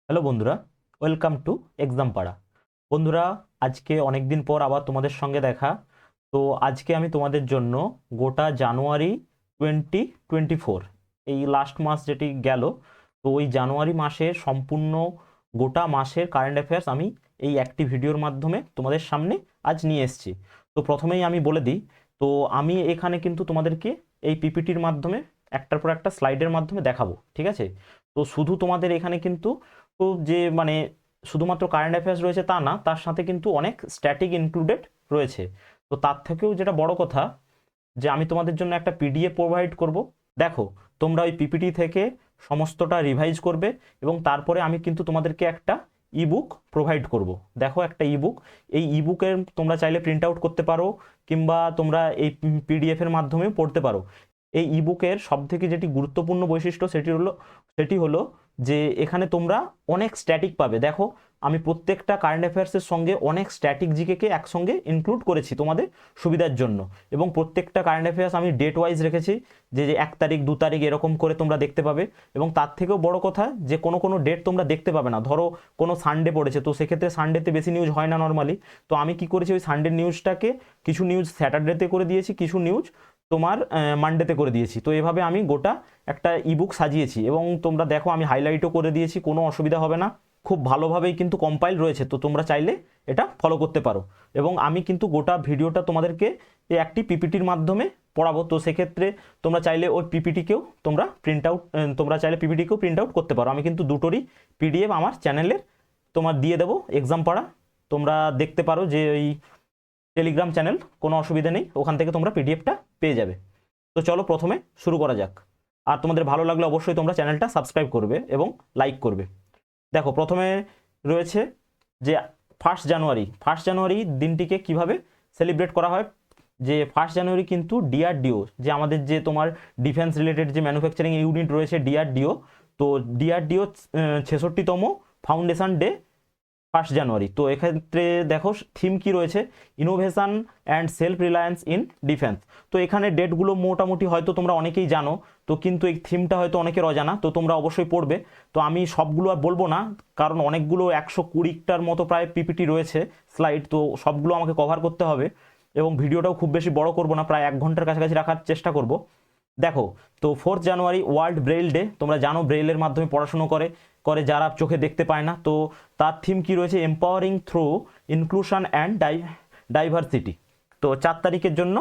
Hello বন্ধুরা, welcome to exam পাড়া। বন্ধুরা, আজকে অনেক দিন পর আবার তোমাদের সঙ্গে দেখা। তো আজকে আমি তোমাদের জন্য গোটা জানুয়ারি 2024, এই লাস্ট মাস যেটি গেল, তো ওই জানুয়ারি মাসের সম্পূর্ণ গোটা মাসের কারেন্ট অ্যাফেয়ার্স আমি এই একটি ভিডিওর মাধ্যমে তোমাদের সামনে আজ নিয়ে এসেছি। তো প্রথমেই আমি বলে দিই, তো আমি এখানে কিন্তু তোমাদেরকে এই পিপিটির মাধ্যমে একটার পর একটা স্লাইডের মাধ্যমে দেখাবো, ঠিক আছে? তো শুধু তোমাদের এখানে কিন্তু তো যে মানে শুধুমাত্র কারেন্ট অ্যাফেয়ার্স রয়েছে তা না, তার সাথে কিন্তু অনেক স্ট্যাটিক ইনক্লুডেড রয়েছে। তো তার থেকেও যেটা বড় কথা, যে আমি তোমাদের জন্য একটা পিডিএফ প্রোভাইড করব। দেখো, তোমরা ওই পিপিটি থেকে সমস্তটা রিভাইজ করবে এবং তারপরে আমি কিন্তু তোমাদেরকে একটা ইবুক প্রোভাইড করব। দেখো, একটা ইবুক, এই ইবুকের তোমরা চাইলে প্রিন্ট আউট করতে পারো কিংবা তোমরা এই পিডিএফ এর মাধ্যমেও পড়তে পারো। এই ইবুকের সবথেকে যেটি গুরুত্বপূর্ণ বৈশিষ্ট্য সেটি হলো যে এখানে তোমরা অনেক স্ট্যাটিক পাবে। দেখো, আমি প্রত্যেকটা কারেন্ট অ্যাফেয়ার্সের সঙ্গে অনেক স্ট্যাটিক জিকেকে একসঙ্গে ইনক্লুড করেছি তোমাদের সুবিধার জন্য। এবং প্রত্যেকটা কারেন্ট অ্যাফেয়ার্স আমি ডেট ওয়াইজ রেখেছি, যে 1 তারিখ 2 তারিখ এরকম করে তোমরা দেখতে পাবে। এবং তার থেকেও বড় কথা, যে কোনো কোনো ডেট তোমরা দেখতে পাবে না। ধরো কোনো সানডে পড়েছে, তো সেক্ষেত্রে সানডেতে বেশি নিউজ হয় না নর্মালি। তো আমি কি করেছি, ওই সানডে নিউজটাকে কিছু নিউজ স্যাটারডেতে করে দিয়েছি, কিছু নিউজ তোমার মানডেতে করে দিয়েছি। তো এভাবে আমি গোটা একটা ইবুক সাজিয়েছি এবং তোমরা দেখো আমি হাইলাইটও করে দিয়েছি, কোনো অসুবিধা হবে না। খুব ভালোভাবেই কিন্তু কম্পাইল রয়েছে, তো তোমরা চাইলে এটা ফলো করতে পারো। এবং আমি কিন্তু গোটা ভিডিওটা তোমাদেরকে এই একটি পিপিটির মাধ্যমে পড়াবো। তো সেক্ষেত্রে তোমরা চাইলে ওই পিপিটিকেও প্রিন্ট আউট করতে পারো। আমি কিন্তু দুটোরই পিডিএফ আমার চ্যানেলের তোমার দিয়ে দেবো, এক্সাম পাড়া। তোমরা দেখতে পারো যে ওই টেলিগ্রাম চ্যানেল, কোনো অসুবিধা নেই, ওখান থেকে তোমরা পিডিএফটা পেয়ে যাবে। তো চলো প্রথমে শুরু করা যাক। আর তোমাদের ভালো লাগলে অবশ্যই তোমরা চ্যানেলটা সাবস্ক্রাইব করবে এবং লাইক করবে। দেখো, প্রথমে রয়েছে যে ফার্স্ট জানুয়ারি দিনটিকে কিভাবে সেলিব্রেট করা হয়। যে 1 জানুয়ারি কিন্তু ডিআরডিও, যে আমাদের যে তোমার ডিফেন্স রিলেটেড যে ম্যানুফ্যাকচারিং ইউনিট রয়েছে ডিআরডিও, তো ডিআরডিও 66তম ফাউন্ডেশন ডে 1 জানুয়ারি। তো এক্ষেত্রে দেখো থিম কি রয়েছে, innovation and self reliance in defence. তো এখানে ডেটগুলো মোটামুটি হয়তো তোমরা অনেকেই জানো, তো কিন্তু এই থিমটা হয়তো অনেকের অজানা, তো তোমরা অবশ্যই পড়বে। তো আমি সবগুলো আর বলবো না, কারণ অনেকগুলো 120টার মতো প্রায় পিপিটি রয়েছে স্লাইড, তো সবগুলো আমাকে কভার করতে হবে এবং ভিডিওটাও খুব বেশি বড় করব না, প্রায় 1 ঘন্টার কাছাকাছি রাখার চেষ্টা করব। দেখো, তো 4 জানুয়ারি ওয়ার্ল্ড ব্রেইল ডে। তোমরা জানো ব্রেইলের মাধ্যমে পড়াশুনো করে করে যারা চোখে দেখতে পায় না, তো তার থিম কি রয়েছে, empowering through inclusion and diversity. তো 4 তারিখের জন্য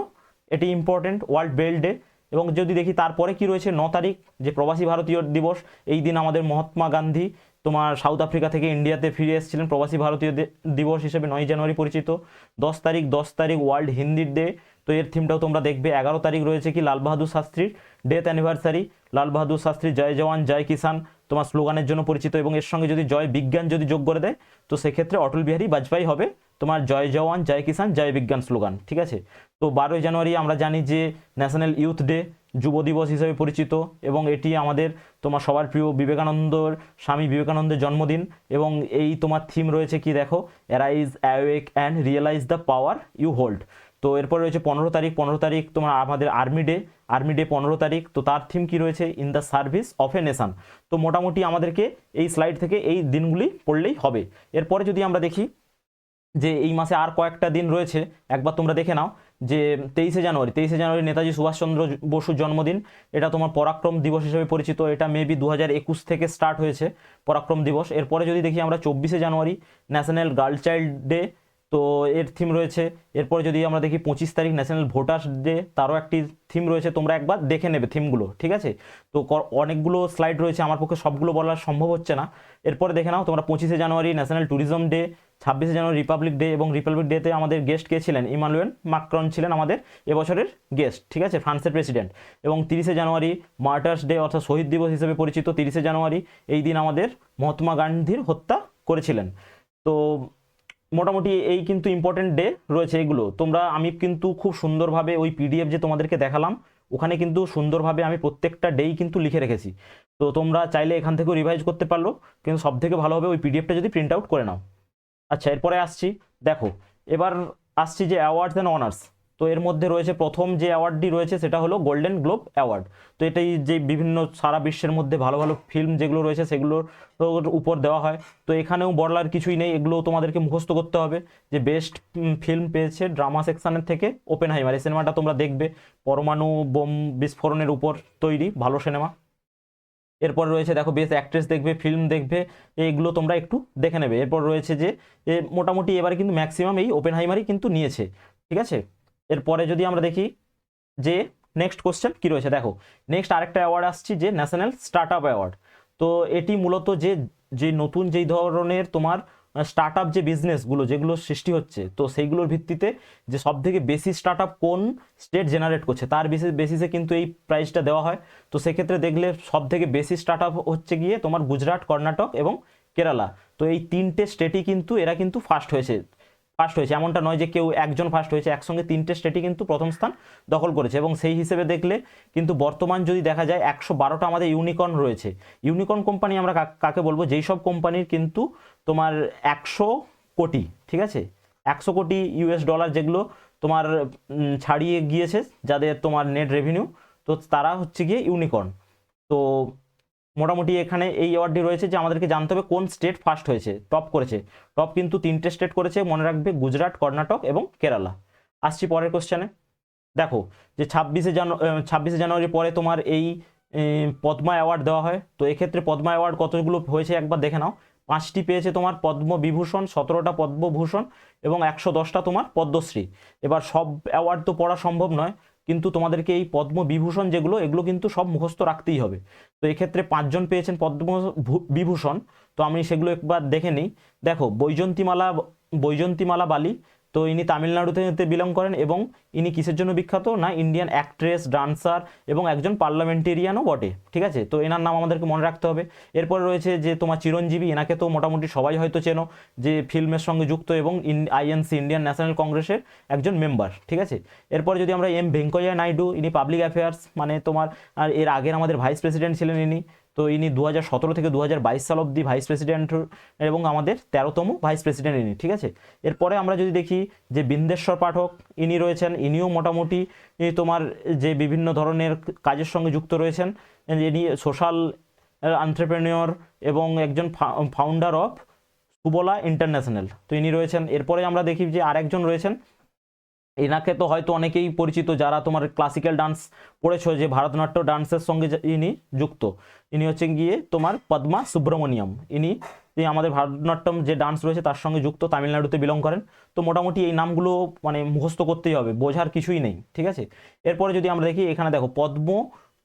এটি ইম্পর্টেন্ট, ওয়ার্ল্ড ব্রেইল ডে। এবং যদি দেখি তারপরে কি রয়েছে, 9 তারিখ, যে প্রবাসী ভারতীয় দিবস। এই দিন আমাদের মহাত্মা গান্ধী তোমার সাউথ আফ্রিকা থেকে ইন্ডিয়াতে ফিরে এসেছিলেন, প্রবাসী ভারতীয় দিবস হিসেবে 9 জানুয়ারি পরিচিত। 10 তারিখ ওয়ার্ল্ড হিন্দি ডে। তো এর থিমটাও তোমরা দেখবে। 11 তারিখ রয়েছে কি, লাল বাহাদুর শাস্ত্রীর ডেথ অ্যানিভার্সারি। লাল বাহাদুর শাস্ত্রী জয় জওয়ান জয় কিষান তোমার স্লোগানের জন্য পরিচিত, এবং এর সঙ্গে যদি জয় বিজ্ঞান যদি যোগ করে দেয়, তো সেক্ষেত্রে অটল বিহারী বাজপেয়ী হবে তোমার জয় জওয়ান জয় কিষান জয় বিজ্ঞান স্লোগান, ঠিক আছে? তো 12 জানুয়ারি আমরা জানি যে ন্যাশনাল ইউথ ডে, যুব দিবস হিসেবে পরিচিত, এবং এটি আমাদের তোমার সবার প্রিয় স্বামী বিবেকানন্দের জন্মদিন। এবং এই তোমার থিম রয়েছে কি, দেখো, arise awake and realise the power you hold. তো এরপর রয়েছে 15 তারিখ তোমার আমাদের আর্মি ডে 15 তারিখ। তো তার থিম কি রয়েছে, in the service of a nation. তো মোটামুটি আমাদেরকে এই স্লাইড থেকে এই দিনগুলি পড়লেই হবে। এরপরে যদি আমরা দেখি যে এই মাসে আর কয়েকটা দিন রয়েছে, একবার তোমরা দেখে নাও। যে 23 জানুয়ারি নেতাজি সুভাষচন্দ্র বসুর জন্মদিন। এটা তোমার পরাক্রম দিবস হিসেবে পরিচিত। এটা মেবি 2021 থেকে স্টার্ট হয়েছে পরাক্রম দিবস। এরপরে যদি দেখি আমরা 24 জানুয়ারি ন্যাশনাল গার্ল চাইল্ড ডে, তো এর থিম রয়েছে। এরপরে যদি আমরা দেখি 25 তারিখ ন্যাশনাল ভোটার্স ডে, তারও একটি থিম রয়েছে। তোমরা একবার দেখে নেবে থিমগুলো, ঠিক আছে? তো অনেকগুলো স্লাইড রয়েছে, আমার পক্ষে সবগুলো বলা সম্ভব হচ্ছে না। এরপরে দেখে নাও তোমরা 25 জানুয়ারি ন্যাশনাল ট্যুরিজম ডে, 26 জানুয়ারি রিপাবলিক ডে। এবং রিপাবলিক ডেতে আমাদের গেস্ট কে ছিলেন, ইমানুয়েল ম্যাক্রন ছিলেন আমাদের এবছরের গেস্ট, ঠিক আছে, ফ্রান্সের প্রেসিডেন্ট। এবং 30 জানুয়ারি মার্টার্স ডে অর্থাৎ শহীদ দিবস হিসেবে পরিচিত। 30 জানুয়ারি এই দিন আমাদের মহাত্মা গান্ধীর হত্যা করেছিলেন। তো মোটামুটি এই কিন্তু ইম্পর্টেন্ট ডে রয়েছে এগুলো। আমি কিন্তু খুব সুন্দরভাবে ওই পিডিএফ যে তোমাদেরকে দেখালাম, ওখানে কিন্তু সুন্দরভাবে আমি প্রত্যেকটা ডেই কিন্তু লিখে রেখেছি। তো তোমরা চাইলে এখান থেকেও রিভাইজ করতে পারলো, কিন্তু সব থেকে ভালো হবে ওই পিডিএফটা যদি প্রিন্ট আউট করে নাও। আচ্ছা, এরপরে আসছি। দেখো, এবার আসছি যে অ্যাওয়ার্ডস অ্যান্ড অনার্স। তো এর মধ্যে রয়েছে প্রথম যে অ্যাওয়ার্ডটি রয়েছে সেটা হলো গোল্ডেন গ্লোব অ্যাওয়ার্ড। তো এটাই যে বিভিন্ন সারা বিশ্বের মধ্যে ভালো ভালো ফিল্ম যেগুলো রয়েছে সেগুলোর উপর দেওয়া হয়। তো এখানেও বলার কিছুই নেই, এগুলো তোমাদেরকে মুখস্থ করতে হবে। যে বেস্ট ফিল্ম পেয়েছে ড্রামা সেকশনের থেকে ওপেনহাইমার, এই সিনেমাটা তোমরা দেখবে, পরমাণু বোম বিস্ফোরণের উপর তৈরি, ভালো সিনেমা। এরপর রয়েছে দেখো বেস্ট অ্যাক্ট্রেস দেখবে, ফিল্ম দেখবে, এইগুলো তোমরা একটু দেখে নেবে। এরপর রয়েছে যে মোটামুটি এবারে কিন্তু ম্যাক্সিমাম এই ওপেনহাইমারই কিন্তু নিয়েছে, ঠিক আছে। এরপরে যদি আমরা দেখি যে নেক্সট কোশ্চেন কি রয়েছে, দেখো নেক্সট আরেকটা অ্যাওয়ার্ড আসছে যে ন্যাশনাল স্টার্ট আপ অ্যাওয়ার্ড। তো এটি মূলত যে যে নতুন যেই ধরনের তোমার স্টার্ট আপ যে বিজনেসগুলো যেগুলো সৃষ্টি হচ্ছে, তো সেইগুলোর ভিত্তিতে যে সব থেকে বেশি স্টার্ট আপ কোন স্টেট জেনারেট করছে তার বেসিসে কিন্তু এই প্রাইজটা দেওয়া হয়। তো সেক্ষেত্রে দেখলে সব থেকে বেশি স্টার্ট আপ হচ্ছে গিয়ে তোমার গুজরাট, কর্ণাটক এবং কেরালা। তো এই তিনটে স্টেটই কিন্তু এরা কিন্তু ফার্স্ট হয়েছে। এমনটা নয় যে কেউ একজন ফার্স্ট হয়েছে, একসঙ্গে তিনটে স্টেটই কিন্তু প্রথম স্থান দখল করেছে। এবং সেই হিসেবে দেখলে কিন্তু বর্তমান যদি দেখা যায় 112টা আমাদের ইউনিকর্ন রয়েছে। ইউনিকর্ন কোম্পানি আমরা কাকে বলবো, যেই সব কোম্পানির কিন্তু তোমার 100 কোটি, ঠিক আছে, 100 কোটি ইউএস ডলার যেগুলো তোমার ছাড়িয়ে গিয়েছে যাদের তোমার নেট রেভিনিউ, তো তারা হচ্ছে গিয়ে ইউনিকর্ন। তো মোটামুটি এখানে এই অ্যাওয়ার্ডটি রয়েছে যে আমাদেরকে জানতে হবে কোন স্টেট ফার্স্ট হয়েছে, টপ করেছে। টপ কিন্তু তিনটে স্টেট করেছে, মনে রাখবে, গুজরাট, কর্ণাটক এবং কেরালা। আসছি পরের কোশ্চেনে। দেখো যে 26শে জানুয়ারি পরে তোমার এই পদ্মা অ্যাওয়ার্ড দেওয়া হয়। তো এক্ষেত্রে পদ্মা অ্যাওয়ার্ড কতগুলো হয়েছে একবার দেখে নাও। 5টি পেয়েছে তোমার পদ্মবিভূষণ, 17টা পদ্মভূষণ এবং 110টা তোমার পদ্মশ্রী। এবার সব অ্যাওয়ার্ড তো পড়া সম্ভব নয়, কিন্তু তোমাদেরকে এই পদ্মবিভূষণ যেগুলো এগুলো কিন্তু সব মুখস্থ রাখতেই হবে। তো এক্ষেত্রে 5জন পেয়েছেন বিভূষণ। তো আমি সেগুলো একবার দেখে নিই। দেখো বৈজয়ন্তীমালা বালি, তো ইনি তামিলনাড়ুতে বিলং করেন এবং ইনি কিসের জন্য বিখ্যাত না, ইন্ডিয়ান অ্যাক্ট্রেস, ডান্সার এবং একজন পার্লামেন্টেরিয়ানও বটে, ঠিক আছে। তো এনার নাম আমাদেরকে মনে রাখতে হবে। এরপরে রয়েছে যে তোমার চিরঞ্জীবী, এনাকে তো মোটামুটি সবাই হয়তো চেনো, যে ফিল্মের সঙ্গে যুক্ত এবং আইএনসি ইন্ডিয়ান ন্যাশনাল কংগ্রেসের একজন মেম্বার, ঠিক আছে। এরপরে যদি আমরা ভেঙ্কইয়া নাইডু, ইনি পাবলিক অ্যাফেয়ার্স মানে তোমার, আর এর আগের আমাদের ভাইস প্রেসিডেন্ট ছিলেন ইনি। তো ইনি 2017 থেকে 2022 সাল অবধি ভাইস প্রেসিডেন্ট এবং আমাদের 13তম ভাইস প্রেসিডেন্ট ইনি, ঠিক আছে। এরপরে আমরা যদি দেখি যে বিন্দেশ্বর পাঠক, ইনি রয়েছেন, ইনিও মোটামুটি তোমার যে বিভিন্ন ধরনের কাজের সঙ্গে যুক্ত রয়েছেন। ইনি সোশ্যাল এন্টারপ্রেনিওর এবং একজন ফাউন্ডার অফ সুবলা ইন্টারন্যাশনাল, তো ইনি রয়েছেন। এরপরে আমরা দেখি যে আরেকজন রয়েছেন, এনাকে তো হয়তো অনেকেই পরিচিত যারা তোমার ক্লাসিক্যাল ডান্স পড়েছো, যে ভারতনাট্য ডান্সের সঙ্গে ইনি যুক্ত। ইনি হচ্ছেন গিয়ে তোমার পদ্মা সুব্রমণিয়াম। ইনি আমাদের ভারতনাট্যম যে ডান্স রয়েছে তার সঙ্গে যুক্ত, তামিলনাড়ুতে বিলং করেন। তো মোটামুটি এই নামগুলো মানে মুখস্থ করতেই হবে, বোঝার কিছুই নেই, ঠিক আছে। এরপরে যদি আমরা দেখি, এখানে দেখো পদ্ম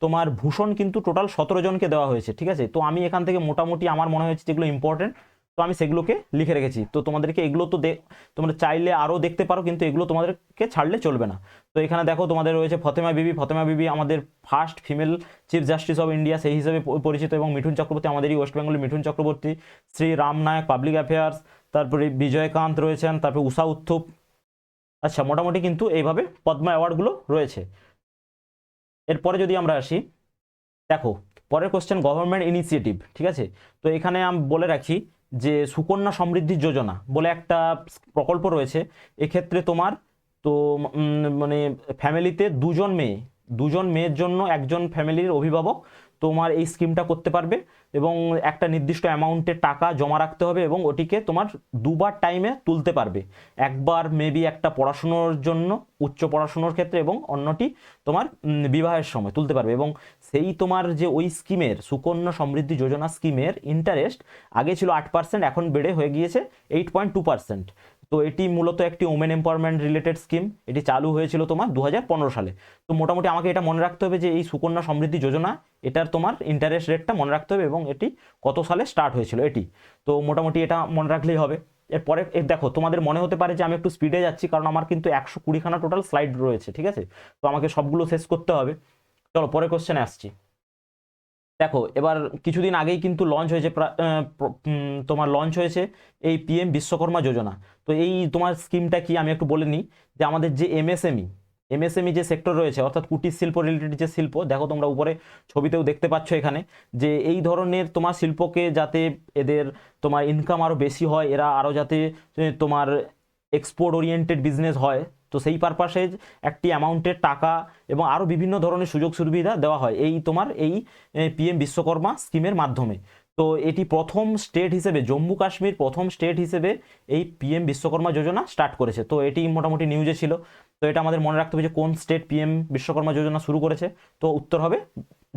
তোমার ভূষণ কিন্তু টোটাল 17 জনকে দেওয়া হয়েছে, ঠিক আছে। তো আমি এখান থেকে মোটামুটি আমার মনে হয়েছে যেগুলো ইম্পর্টেন্ট, তো আমি সেগুলোকে লিখে রেখেছি। তো তোমাদেরকে এগুলো তো তোমরা চাইলে আরও দেখতে পারো, কিন্তু এগুলো তোমাদেরকে ছাড়লে চলবে না। তো এখানে দেখো তোমাদের রয়েছে ফতেমা বিবি আমাদের first female chief justice of India সেই হিসেবে পরিচিত, এবং মিঠুন চক্রবর্তী আমাদেরই ওয়েস্ট বেঙ্গলের মিঠুন চক্রবর্তী, শ্রী রাম নায়ক পাবলিক অ্যাফেয়ার্স, তারপরে বিজয়কান্ত রয়েছেন, তারপরে উষা উত্থুপ। আচ্ছা, মোটামুটি কিন্তু এইভাবে পদ্মা অ্যাওয়ার্ডগুলো রয়েছে। এরপরে যদি আমরা আসি, দেখো পরের কোশ্চেন গভর্নমেন্ট ইনিশিয়েটিভ, ঠিক আছে। তো এখানে আমি বলে রাখি যে সুকন্যা সমৃদ্ধি যোজনা বলে একটা প্রকল্প রয়েছে। এক্ষেত্রে তোমার তো মানে ফ্যামিলিতে দুজন মেয়ের জন্য একজন ফ্যামিলির অভিভাবক তোমার এই স্কিমটা করতে পারবে, এবং একটা নির্দিষ্ট অ্যামাউন্টের টাকা জমা রাখতে হবে এবং ওটিকে তোমার দুবার টাইমে তুলতে পারবে। একবার মেবি একটা পড়াশুনোর জন্য, উচ্চ পড়াশুনোর ক্ষেত্রে, এবং অন্যটি তোমার বিবাহের সময় তুলতে পারবে। এবং সেই তোমার যে ওই স্কিমের, সুকন্যা সমৃদ্ধি যোজনা স্কিমের ইন্টারেস্ট আগে ছিল 8%, এখন বেড়ে হয়ে গিয়েছে 8.2%। তো এটি মূলত একটি ওমেন এম্পাওয়ারমেন্ট রিলেটেড স্কিম, এটি চালু হয়েছিল তোমার 2015 সালে। তো মোটামুটি আমাকে এটা মনে রাখতে হবে যে এই সুকন্যা সমৃদ্ধি যোজনা, এটার তোমার ইন্টারেস্ট রেটটা মনে রাখতে হবে এবং এটি কত সালে স্টার্ট হয়েছিল এটি। তো মোটামুটি এটা মনে রাখলেই হবে। এরপরে দেখো তোমাদের মনে হতে পারে যে আমি একটু স্পিডে যাচ্ছি, কারণ আমার কিন্তু 120খানা টোটাল স্লাইড রয়েছে, ঠিক আছে। তো আমাকে সবগুলো শেষ করতে হবে। চলো পরের কোশ্চেনে আসছি। দেখো এবার কিছুদিন আগেই কিন্তু তোমার লঞ্চ হয়েছে এই পিএম বিশ্বকর্মা যোজনা। তো এই তোমার স্কিমটা কি আমি একটু বলে নিই। যে আমাদের যে এমএসএমই যে সেক্টর রয়েছে, অর্থাৎ কুটির শিল্প রিলেটেড যে শিল্প, দেখো তোমরা উপরে ছবিতেও দেখতে পাচ্ছ এখানে, যে এই ধরনের তোমার শিল্পকে যাতে এদের তোমার ইনকাম আরও বেশি হয়, এরা আরও যাতে তোমার এক্সপোর্ট ওরিয়েন্টেড বিজনেস হয়, তো সেই পারপাসে একটি অ্যামাউন্টের টাকা এবং আরও বিভিন্ন ধরনের সুযোগ সুবিধা দেওয়া হয় এই তোমার এই পিএম বিশ্বকর্মা স্কিমের মাধ্যমে। তো এটি প্রথম স্টেট হিসেবে, জম্মু কাশ্মীর প্রথম স্টেট হিসেবে এই পিএম বিশ্বকর্মা যোজনা স্টার্ট করেছে। তো এটি মোটামুটি নিউজে ছিল। তো এটা আমাদের মনে রাখতে হবে যে কোন স্টেট পিএম বিশ্বকর্মা যোজনা শুরু করেছে। তো উত্তর হবে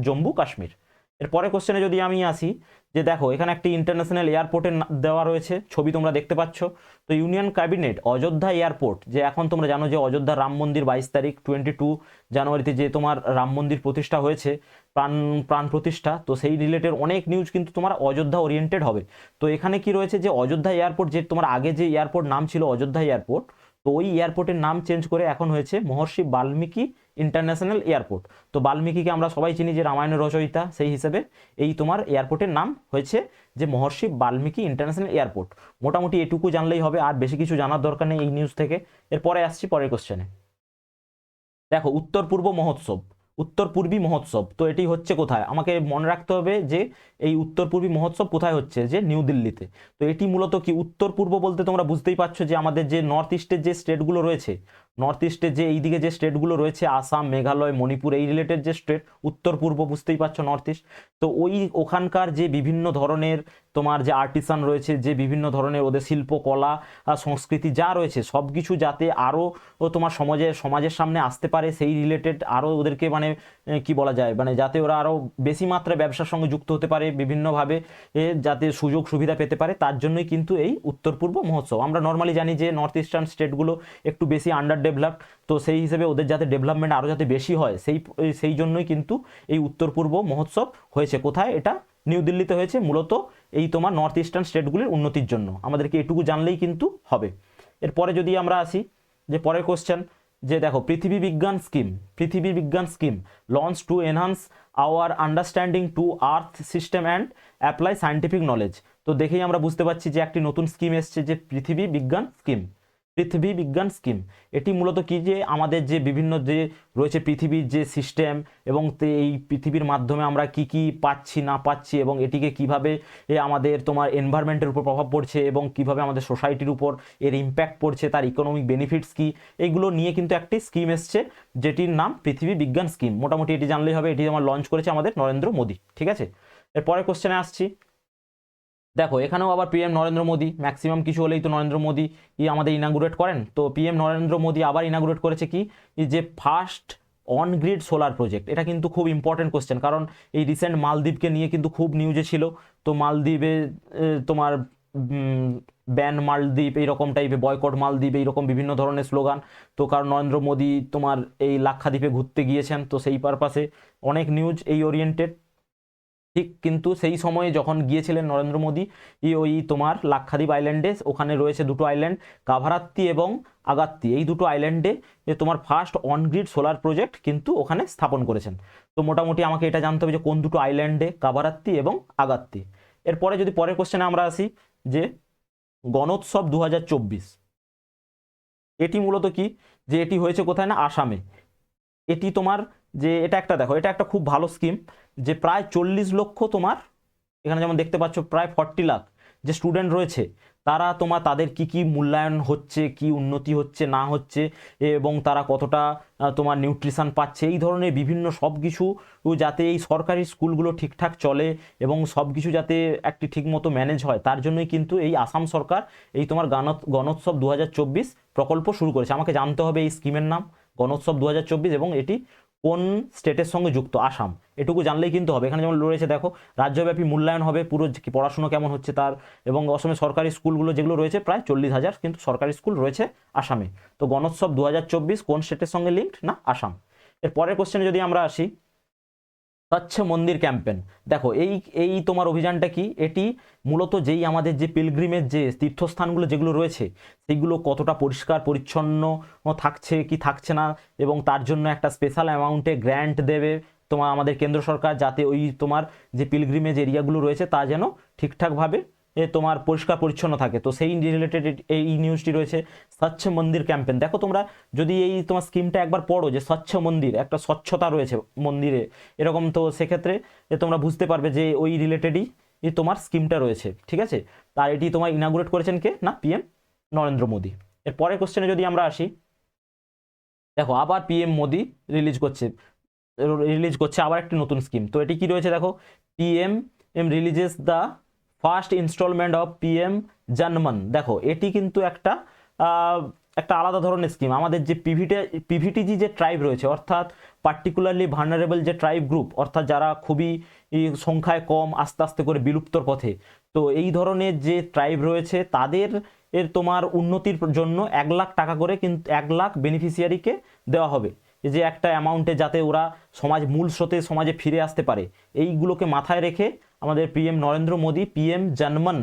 জম্মু কাশ্মীর। এর পরে কোশ্চেনে যদি আমি আসি, যে দেখো এখানে একটি ইন্টারন্যাশনাল এয়ারপোর্টের দেওয়া রয়েছে, ছবি তোমরা দেখতে পাচ্ছ। তো ইউনিয়ন ক্যাবিনেট অযোধ্যা এয়ারপোর্ট, যে এখন তোমরা জানো যে অযোধ্যা রাম মন্দির 22 তারিখ 22 জানুয়ারিতে যে তোমার রাম মন্দির প্রতিষ্ঠা হয়েছে, প্রাণ প্রতিষ্ঠা, তো সেই রিলেটেড অনেক নিউজ কিন্তু তোমার অযোধ্যা ওরিয়েন্টেড হবে। তো এখানে কি রয়েছে যে অযোধ্যা এয়ারপোর্ট, যে তোমার আগে যে এয়ারপোর্ট নাম ছিল অযোধ্যা এয়ারপোর্ট, তো ওই এয়ারপোর্টের নাম চেঞ্জ করে এখন হয়েছে মহর্ষি বাল্মীকি ইন্টারন্যাশনাল এয়ারপোর্ট। তো বাল্মীকিকে আমরা সবাই চিনি যে রামায়ণের রচয়িতা, সেই হিসেবে এই তোমার এয়ারপোর্টের নাম হয়েছে যে মহর্ষি বাল্মীকি ইন্টারন্যাশনাল এয়ারপোর্ট। মোটামুটি এটুকু জানলেই হবে, আর বেশি কিছু জানার দরকার নেই এই নিউজ থেকে। এরপরে আসছি পরের কোশ্চেনে। দেখো উত্তর পূর্ব মহোৎসব, উত্তর পূর্বী মহোৎসব, তো এটি হচ্ছে কোথায়? আমাকে মনে রাখতে হবে যে এই উত্তর পূর্বী মহোৎসব কোথায় হচ্ছে, যে নিউ দিল্লিতে। তো এটি মূলত কি, উত্তর পূর্ব বলতে তোমরা বুঝতেই পারছো যে আমাদের যে নর্থ ইস্টের যে স্টেটগুলো রয়েছে, নর্থ ইস্টের যে এইদিকে যে স্টেটগুলো রয়েছে, আসাম, মেঘালয়, মণিপুর, এই রিলেটেড যে স্টেট, উত্তর পূর্ব বুঝতেই পারছো নর্থ ইস্ট। তো ওখানকার যে বিভিন্ন ধরনের তোমার যে আর্টিসান রয়েছে, যে বিভিন্ন ধরনের ওদের শিল্পকলা সংস্কৃতি যা রয়েছে, সব কিছু যাতে আরও তোমার সমাজের সামনে আসতে পারে, সেই রিলেটেড আরও ওদেরকে মানে কি বলা যায়, মানে যাতে ওরা আরও বেশি মাত্রায় ব্যবসার সঙ্গে যুক্ত হতে পারে, বিভিন্নভাবে যাতে সুযোগ সুবিধা পেতে পারে, তার জন্যই কিন্তু এই উত্তর পূর্ব মহোৎসব। আমরা নর্মালি জানি যে নর্থ ইস্টার্ন স্টেটগুলো একটু বেশি আন্ডার ডেভেলপড, তো সেই হিসেবে ওদের যাতে ডেভেলপমেন্ট আরও যাতে বেশি হয়, সেই জন্যই কিন্তু এই উত্তর পূর্ব মহোৎসব হয়েছে। কোথায়? এটা নিউ দিল্লিতে হয়েছে, মূলত এই তোমার নর্থ ইস্টার্ন স্টেটগুলির উন্নতির জন্য। আমাদেরকে এটুকু জানলেই কিন্তু হবে। এরপরে যদি আমরা আসি, যে পরের কোশ্চেন, যে দেখো Prithvi Vigyan scheme launch to enhance our understanding to earth system and apply scientific knowledge. তো দেখেই আমরা বুঝতে পারছি যে একটি নতুন স্কিম এসছে, যে পৃথিবী বিজ্ঞান স্কিম। এটি মূলত কি, যে আমাদের যে বিভিন্ন যে রয়েছে পৃথিবীর যে সিস্টেম, এবং এই পৃথিবীর মাধ্যমে আমরা কি কি পাচ্ছি না পাচ্ছি, এবং এটিকে কিভাবে আমাদের তোমার এনভায়রনমেন্টের উপর প্রভাব পড়ছে, এবং কিভাবে আমাদের সোসাইটির উপর এর ইম্প্যাক্ট পড়ছে, তার ইকোনমিক বেনিফিটস কি, এইগুলো নিয়ে কিন্তু একটি স্কিম এসছে, যেটির নাম পৃথিবী বিজ্ঞান স্কিম। মোটামুটি এটি জানলেই হবে। এটি আমার লঞ্চ করেছে আমাদের নরেন্দ্র মোদী। ঠিক আছে, এরপরের কোশ্চেনে আসছি। দেখো এখানেও আবার পিএম নরেন্দ্র মোদী, ম্যাক্সিমাম কিছু হলেই তো নরেন্দ্র মোদী আমাদের ইনাগুরেট করেন। তো পিএম নরেন্দ্র মোদী আবার ইনাগুরেট করেছে কি, যে first on grid solar project. এটা কিন্তু খুব ইম্পর্টেন্ট কোশ্চেন, কারণ এই রিসেন্ট মালদ্বীপকে নিয়ে কিন্তু খুব নিউজে ছিল। তো মালদ্বীপে তোমার ব্যান মালদ্বীপ, এইরকম টাইপের বয়কট মালদ্বীপ, এইরকম বিভিন্ন ধরনের স্লোগান। তো কারণ নরেন্দ্র মোদী তোমার এই লাক্ষাদ্বীপে ঘুরতে গিয়েছেন, তো সেই পারপাসে অনেক নিউজ এই ওরিয়েন্টেড। ঠিক, কিন্তু সেই সময়ে যখন গিয়েছিলেন নরেন্দ্র মোদী ওই তোমার লাক্ষাদ্বীপ আইল্যান্ডে, ওখানে রয়েছে দুটো আইল্যান্ড, কাভারাত্তি এবং আগাত্তি, এই দুটো আইল্যান্ডে তোমার first on grid solar project কিন্তু ওখানে স্থাপন করেছেন। তো মোটামুটি আমাকে এটা জানতে হবে যে কোন দুটো আইল্যান্ডে, কাভারাত্তি এবং আগাত্তি। এরপরে যদি পরের কোশ্চেনে আমরা আসি, যে গণোৎসব 2024, এটি মূলত কি, যে এটি হয়েছে কোথায় না, আসামে। এটি তোমার যে এটা একটা দেখো, এটা একটা খুব ভালো স্কিম, যে প্রায় 40 লক্ষ তোমার, এখানে যেমন দেখতে পাচ্ছ প্রায় 40 লাখ যে স্টুডেন্ট রয়েছে, তারা তোমার তাদের কি কি মূল্যায়ন হচ্ছে, কি উন্নতি হচ্ছে না হচ্ছে, এবং তারা কতটা তোমার নিউট্রিশন পাচ্ছে, এই ধরনের বিভিন্ন সব কিছু, যাতে এই সরকারি স্কুলগুলো ঠিকঠাক চলে এবং সব কিছু যাতে একটি ঠিকমতো ম্যানেজ হয়, তার জন্যই কিন্তু এই আসাম সরকার এই তোমার গণোৎসব 2024 প্রকল্প শুরু করেছে। আমাকে জানতে হবে এই স্কিমের নাম গণোৎসব 2024, এবং এটি কোন স্টেটের সঙ্গে যুক্ত, আসাম। এটুকু জানলেই কিন্তু হবে। এখানে যেমন রয়েছে দেখো, রাজ্যব্যাপী মূল্যায়ন হবে পুরো পড়াশুনো কেমন হচ্ছে তার, এবং অসমের সরকারি স্কুলগুলো যেগুলো রয়েছে প্রায় 40,000 কিন্তু সরকারি স্কুল রয়েছে আসামে। তো গণোৎসব 2024 কোন স্টেটের সঙ্গে লিঙ্কড না, আসাম। এর পরের কোশ্চেনে যদি আমরা আসি, স্বচ্ছ মন্দির ক্যাম্পেন। দেখো এই তোমার অভিযানটা কি, এটি মূলত যেই আমাদের যে পিলগ্রিমের যে তীর্থস্থানগুলো যেগুলো রয়েছে, সেগুলো কতটা পরিষ্কার পরিচ্ছন্ন থাকছে কি থাকছে না, এবং তার জন্য একটা স্পেশাল অ্যামাউন্টে গ্র্যান্ট দেবে তোমার আমাদের কেন্দ্র সরকার, যাতে ওই তোমার যে পিলগ্রিমেজ এরিয়াগুলো রয়েছে তা যেন ঠিকঠাকভাবে তোমার পরিষ্কার পরিচ্ছন্ন থাকে। তো সেই রিলেটেড এই নিউজটি রয়েছে, স্বচ্ছ মন্দির ক্যাম্পেন। দেখো তোমরা যদি এই তোমার স্কিমটা একবার পড়ো, যে স্বচ্ছ মন্দির, একটা স্বচ্ছতা রয়েছে মন্দিরে এরকম, তো সেক্ষেত্রে তোমরা বুঝতে পারবে যে ওই রিলেটেডই তোমার স্কিমটা রয়েছে। ঠিক আছে, তার এটি তোমার ইনাগুরেট করেছেন কে না, পিএম নরেন্দ্র মোদী। এর পরের কোশ্চেনে যদি আমরা আসি, দেখো আবার পিএম মোদি রিলিজ করছে আবার একটি নতুন স্কিম। তো এটি কি রয়েছে দেখো, PM releases the first instalment of PM Janman. দেখো এটি কিন্তু একটা আলাদা ধরনের স্কিম। আমাদের যে পিভিটিজি যে ট্রাইব রয়েছে, অর্থাৎ পার্টিকুলারলি ভার্নারেবল যে ট্রাইব গ্রুপ, অর্থাৎ যারা খুবই সংখ্যায় কম, আস্তে আস্তে করে বিলুপ্তর পথে, তো এই ধরনের যে ট্রাইব রয়েছে তাদের তোমার উন্নতির জন্য 1 লাখ টাকা করে কিন্তু 1 লাখ বেনিফিশিয়ারিকে দেওয়া হবে, যে একটা অ্যামাউন্টে, যাতে ওরা মূল স্রোতে সমাজে ফিরে আসতে পারে। এইগুলোকে মাথায় রেখে আমাদের পিএম নরেন্দ্র মোদী পিএম জনমন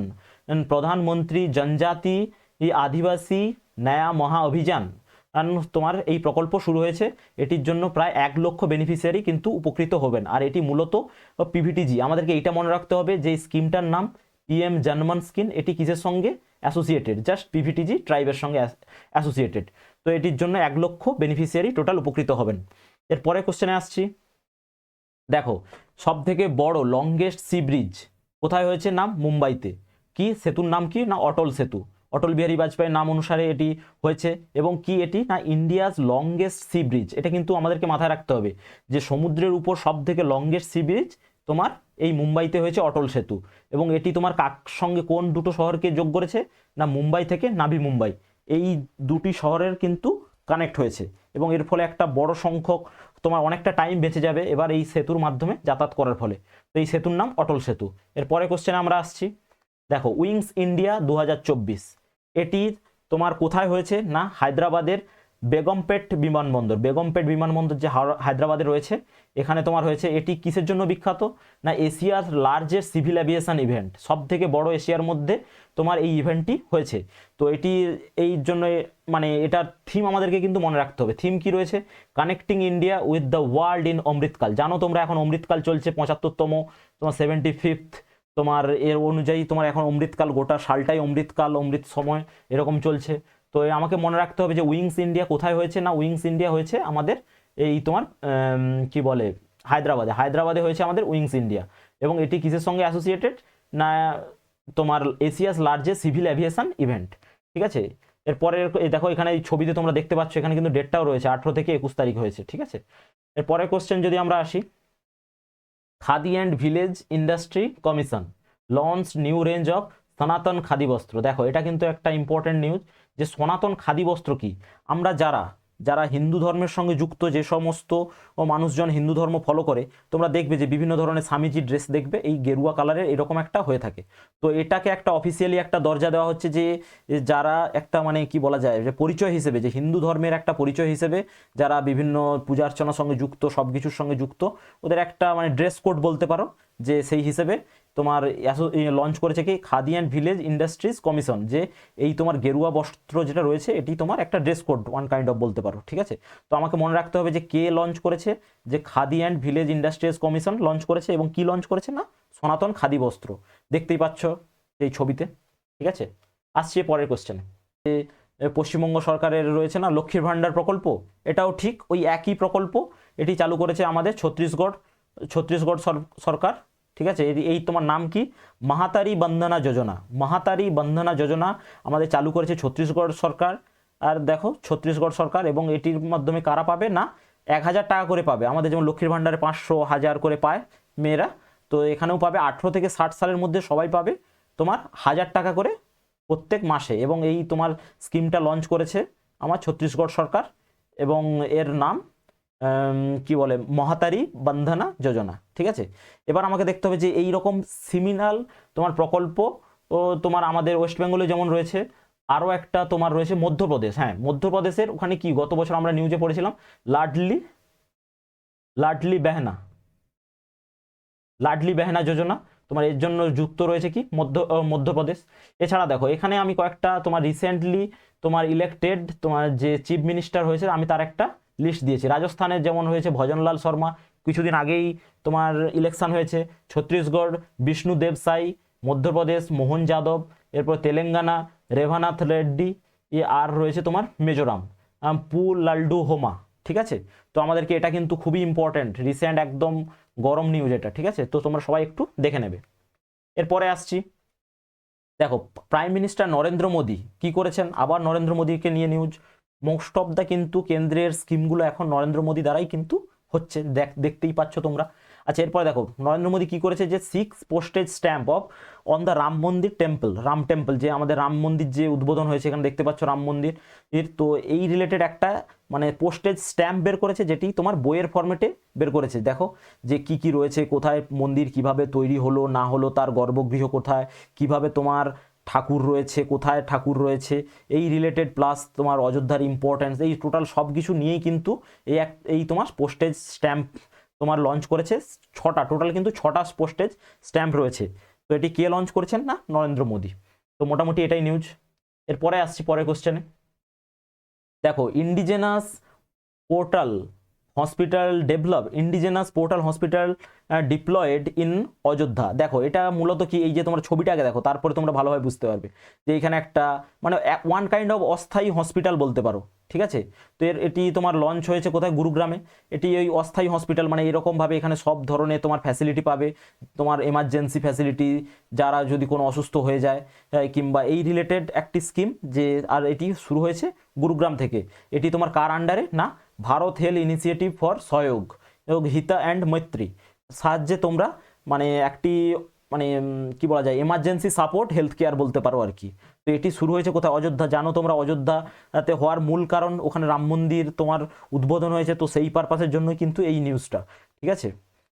প্রধানমন্ত্রী জনজাতি আদিবাসী নয়া মহা অভিযান তোমার এই প্রকল্প শুরু হয়েছে। এটির জন্য প্রায় 1 লক্ষ বেনিফিশিয়ারি কিন্তু উপকৃত হবেন। আর এটি মূলত পিভিটিজি। আমাদেরকে এইটা মনে রাখতে হবে যে স্কিমটার নাম পিএম জনমন স্কিম, এটি কিসের সঙ্গে অ্যাসোসিয়েটেড, জাস্ট পিভিটিজি ট্রাইবের সঙ্গে অ্যাসোসিয়েটেড। তো এটির জন্য 1 লক্ষ বেনিফিশিয়ারি টোটাল উপকৃত হবেন। এরপরে কোশ্চেনে আসছি। দেখো সব থেকে বড় লংগেস্ট সি ব্রিজ কোথায় হয়েছে? নাম মুম্বাইতে। কি সেতুর নাম কি? না অটল সেতু। অটল বিহারী বাজপেয়ীর নাম অনুসারে এটি হয়েছে। এবং কি এটি? না ইন্ডিয়াজ লংগেস্ট সি ব্রিজ। এটা কিন্তু আমাদেরকে মাথায় রাখতে হবে যে সমুদ্রের উপর সব থেকে লংগেস্ট সি ব্রিজ তোমার এই মুম্বাইতে হয়েছে, অটল সেতু। এবং এটি তোমার কার সঙ্গে কোন দুটো শহরকে যোগ করেছে? না মুম্বাই থেকে নাভি মুম্বাই, এই দুটি শহরের কিন্তু কানেক্ট হয়েছে। এবং এর ফলে একটা বড় সংখ্যক তোমার অনেকটা টাইম বেঁচে যাবে এবার এই সেতুর মাধ্যমে যাতায়াত করার ফলে। তো এই সেতুর নাম অটল সেতু। এরপরে কোশ্চেনে আমরা আসছি। দেখো উইংস ইন্ডিয়া 2024 এটি তোমার কোথায় হয়েছে? না হায়দ্রাবাদের বেগমপেট বিমানবন্দর। বেগমপেট বিমানবন্দর যে হায়দ্রাবাদে রয়েছে, এখানে তোমার হয়েছে। এটি কিসের জন্য বিখ্যাত? না এশিয়ার লার্জেস্ট সিভিল অ্যাভিয়েশন ইভেন্ট, সব থেকে বড় এশিয়ার মধ্যে তোমার এই ইভেন্টটি হয়েছে। তো এটি এই জন্য মানে এটার থিম আমাদেরকে কিন্তু মনে রাখতে হবে। থিম কি রয়েছে? Connecting India with the world in Amritkaal. জানো তোমরা এখন অমৃতকাল চলছে, 75তম তোমার 75th তোমার এর অনুযায়ী তোমার এখন অমৃতকাল, গোটা সালটাই অমৃতকাল, অমৃত সময় এরকম চলছে। তো আমাকে মনে রাখতে হবে যে উইংস ইন্ডিয়া কোথায় হয়েছে? না উইংস ইন্ডিয়া হয়েছে আমাদের এই তোমার কি বলে হায়দ্রাবাদে হয়েছে আমাদের উইংস ইন্ডিয়া। এবং এটি কিসের সঙ্গে অ্যাসোসিয়েটেড? না তোমার Asia's largest civil aviation event. ঠিক আছে। এরপরে দেখো এখানে এই ছবিতে তোমরা দেখতে পাচ্ছ, এখানে কিন্তু ডেটটাও রয়েছে, 18 থেকে 21 তারিখ হয়েছে। ঠিক আছে। এরপরে কোশ্চেন যদি আমরা আসি, khadi and village industry commission launch new range of সনাতন খাদি বস্ত্র। দেখো এটা কিন্তু একটা ইম্পর্টেন্ট নিউজ, যে সনাতন খাদি বস্ত্র কি। আমরা যারা যারা হিন্দু ধর্মের সঙ্গে যুক্ত, যে সমস্ত মানুষজন হিন্দু ধর্ম ফলো করে, তোমরা দেখবে যে বিভিন্ন ধরনের স্বামীজি ড্রেস দেখবে এই গেরুয়া কালারের এরকম একটা হয়ে থাকে। তো এটাকে একটা অফিসিয়ালি একটা দরজা দেওয়া হচ্ছে, যে যারা একটা মানে কি বলা যায়, যে পরিচয় হিসেবে, যে হিন্দু ধর্মের একটা পরিচয় হিসেবে যারা বিভিন্ন পূজা অর্চনার সঙ্গে যুক্ত, সব কিছুর সঙ্গে যুক্ত, ওদের একটা মানে ড্রেস কোড বলতে পারো, যে সেই হিসেবে তোমার লঞ্চ করেছে কি khadi and village industries commission, যে এই তোমার গেরুয়া বস্ত্র যেটা রয়েছে এটি তোমার একটা dress code one kind of বলতে পারো। ঠিক আছে। তো আমাকে মনে রাখতে হবে যে কে লঞ্চ করেছে, যে khadi and village industries commission launch করেছে। এবং কি লঞ্চ করেছে? না সনাতন খাদি বস্ত্র, দেখতেই পাচ্ছ এই ছবিতে। ঠিক আছে। আসছে পরের কোশ্চেনে। পশ্চিমবঙ্গ সরকারের রয়েছে না লক্ষ্মীর ভাণ্ডার প্রকল্প, এটাও ঠিক ওই একই প্রকল্প। এটি চালু করেছে আমাদের ছত্তিশগড় সরকার। ঠিক আছে। এই তোমার নাম কি? মাহাতারি বন্দনা যোজনা। মাহাতারি বন্দনা যোজনা আমাদের চালু করেছে ছত্তিশগড় সরকার। আর দেখো ছত্তিশগড় সরকার, এবং এটির মাধ্যমে কারা পাবে? না 1000 টাকা করে পাবে। আমাদের যেমন লক্ষ্মীর ভাণ্ডারে 500, 1000 করে পায় মেয়েরা, তো এখানেও পাবে। 18 থেকে 60 সালের মধ্যে সবাই পাবে তোমার 1000 টাকা করে প্রত্যেক মাসে। এবং এই তোমার স্কিমটা লঞ্চ করেছে আমার ছত্তিশগড় সরকার, এবং এর নাম কি বলে, মহাতারি বন্দনা যোজনা। ঠিক আছে। এবার আমাকে দেখতে হবে যে এই রকম সিমিলার তোমার প্রকল্প ও তোমার আমাদের ওয়েস্ট বেঙ্গলে যেমন রয়েছে, আরও একটা তোমার রয়েছে মধ্যপ্রদেশ। হ্যাঁ, মধ্যপ্রদেশের ওখানে কি গত বছর আমরা নিউজে পড়েছিলাম, লাডলি বেহেনা যোজনা তোমার এর জন্য যুক্ত রয়েছে কি মধ্যপ্রদেশ। এছাড়া দেখো এখানে আমি কয়েকটা তোমার রিসেন্টলি তোমার ইলেক্টেড তোমার যে চিফ মিনিস্টার হয়েছে আমি তার একটা লিস্ট দিয়েছি। রাজস্থানের যেমন হয়েছে ভজনলাল শর্মা, কিছুদিন আগেই তোমার ইলেকশন হয়েছে। ছত্তিশগড় বিষ্ণুদেব সাই, মধ্যপ্রদেশ মোহন যাদব, এরপর তেলেঙ্গানা রেভানাথ রেড্ডি, আর রয়েছে তোমার মিজোরাম পু লাল্ডু হোমা। ঠিক আছে। তো আমাদেরকে এটা কিন্তু খুবই ইম্পর্টেন্ট, রিসেন্ট একদম গরম নিউজ এটা। ঠিক আছে। তো তোমরা সবাই একটু দেখে নেবে। এরপরে আসছি। দেখো প্রাইম মিনিস্টার নরেন্দ্র মোদী কি করেছেন, আবার নরেন্দ্র মোদীকে নিয়ে নিউজ। মোস্ট অফ দ্য কিন্তু কেন্দ্রের স্কিমগুলো এখন নরেন্দ্র মোদী দ্বারাই কিন্তু হচ্ছে, দেখতেই পাচ্ছ তোমরা। আচ্ছা, এরপরে দেখো নরেন্দ্র মোদী কি করেছে, যে 6 postage stamp of on the Ram মন্দির টেম্পল, রাম টেম্পল, যে আমাদের রাম মন্দির যে উদ্বোধন হয়েছে, এখানে দেখতে পাচ্ছ রাম মন্দির এর, তো এই রিলেটেড একটা মানে পোস্টেজ স্ট্যাম্প বের করেছে, যেটি তোমার বইয়ের ফরম্যাটে বের করেছে। দেখো যে কি কি রয়েছে, কোথায় মন্দির কিভাবে তৈরি হলো না হলো, তার গর্ভগৃহ কোথায়, কিভাবে তোমার ঠাকুর রয়েছে, কোথায় ঠাকুর রয়েছে, এই রিলেটেড, প্লাস তোমার অযোধ্যার ইম্পর্টেন্স, এই টোটাল সব কিছু নিয়েই কিন্তু এই তোমার পোস্টেজ স্ট্যাম্প তোমার লঞ্চ করেছে। 6টা টোটাল, কিন্তু 6টা পোস্টেজ স্ট্যাম্প রয়েছে। তো এটি কে লঞ্চ করেছেন না, নরেন্দ্র মোদী। তো মোটামুটি এটাই নিউজ। এরপরে আসছি পরের কোশ্চেনে। দেখো indigenous portal hospital develop, indigenous portal hospital diploid in Ayodhya. দেখো এটা মূলত কি, এই যে তোমার ছবিটাকে দেখো, তারপরে তোমরা ভালোভাবে বুঝতে পারবে যে এখানে একটা মানে ওয়ান কাইন্ড অফ অস্থায়ী হসপিটাল বলতে পারো, ঠিক আছে। তো এটি তোমার লঞ্চ হয়েছে কোথায়, গুরুগ্রামে। এটি ওই অস্থায়ী হসপিটাল, মানে এরকমভাবে এখানে সব ধরনের তোমার ফ্যাসিলিটি পাবে, তোমার এমার্জেন্সি ফ্যাসিলিটি, যারা যদি কোনো অসুস্থ হয়ে যায় কিংবা এই রিলেটেড একটি স্কিম, যে আর এটি শুরু হয়েছে গুরুগ্রাম থেকে। এটি তোমার কার আন্ডারে না, ভারত হেলথ ইনিশিয়েটিভ ফর সহযোগ এবং হিতা অ্যান্ড মৈত্রী সাহায্যে তোমরা মানে একটি মানে কি বলা যায়, এমার্জেন্সি সাপোর্ট হেলথ কেয়ার বলতে পারো আর কি। তো এটি শুরু হয়েছে কোথায়, অযোধ্যা। জানো তোমরা অযোধ্যাতে হওয়ার মূল কারণ, ওখানে রাম মন্দির তোমার উদ্বোধন হয়েছে, তো সেই পারপাসের জন্যই কিন্তু এই নিউজটা, ঠিক আছে।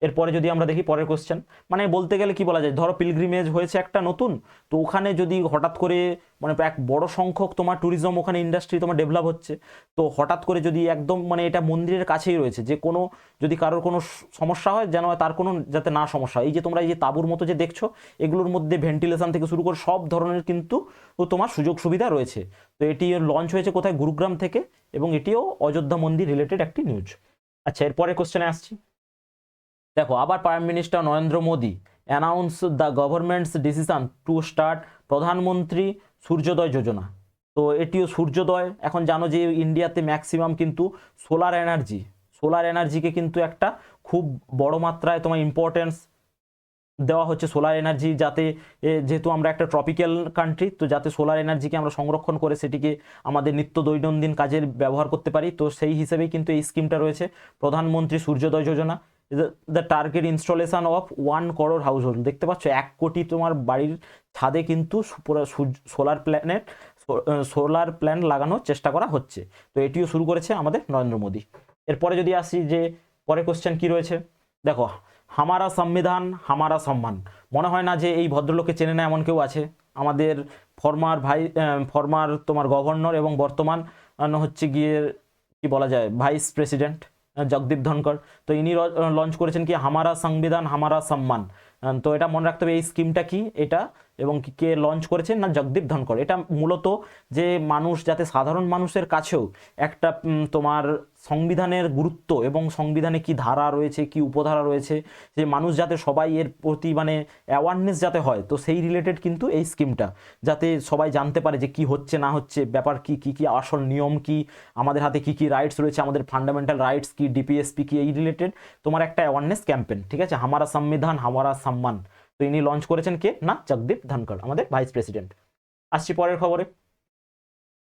এরপরে যদি আমরা দেখি পরের কোশ্চেন, মানে বলতে গেলে কি বলা যায়, ধরো পিলগ্রিমেজ হয়েছে একটা নতুন, তো ওখানে যদি হঠাৎ করে মানে এক বড় সংখ্যক তোমার ট্যুরিজম ওখানে ইন্ডাস্ট্রি তোমার ডেভেলপ হচ্ছে, তো হঠাৎ করে যদি একদম মানে এটা মন্দিরের কাছেই রয়েছে, যে কোনো যদি কারোর কোনো সমস্যা হয় যেন তার কোনো যাতে না সমস্যা হয়। এই যে তোমরা এই যে তাঁবুর মতো যে দেখছো, এগুলোর মধ্যে ভেন্টিলেশন থেকে শুরু করে সব ধরনের কিন্তু তোমার সুযোগ সুবিধা রয়েছে। তো এটি লঞ্চ হয়েছে কোথায়, গুরুগ্রাম থেকে, এবং এটিও অযোধ্যা মন্দির রিলেটেড একটি নিউজ। আচ্ছা, এরপরে কোশ্চেনে আসছি। দেখো আবার prime minister Narendra Modi announce the government's decision to start Pradhan Mantri সূর্যোদয় যোজনা। তো এটিও সূর্যোদয়, এখন জানো যে ইন্ডিয়াতে ম্যাক্সিমাম কিন্তু সোলার এনার্জিকে কিন্তু একটা খুব বড় মাত্রায় তোমার ইম্পর্টেন্স দেওয়া হচ্ছে সোলার এনার্জি, যাতে যেহেতু আমরা একটা ট্রপিক্যাল কান্ট্রি, তো যাতে সোলার এনার্জিকে আমরা সংরক্ষণ করে সেটিকে আমাদের নিত্য দৈনন্দিন কাজের ব্যবহার করতে পারি। তো সেই হিসেবেই কিন্তু এই স্কিমটা রয়েছে, প্রধানমন্ত্রী সূর্যোদয় Yojana. The target installation of 1 crore household, দেখতে পাচ্ছ 1 কোটি তোমার বাড়ির ছাদে কিন্তু সোলার প্ল্যান্ট লাগানোর চেষ্টা করা হচ্ছে। তো এটিও শুরু করেছে আমাদের নরেন্দ্র মোদী। এরপরে যদি আসি যে পরে কোশ্চেন কি রয়েছে, দেখো হামারা সংবিধান হামারা সম্মান। মনে হয় না যে এই ভদ্রলোককে চেনে না এমন কেউ আছে। আমাদের ফরমার তোমার গভর্নর এবং বর্তমান হচ্ছে গিয়ে কি বলা যায় ভাইস প্রেসিডেন্ট জগদীপ ধনকর। তো ইনি লঞ্চ করেছেন কি, হামারা সংবিধান হামারা সম্মান। তো এটা মনে রাখতে হবে এই স্কিমটা কি এটা, এবং কে লঞ্চ করেছেন না, জগদীপ ধনকর। এটা মূলত যে মানুষ যাতে সাধারণ মানুষের কাছেও একটা তোমার সংবিধানের গুরুত্ব এবং সংবিধানে কি ধারা রয়েছে কি উপধারা রয়েছে, যে মানুষ যাতে সবাই এর প্রতি মানে অ্যাওয়ারনেস যাতে হয়, তো সেই রিলেটেড কিন্তু এই স্কিমটা, যাতে সবাই জানতে পারে যে কি হচ্ছে না হচ্ছে, ব্যাপার কি কি কি আসল নিয়ম কি, আমাদের হাতে কি কি রাইটস রয়েছে, আমাদের ফান্ডামেন্টাল রাইটস কি, ডিপিএসপি কি, এই রিলেটেড তোমার একটা অ্যাওয়ারনেস ক্যাম্পেন, ঠিক আছে। হামারা সংবিধান হামারা সম্মান। তো ইনি লঞ্চ করেছেন কে না, জগদীপ ধনকর, আমাদের ভাইস প্রেসিডেন্ট। আসছি পরের খবরে।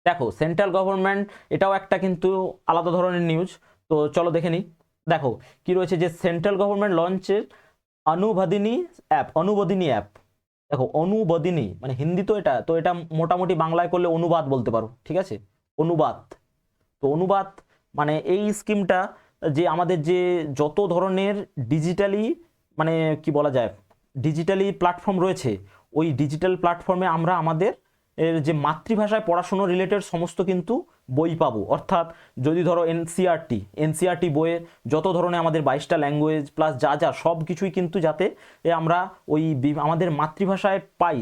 দেখো সেন্ট্রাল গভর্নমেন্ট, এটাও একটা কিন্তু আলাদা ধরনের নিউজ, তো চলো দেখে নিই। দেখো কি রয়েছে, যে সেন্ট্রাল গভর্নমেন্ট লঞ্চের অনুবাদিনী অ্যাপ। দেখো অনুবাদিনী মানে হিন্দি, তো এটা মোটামুটি বাংলায় করলে অনুবাদ বলতে পারো, ঠিক আছে, অনুবাদ। তো অনুবাদ মানে এই স্কিমটা, যে আমাদের যে যত ধরনের ডিজিটালি মানে কি বলা যায় ডিজিটালি প্ল্যাটফর্ম রয়েছে, ওই ডিজিটাল প্ল্যাটফর্মে আমরা আমাদের এর যে মাতৃভাষায় পড়াশুনো রিলেটেড সমস্ত কিন্তু বই পাবো। অর্থাৎ যদি ধরো এনসিআরটি বইয়ের যত ধরনের আমাদের 22টা ল্যাঙ্গুয়েজ প্লাস যা যা সব কিছুই কিন্তু যাতে আমরা ওই আমাদের মাতৃভাষায় পাই,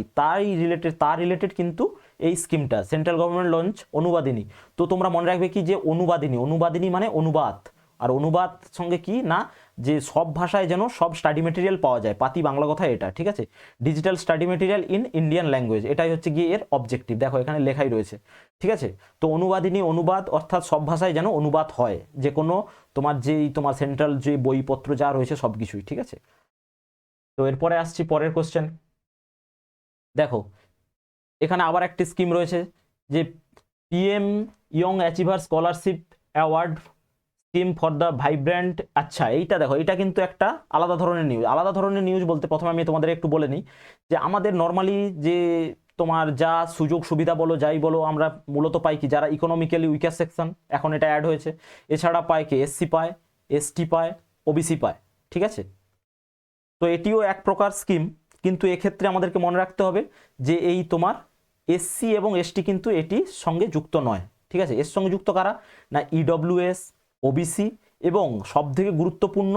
তার রিলেটেড কিন্তু এই স্কিমটা সেন্ট্রাল গভর্নমেন্ট লঞ্চ অনুবাদিনী। তো তোমরা মনে রাখবে কি, যে অনুবাদিনী মানে অনুবাদ, আর অনুবাদ সঙ্গে কি না, যে সব ভাষায় যেন সব স্টাডি মেটেরিয়াল পাওয়া যায়, পাতি বাংলা কথা এটা, ঠিক আছে। Digital study material in Indian language, এটাই হচ্ছে গিয়ে এর অবজেক্টিভ, দেখো এখানে লেখাই রয়েছে, ঠিক আছে। তো অনুবাদিনী অনুবাদ অর্থাৎ সব ভাষায় যেন অনুবাদ হয়, যে কোনো তোমার সেন্ট্রাল যে বইপত্র যা রয়েছে সব কিছুই, ঠিক আছে। তো এরপরে আসছি পরের কোশ্চেন। দেখো এখানে আবার একটি স্কিম রয়েছে, যে PM young achiever scholarship award scheme for the vibrant. আচ্ছা এইটা দেখো, এটা কিন্তু একটা আলাদা ধরনের নিউজ। আলাদা ধরনের নিউজ বলতে প্রথমে আমি তোমাদের একটু বলে নিই যে আমাদের নর্মালি যে তোমার যা সুযোগ সুবিধা বলো যাই বলো আমরা মূলত পাই কি, যারা ইকোনমিক্যালি উইকার সেকশন, এখন এটা অ্যাড হয়েছে, এছাড়া পায় কি এসসি পায়, এসটি পায়, ওবিসি পায়, ঠিক আছে। তো এটিও এক প্রকার স্কিম, কিন্তু এক্ষেত্রে আমাদেরকে মনে রাখতে হবে যে এই তোমার এসসি এবং এসটি কিন্তু এটির সঙ্গে যুক্ত নয়, ঠিক আছে। এর সঙ্গে যুক্ত কারা না, ইডব্লিউএস, ওবিসি এবং সবথেকে গুরুত্বপূর্ণ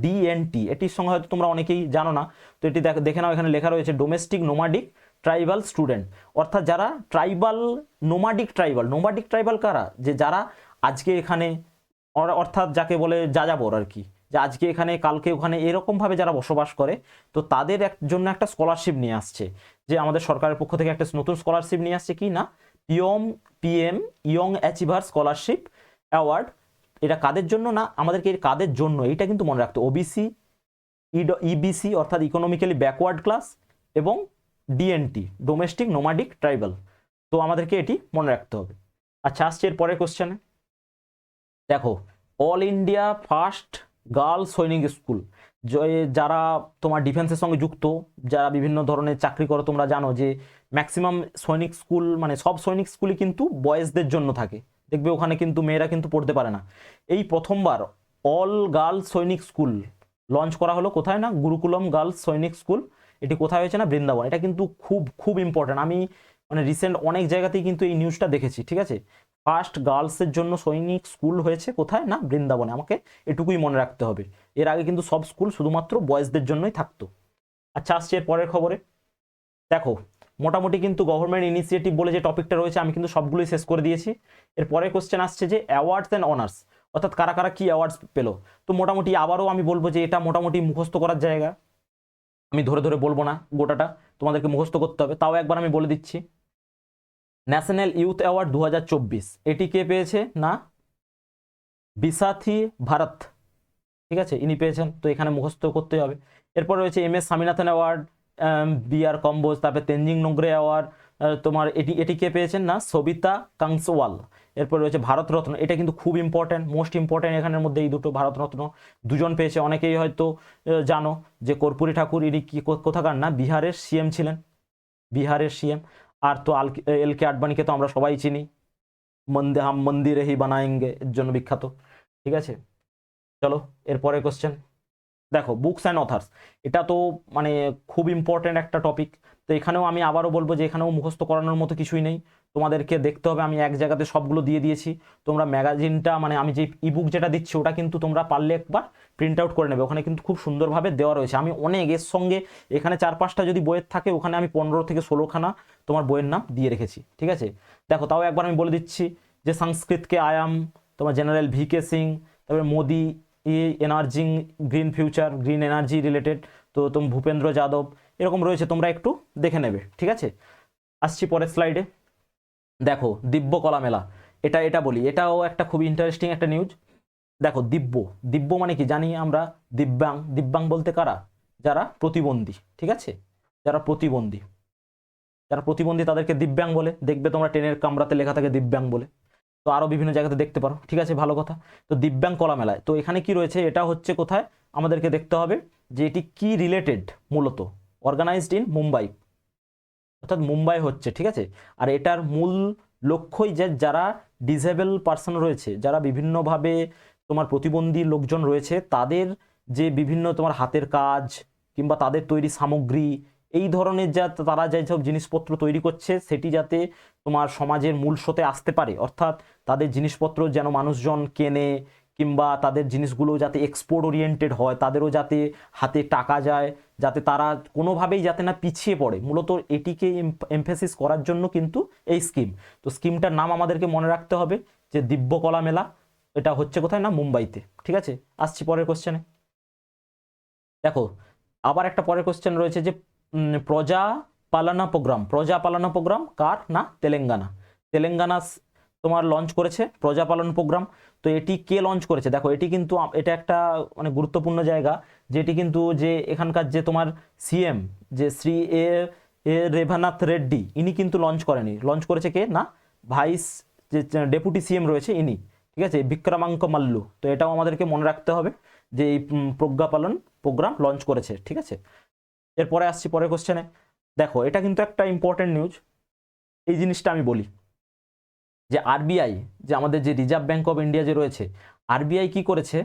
ডিএনটি। এটির সঙ্গে হয়তো তোমরা অনেকেই জানো না, তো এটি দেখে নাও, এখানে লেখা রয়েছে ডোমেস্টিক নোমাডিক ট্রাইবাল স্টুডেন্ট, অর্থাৎ যারা tribal nomadic tribal. Nomadic tribal কারা, যে যারা আজকে এখানে অর্থাৎ যাকে বলে যাযাবর আর কি, যে আজকে এখানে কালকে ওখানে এরকমভাবে যারা বসবাস করে, তো তাদের জন্য একটা স্কলারশিপ নিয়ে আসছে, যে আমাদের সরকারের পক্ষ থেকে একটা নতুন স্কলারশিপ নিয়ে আসছে কি না, PM young achiever scholarship award. এটা কাদের জন্য না, আমাদেরকে কাদের জন্য এইটা কিন্তু মনে রাখতে, ওবিসি, ইবিসি অর্থাৎ ইকোনমিক্যালি ব্যাকওয়ার্ড ক্লাস এবং ডিএনটি ডোমেস্টিক নোমাডিক ট্রাইবাল। তো আমাদেরকে এটি মনে রাখতে হবে। আচ্ছা আসছে এর পরের কোশ্চেনে, দেখো অল ইন্ডিয়া ফার্স্ট গার্লস সৈনিক স্কুল, যারা তোমার ডিফেন্সের সঙ্গে যুক্ত, যারা বিভিন্ন ধরনের চাকরি করো, তোমরা জানো যে ম্যাক্সিমাম সৈনিক স্কুল মানে সব সৈনিক স্কুলই কিন্তু বয়েজদের জন্য থাকে, দেখবে ওখানে কিন্তু মেয়েরা কিন্তু পড়তে পারে না। এই প্রথমবার অল গার্লস সৈনিক স্কুল লঞ্চ করা হলো কোথায় না, গুরুকুলম গার্লস সৈনিক স্কুল। এটি কোথায় হয়েছে না, বৃন্দাবন। এটা কিন্তু খুব খুব ইম্পর্টেন্ট, আমি মানে রিসেন্ট অনেক জায়গাতেই কিন্তু এই নিউজটা দেখেছি, ঠিক আছে। ফার্স্ট গার্লসের জন্য সৈনিক স্কুল হয়েছে কোথায় না, বৃন্দাবনে। আমাকে এটুকুই মনে রাখতে হবে, এর আগে কিন্তু সব স্কুল শুধুমাত্র বয়েজদের জন্যই থাকতো। আচ্ছা আসছে এর পরের খবরে, দেখো মোটামুটি কিন্তু গভর্নমেন্ট ইনিশিয়েটিভ বলে যে টপিকটা রয়েছে আমি কিন্তু সবগুলোই শেষ করে দিয়েছি। এর পরের কোশ্চেন আসছে যে অ্যাওয়ার্ডস অ্যান্ড অনার্স, অর্থাৎ কারা কারা কি অ্যাওয়ার্ডস পেলো। তো মোটামুটি আবারও আমি বলবো যে এটা মোটামুটি মুখস্থ করার জায়গা, আমি ধরে ধরে বলবো না, গোটাটা তোমাদেরকে মুখস্থ করতে হবে। তাও একবার আমি বলে দিচ্ছি, ন্যাশনাল ইউথ অ্যাওয়ার্ড 2024 এটি কে পেয়েছে না, বিসাথী ভারত, ঠিক আছে, ইনি পেয়েছেন। তো এখানে মুখস্থ করতে হবে। এরপর রয়েছে M S Swaminathan award, B R Kamboj, তারপরে তেনজিং নোংরে অ্যাওয়ার্ড, তোমার এটি কে পেয়েছেন না, সবিতা কাংসওয়াল। এরপর রয়েছে ভারতরত্ন, এটা কিন্তু খুব ইম্পর্টেন্ট, মোস্ট ইম্পর্টেন্ট এখানের মধ্যে এই দুটো, ভারতরত্ন দুজন পেয়েছে। অনেকেই হয়তো জানো যে কর্পূরী ঠাকুর ইনি কি কোথাকার না, বিহারের সিএম ছিলেন, বিহারের সিএম। আর তো এল কে আডবাণীকে তো আমরা সবাই চিনি, হাম মন্দিরে হি বানায়েঙ্গে এর জন্য বিখ্যাত, ঠিক আছে। চলো এরপরে কোশ্চেন, দেখো বুকস অ্যান্ড অথার্স, এটা তো মানে খুব ইম্পর্টেন্ট একটা টপিক। তো এখানেও আমি আবারও বলবো যে এখানেও মুখস্থ করানোর মতো কিছুই নেই, তোমাদেরকে দেখতে হবে। আমি এক জায়গাতে সবগুলো দিয়ে দিয়েছি, তোমরা ম্যাগাজিনটা মানে আমি যে ইবুক যেটা দিচ্ছি ওটা কিন্তু তোমরা পারলে একবার প্রিন্ট আউট করে নেবে, ওখানে কিন্তু খুব সুন্দরভাবে দেওয়া রয়েছে। আমি অনেক এর সঙ্গে এখানে 4-5টা যদি বইয়ের থাকে, ওখানে আমি 15 থেকে 16খানা তোমার বইয়ের নাম দিয়ে রেখেছি, ঠিক আছে। দেখো তাও একবার আমি বলে দিচ্ছি যে সংস্কৃতকে আয়াম, তোমার জেনারেল ভিকে সিং, তারপরে Modi energising green future, green energy related, তো তুমি ভূপেন্দ্র যাদব, এরকম রয়েছে, তোমরা একটু দেখে নেবে, ঠিক আছে। আসছি পরের স্লাইডে, দেখো দিব্য কলা মেলা, এটা বলি, এটাও একটা খুব ইন্টারেস্টিং একটা নিউজ। দেখো দিব্য, দিব্য মানে কি জানি আমরা, দিব্যাং, দিব্যাং বলতে কারা, যারা প্রতিবন্ধী, ঠিক আছে, যারা প্রতিবন্ধী, যারা প্রতিবন্ধী তাদেরকে দিব্যাং বলে। দেখবে তোমরা ট্রেনের কামরাতে লেখা থাকে দিব্যাং বলে, তো আরও বিভিন্ন জায়গাতে দেখতে পারো, ঠিক আছে, ভালো কথা। তো দিব্যাং কলা মেলায় তো এখানে কি রয়েছে, এটা হচ্ছে কোথায়, আমাদেরকে দেখতে হবে যে এটি কি রিলেটেড, মূলত অর্গানাইজড ইন মুম্বাই, অর্থাৎ মুম্বাই হচ্ছে, ঠিক আছে। আর এটার মূল লক্ষ্যই যে যারা ডিসেবল পার্সন রয়েছে, যারা বিভিন্নভাবে তোমার প্রতিবন্ধী লোকজন রয়েছে, তাদের যে বিভিন্ন তোমার হাতের কাজ কিংবা তাদের তৈরি সামগ্রী, এই ধরনের যা তারা যেসব জিনিসপত্র তৈরি করছে, সেটি যাতে তোমার সমাজের মূল স্রোতে আসতে পারে, অর্থাৎ তাদের জিনিসপত্র যেন মানুষজন কেনে, কিংবা তাদের জিনিসগুলো যাতে এক্সপোর্ট ওরিয়েন্টেড হয়, তাদেরও যাতে হাতে টাকা যায়, যাতে তারা কোনোভাবেই যাতে না পিছিয়ে পড়ে, মূলত এটিকে এমফেসিস করার জন্য কিন্তু এই স্কিম। তো স্কিমটার নাম আমাদেরকে মনে রাখতে হবে যে দিব্য কলা মেলা, এটা হচ্ছে কোথায় না, মুম্বাইতে, ঠিক আছে। আসছি পরের কোশ্চেনে, দেখো আবার একটা পরের কোশ্চেন রয়েছে যে প্রজা পালনা প্রোগ্রাম, প্রজা পালনা প্রোগ্রাম কার না, তেলেঙ্গানা, তেলেঙ্গানা তোমার লঞ্চ করেছে প্রজা পালন প্রোগ্রাম। তো এটি কে লঞ্চ করেছে, দেখো এটি কিন্তু এটা একটা মানে গুরুত্বপূর্ণ জায়গা, যেটি কিন্তু যে এখানকার যে তোমার সিএম যে শ্রী এ রেভানাথ রেড্ডি, ইনি কিন্তু লঞ্চ করেনি, লঞ্চ করেছে কে না, ভাইস যে ডেপুটি সিএম রয়েছে ইনি, ঠিক আছে, বিক্রমাঙ্ক মাল্লু। তো এটাও আমাদেরকে মনে রাখতে হবে যে এই প্রজ্ঞা পালন প্রোগ্রাম লঞ্চ করেছে, ঠিক আছে। এরপরে আসছি পরের কোশ্চেনে। দেখো এটা কিন্তু একটা ইম্পর্টেন্ট নিউজ। এই জিনিসটা আমি বলি যে আরবিআই, যে আমাদের যে রিজার্ভ ব্যাঙ্ক অফ ইন্ডিয়া যে রয়েছে, আরবিআই কি করেছে,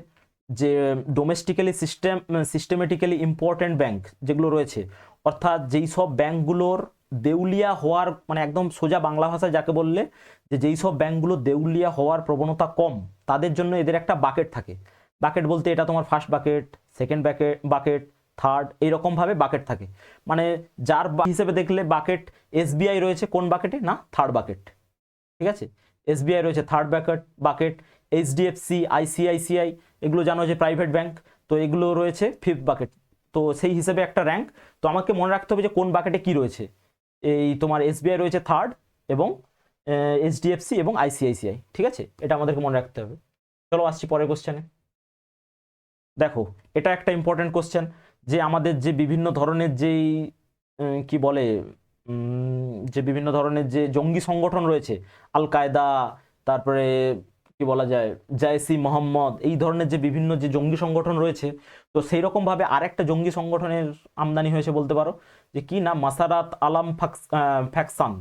যে ডোমেস্টিক্যালি সিস্টেমেটিক্যালি ইম্পর্টেন্ট ব্যাংক যেগুলো রয়েছে, অর্থাৎ যেই সব ব্যাংকগুলোর দেউলিয়া হওয়ার, মানে একদম সোজা বাংলা ভাষায় যাকে বললে, যে যেই সব ব্যাংকগুলো দেউলিয়া হওয়ার প্রবণতা কম, তাদের জন্য এদের একটা বাকেট থাকে। বাকেট বলতে এটা তোমার first bucket, second bucket, third, এইরকমভাবে বাকেট থাকে। মানে যার হিসেবে দেখলে বাকেট এসবিআই রয়েছে কোন বাকেটে, না থার্ড বাকেট, ঠিক আছে। এসবিআই রয়েছে থার্ড বাকেট, এইচডিএফসি, আইসিআইসিআই এগুলো জানো যে প্রাইভেট ব্যাংক, তো এগুলো রয়েছে ফিফথ বাকেট। তো সেই হিসেবে একটা র্যাঙ্ক। তো আমাকে মনে রাখতে হবে যে কোন বাকেটে কি রয়েছে। এই তোমার এসবিআই রয়েছে থার্ড, এবং এইচডিএফসি এবং আইসিআইসিআই, ঠিক আছে, এটা আমাদেরকে মনে রাখতে হবে। চলো আসছি পরের কোশ্চেনে। দেখো এটা একটা ইম্পর্টেন্ট কোশ্চেন, যে আমাদের যে বিভিন্ন ধরনের যেই কি বলে যে বিভিন্ন ধরনের যে জঙ্গি সংগঠন রয়েছে, আল কায়দা, তারপরে কি বলা যায় জাইসি মোহাম্মদ, এই ধরনের যে বিভিন্ন যে জঙ্গি সংগঠন রয়েছে, তো সেই রকম ভাবে আরেকটা জঙ্গি সংগঠনের আমদানি হয়েছে বলতে পারো, যে কি না, মাসারাত আলাম ফ্যাকশন,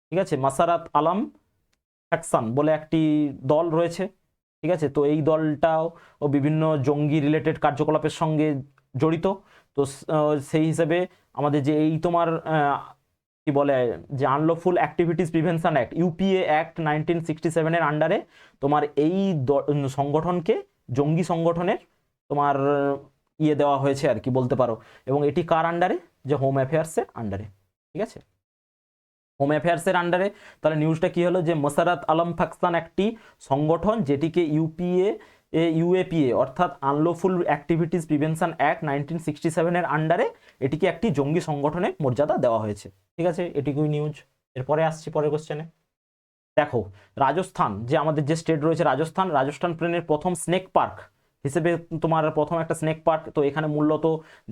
ঠিক আছে, মাসারাত আলাম ফ্যাকশন বলে একটি দল রয়েছে, ঠিক আছে। তো এই দলটাও ও বিভিন্ন জঙ্গি রিলেটেড কার্যকলাপের সঙ্গে জড়িত। তো সেই হিসেবে আমাদের যে এই তোমার কি বলে যে unlawful activities prevention act, UPA act 1967-এর আন্ডারে তোমার এই সংগঠনকে জঙ্গি সংগঠনের তোমার ইয়ে দেওয়া হয়েছে আর কি বলতে পারো। এবং এটি কার আন্ডারে, যে হোম অ্যাফেয়ার্সের আন্ডারে, ঠিক আছে, হোম অ্যাফেয়ার্সের আন্ডারে। তাহলে নিউজটা কি হলো, যে মোসারাত আলম ফাকসান একটি সংগঠন যেটিকে ইউএপিএ অর্থাৎ আনলফুল অ্যাক্টিভিটিস প্রিভেনশন অ্যাক্ট 1967-এর আন্ডারে এটিকে একটি জঙ্গি সংগঠনের মর্যাদা দেওয়া হয়েছে, ঠিক আছে, এটিকুই নিউজ। এরপরে আসছি পরের কোশ্চেনে। দেখো রাজস্থান, যে আমাদের যে স্টেট রয়েছে রাজস্থান প্লেনের প্রথম স্নেক পার্ক হিসেবে তোমার প্রথম একটা স্নেক পার্ক। তো এখানে মূলত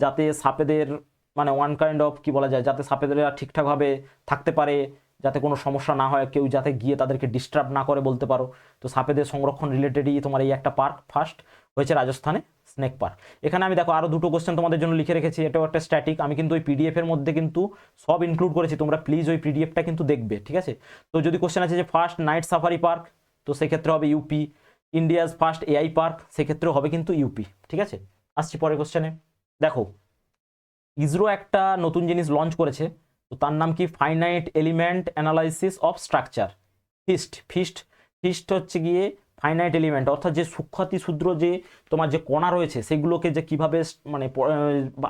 যাতে সাপেদের মানে ওয়ান কাইন্ড অফ কি বলা যায়, যাতে সাপেদেরা ঠিকঠাকভাবে থাকতে পারে, যাতে কোনো সমস্যা না হয়, কেউ যাতে গিয়ে তাদেরকে ডিস্টার্ব না করে বলতে পারো। তো সাপেদের সংরক্ষণ রিলেটেডই তোমার এই একটা পার্ক ফার্স্ট হয়েছে রাজস্থানে, স্নেক পার্ক। এখানে আমি দেখো আরও দুটো কোশ্চেন তোমাদের জন্য লিখে রেখেছি, এটাও একটা স্ট্যাটিক। আমি কিন্তু ওই পিডিএফ এর মধ্যে কিন্তু সব ইনক্লুড করেছি, তোমরা প্লিজ ওই পিডিএফটা কিন্তু দেখবে, ঠিক আছে। তো যদি কোশ্চেন আছে যে ফার্স্ট নাইট সাফারি পার্ক, তো সেক্ষেত্রে হবে UP. India's first AI park, সেক্ষেত্রেও হবে কিন্তু ইউপি, ঠিক আছে। আসছি পরের কোশ্চেনে। দেখো ইসরো একটা নতুন জিনিস লঞ্চ করেছে, তো তার নাম কি, finite element analysis of structure, first হচ্ছে গিয়ে ফাইনাইট এলিমেন্ট, অর্থাৎ যে সূক্ষ্মাতি ক্ষুদ্র যে তোমার যে কণা রয়েছে সেগুলোকে যে কিভাবে মানে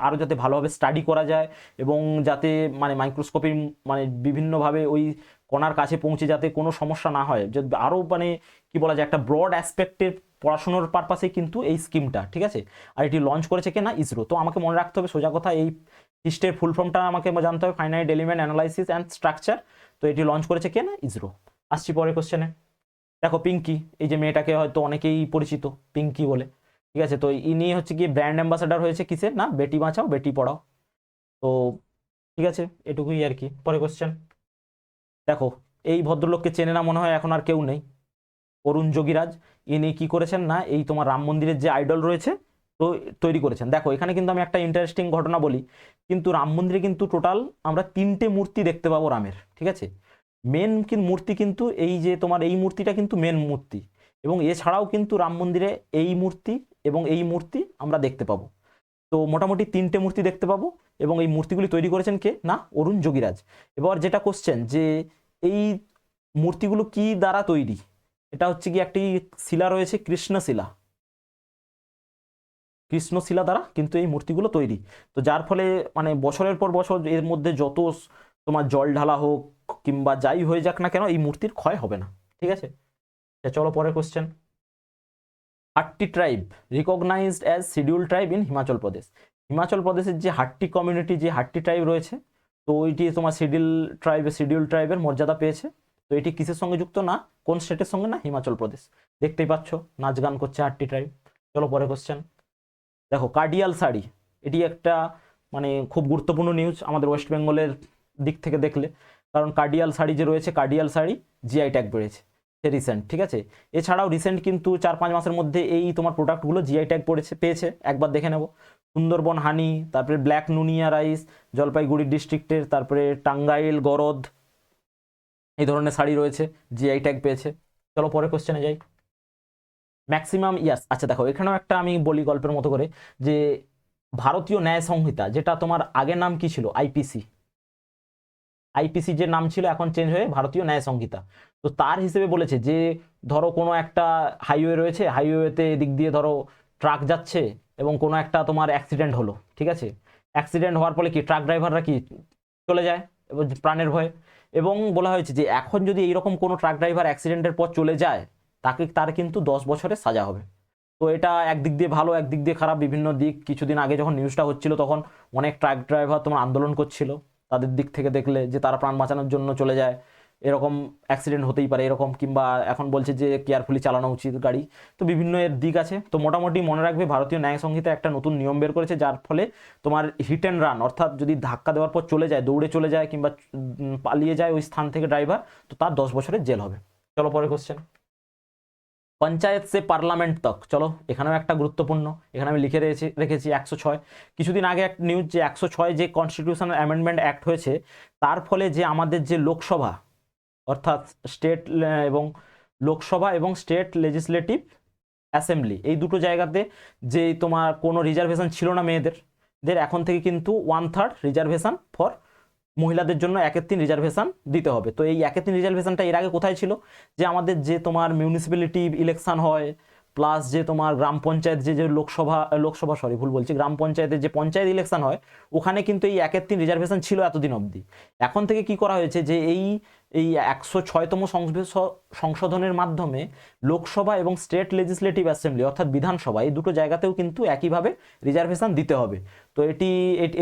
আরও যাতে ভালোভাবে স্টাডি করা যায়, এবং যাতে মানে মাইক্রোস্কোপির মানে বিভিন্নভাবে ওই কণার কাছে পৌঁছে যাতে কোনো সমস্যা না হয়, যে আরও মানে কি বলা যায় একটা ব্রড অ্যাসপেক্টের পড়াশোনার পারপাসে কিন্তু এই স্কিমটা, ঠিক আছে। আর এটি লঞ্চ করেছে কে না, ইসরো। তো আমাকে মনে রাখতে হবে সোজা কথা, এই ফিস্টের ফুল ফর্মটা আমাকে জানতে হবে, finite element analysis and structure. তো এটি লঞ্চ করেছে কে না, ইসরো। আসছি পরের কোশ্চেনে। দেখো পিঙ্কি, এই যে মেয়েটাকে হয়তো অনেকেই পরিচিত পিঙ্কি বলে, ঠিক আছে। তো ইনি হচ্ছে কি ব্র্যান্ড অ্যাম্বাসাডার হয়েছে কিসের, না বেটি বাঁচাও বেটি পড়াও। তো ঠিক আছে, এটুকুই আর কি। পরের কোশ্চেন। দেখো এই ভদ্রলোককে চেনে না মনে হয় এখন আর কেউ নেই, অরুণ যোগীরাজ। ইনি কি করেছেন না, এই তোমার রাম মন্দিরের যে আইডল রয়েছে তো তৈরি করেছেন। দেখো এখানে কিন্তু আমি একটা ইন্টারেস্টিং ঘটনা বলি, কিন্তু রাম মন্দিরে কিন্তু টোটাল আমরা 3টে মূর্তি দেখতে পাবো রামের, ঠিক আছে। মেন মূর্তি কিন্তু এই যে তোমার এই মূর্তিটা কিন্তু মেন মূর্তি, এবং এছাড়াও কিন্তু রাম মন্দিরে এই মূর্তি এবং এই মূর্তি আমরা দেখতে পাবো। তো মোটামুটি 3টে মূর্তি দেখতে পাবো, এবং এই মূর্তিগুলি তৈরি করেছেন কে না, অরুণ যোগীরাজ। এবার যেটা কোশ্চেন, যে এই মূর্তিগুলো কি দ্বারা তৈরি, এটা হচ্ছে কি একটি শিলা রয়েছে কৃষ্ণশিলা দ্বারা কিন্তু এই মূর্তিগুলো তৈরি। তো যার ফলে মানে বছরের পর বছর এর মধ্যে যত তোমার জল ঢালা হোক কিংবা যাই হয়ে যাক না কেন, এই মূর্তির ক্ষয় হবে না, ঠিক আছে। চলো পরের question. Hatti tribe recognised as schedule tribe in Himachal Pradesh. Himachal প্রদেশের যে হাট্টি কমিউনিটি, যে হাট্টি ট্রাইব রয়েছে, তো ওইটি তোমার শিডিউল ট্রাইবের মর্যাদা পেয়েছে। তো এটি কিসের সঙ্গে যুক্ত, না কোন স্টেটের সঙ্গে, না হিমাচল প্রদেশ। দেখতেই পাচ্ছ নাচ গান করছে হাট্টি ট্রাইব। চলো পরের কোশ্চেন। দেখো কার্ডিয়াল শাড়ি, এটি একটা মানে খুব গুরুত্বপূর্ণ নিউজ আমাদের ওয়েস্ট বেঙ্গলের দিক থেকে দেখলে। কারণ কার্ডিয়াল শাড়ি যে রয়েছে, কার্ডিয়াল শাড়ি জিআই ট্যাগ পেয়েছে, সে রিসেন্ট, ঠিক আছে। এছাড়াও রিসেন্ট কিন্তু 4-5 মাসের মধ্যে এই তোমার প্রোডাক্টগুলো জিআই ট্যাগ পেয়েছে, একবার দেখে নেব। সুন্দরবন হানি, তারপরে ব্ল্যাক নুনিয়া রাইস, জলপাইগুড়ি ডিস্ট্রিক্টের, তারপরে টাঙ্গাইল গরদ, এই ধরনের শাড়ি রয়েছে, জিআই ট্যাগ পেয়েছে। চলো পরে কোশ্চেনে যাই। ম্যাক্সিমাম ইয়াস, আচ্ছা দেখো এখানেও একটা আমি বলি গল্পের মতো করে, যে ভারতীয় ন্যায় সংহিতা, যেটা তোমার আগের নাম কি ছিল, আইপিসি, আইপিসি যে নাম ছিল এখন চেঞ্জ হয়ে ভারতীয় ন্যায় সংহিতা। তো তার হিসেবে বলেছে যে ধরো কোনো একটা হাইওয়ে রয়েছে, হাইওয়েতে এদিক দিয়ে ধরো ট্রাক যাচ্ছে এবং কোনো একটা তোমার অ্যাক্সিডেন্ট হলো, ঠিক আছে। অ্যাক্সিডেন্ট হওয়ার ফলে কি ট্রাক ড্রাইভাররা কি চলে যায় এবং প্রাণের ভয়ে, এবং বলা হয়েছে যে এখন যদি এইরকম কোনো ট্রাক ড্রাইভার অ্যাক্সিডেন্টের পর চলে যায়, তার কিন্তু 10 বছরের সাজা হবে। তো এটা একদিক দিয়ে ভালো, একদিক দিয়ে খারাপ, বিভিন্ন দিক। কিছুদিন আগে যখন নিউজটা হচ্ছিল তখন অনেক ট্রাক ড্রাইভার তোমার আন্দোলন করছিল, তাদের দিক থেকে দেখলে যে তারা প্রাণ বাঁচানোর জন্য চলে যায়, এরকম অ্যাক্সিডেন্ট হতেই পারে এরকম, কিংবা এখন বলছে যে কেয়ারফুলি চালানো উচিত গাড়ি। তো বিভিন্ন এর দিক আছে। তো মোটামুটি মনে রাখবে ভারতীয় ন্যায় সংহিতা একটা নতুন নিয়ম বের করেছে, যার ফলে তোমার হিট অ্যান্ড রান, অর্থাৎ যদি ধাক্কা দেওয়ার পর চলে যায়, দৌড়ে চলে যায় কিংবা পালিয়ে যায় ওই স্থান থেকে ড্রাইভার, তো তার 10 বছরের জেল হবে। চলো পরে কোশ্চেন। পঞ্চায়েত সে পার্লামেন্ট তক, চলো এখানেও একটা গুরুত্বপূর্ণ, এখানে আমি লিখে রেখেছি 106। কিছুদিন আগে একটা নিউজ, যে 106 যে কনস্টিটিউশনাল অ্যামেন্ডমেন্ট অ্যাক্ট হয়েছে, তার ফলে যে আমাদের যে লোকসভা, অর্থাৎ স্টেট এবং লোকসভা এবং স্টেট লেজিসলেটিভ অ্যাসেম্বলি, এই দুটো জায়গাতে যে তোমার কোনো রিজার্ভেশন ছিল না মেয়েদের, এখন থেকে কিন্তু 1/3 রিজার্ভেশন ফর মহিলাদের জন্য 1/3 রিজার্ভেশন দিতে হবে। তো এই 1/3 রিজার্ভেশনটা এর আগে কোথায় ছিল, যে আমাদের যে তোমার মিউনিসিপ্যালিটি ইলেকশন হয়, প্লাস যে তোমার গ্রাম পঞ্চায়েত যে লোকসভা সরি ভুল বলছি, গ্রাম পঞ্চায়েতের যে পঞ্চায়েত ইলেকশন হয়, ওখানে কিন্তু এই 1/3 রিজার্ভেশন ছিল এতদিন অবধি। এখন থেকে কি করা হয়েছে, যে এই 106তম সংশোধনের মাধ্যমে লোকসভা এবং স্টেট লেজিসলেটিভ অ্যাসেম্বলি অর্থাৎ বিধানসভা, এই দুটো জায়গাতেও কিন্তু একইভাবে রিজার্ভেশন দিতে হবে। তো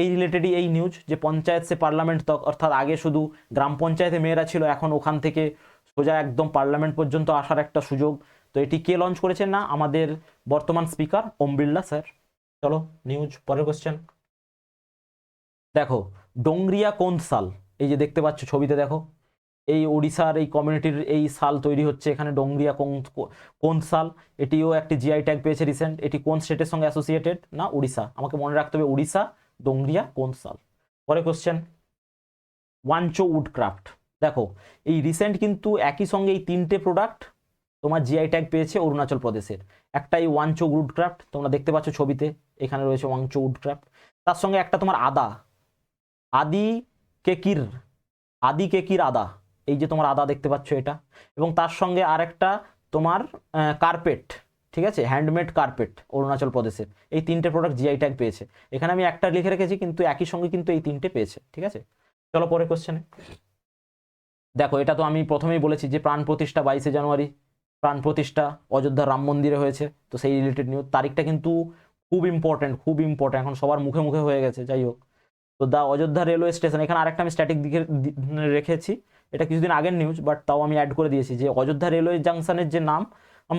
এই রিলেটেডই এই নিউজ, যে পঞ্চায়েত সে পার্লামেন্ট তক, অর্থাৎ আগে শুধু গ্রাম পঞ্চায়েতে মেয়েরা ছিল, এখন ওখান থেকে সোজা একদম পার্লামেন্ট পর্যন্ত আসার একটা সুযোগ। তো এটি কে লঞ্চ করেছেন না, আমাদের বর্তমান স্পিকার ওম বিড়লা স্যার। চলো নিউজ পরের কোশ্চেন। দেখো ডোংরিয়া কোন সাল, এই যে দেখতে পাচ্ছ ছবিতে, দেখো এই ওড়িশার এই কমিউনিটির এই সাল তৈরি হচ্ছে, এখানে ডোংরিয়া কোন সাল, এটিও একটি জিআই ট্যাগ পেয়েছে রিসেন্ট। এটি কোন স্টেটের সঙ্গে অ্যাসোসিয়েটেড না, উড়িষ্যা, আমাকে মনে রাখতে হবে উড়িষ্যা, ডোংরিয়া কোন সাল। পরে কোশ্চেন, ওয়াঞ্চো উডক্রাফট, দেখো এই রিসেন্ট কিন্তু একই সঙ্গে এই 3টে প্রোডাক্ট তোমার জিআই ট্যাগ পেয়েছে অরুণাচল প্রদেশের। একটা এই ওয়াঞ্চো উডক্রাফট, তোমরা দেখতে পাচ্ছ ছবিতে, এখানে রয়েছে ওয়াঞ্চো উডক্রাফট। তার সঙ্গে একটা তোমার আদা, আদি কেকির আদা, এই যে তোমার আদা দেখতে পাচ্ছ এটা, এবং তার সঙ্গে আরেকটা তোমার কার্পেট, ঠিক আছে, হ্যান্ডমেড কার্পেট অরুণাচল প্রদেশের। এই 3টে প্রোডাক্ট জিআই ট্যাগ পেয়েছে। এখানে আমি একটা লিখে রেখেছি, কিন্তু একই সঙ্গে কিন্তু এই 3টে পেয়েছে, ঠিক আছে। চলো পরে কোশ্চেনে। দেখো এটা তো আমি প্রথমেই বলেছি যে প্রাণ প্রতিষ্ঠা 22শে জানুয়ারি, প্রাণ প্রতিষ্ঠা অযোধ্যা রাম মন্দিরে হয়েছে। তো সেই রিলেটেড নিউজ, তারিখটা কিন্তু খুব ইম্পর্টেন্ট, এখন সবার মুখে মুখে হয়ে গেছে, যাই হোক। তো দা অযোধ্যা রেলওয়ে স্টেশন, এখানে আরেকটা আমি স্ট্যাটিক দিকে রেখেছি, এটা কিছুদিন আগের নিউজ, বাট তাও আমি অ্যাড করে দিয়েছি, যে অযোধ্যা রেলওয়ে জাংশনের যে নাম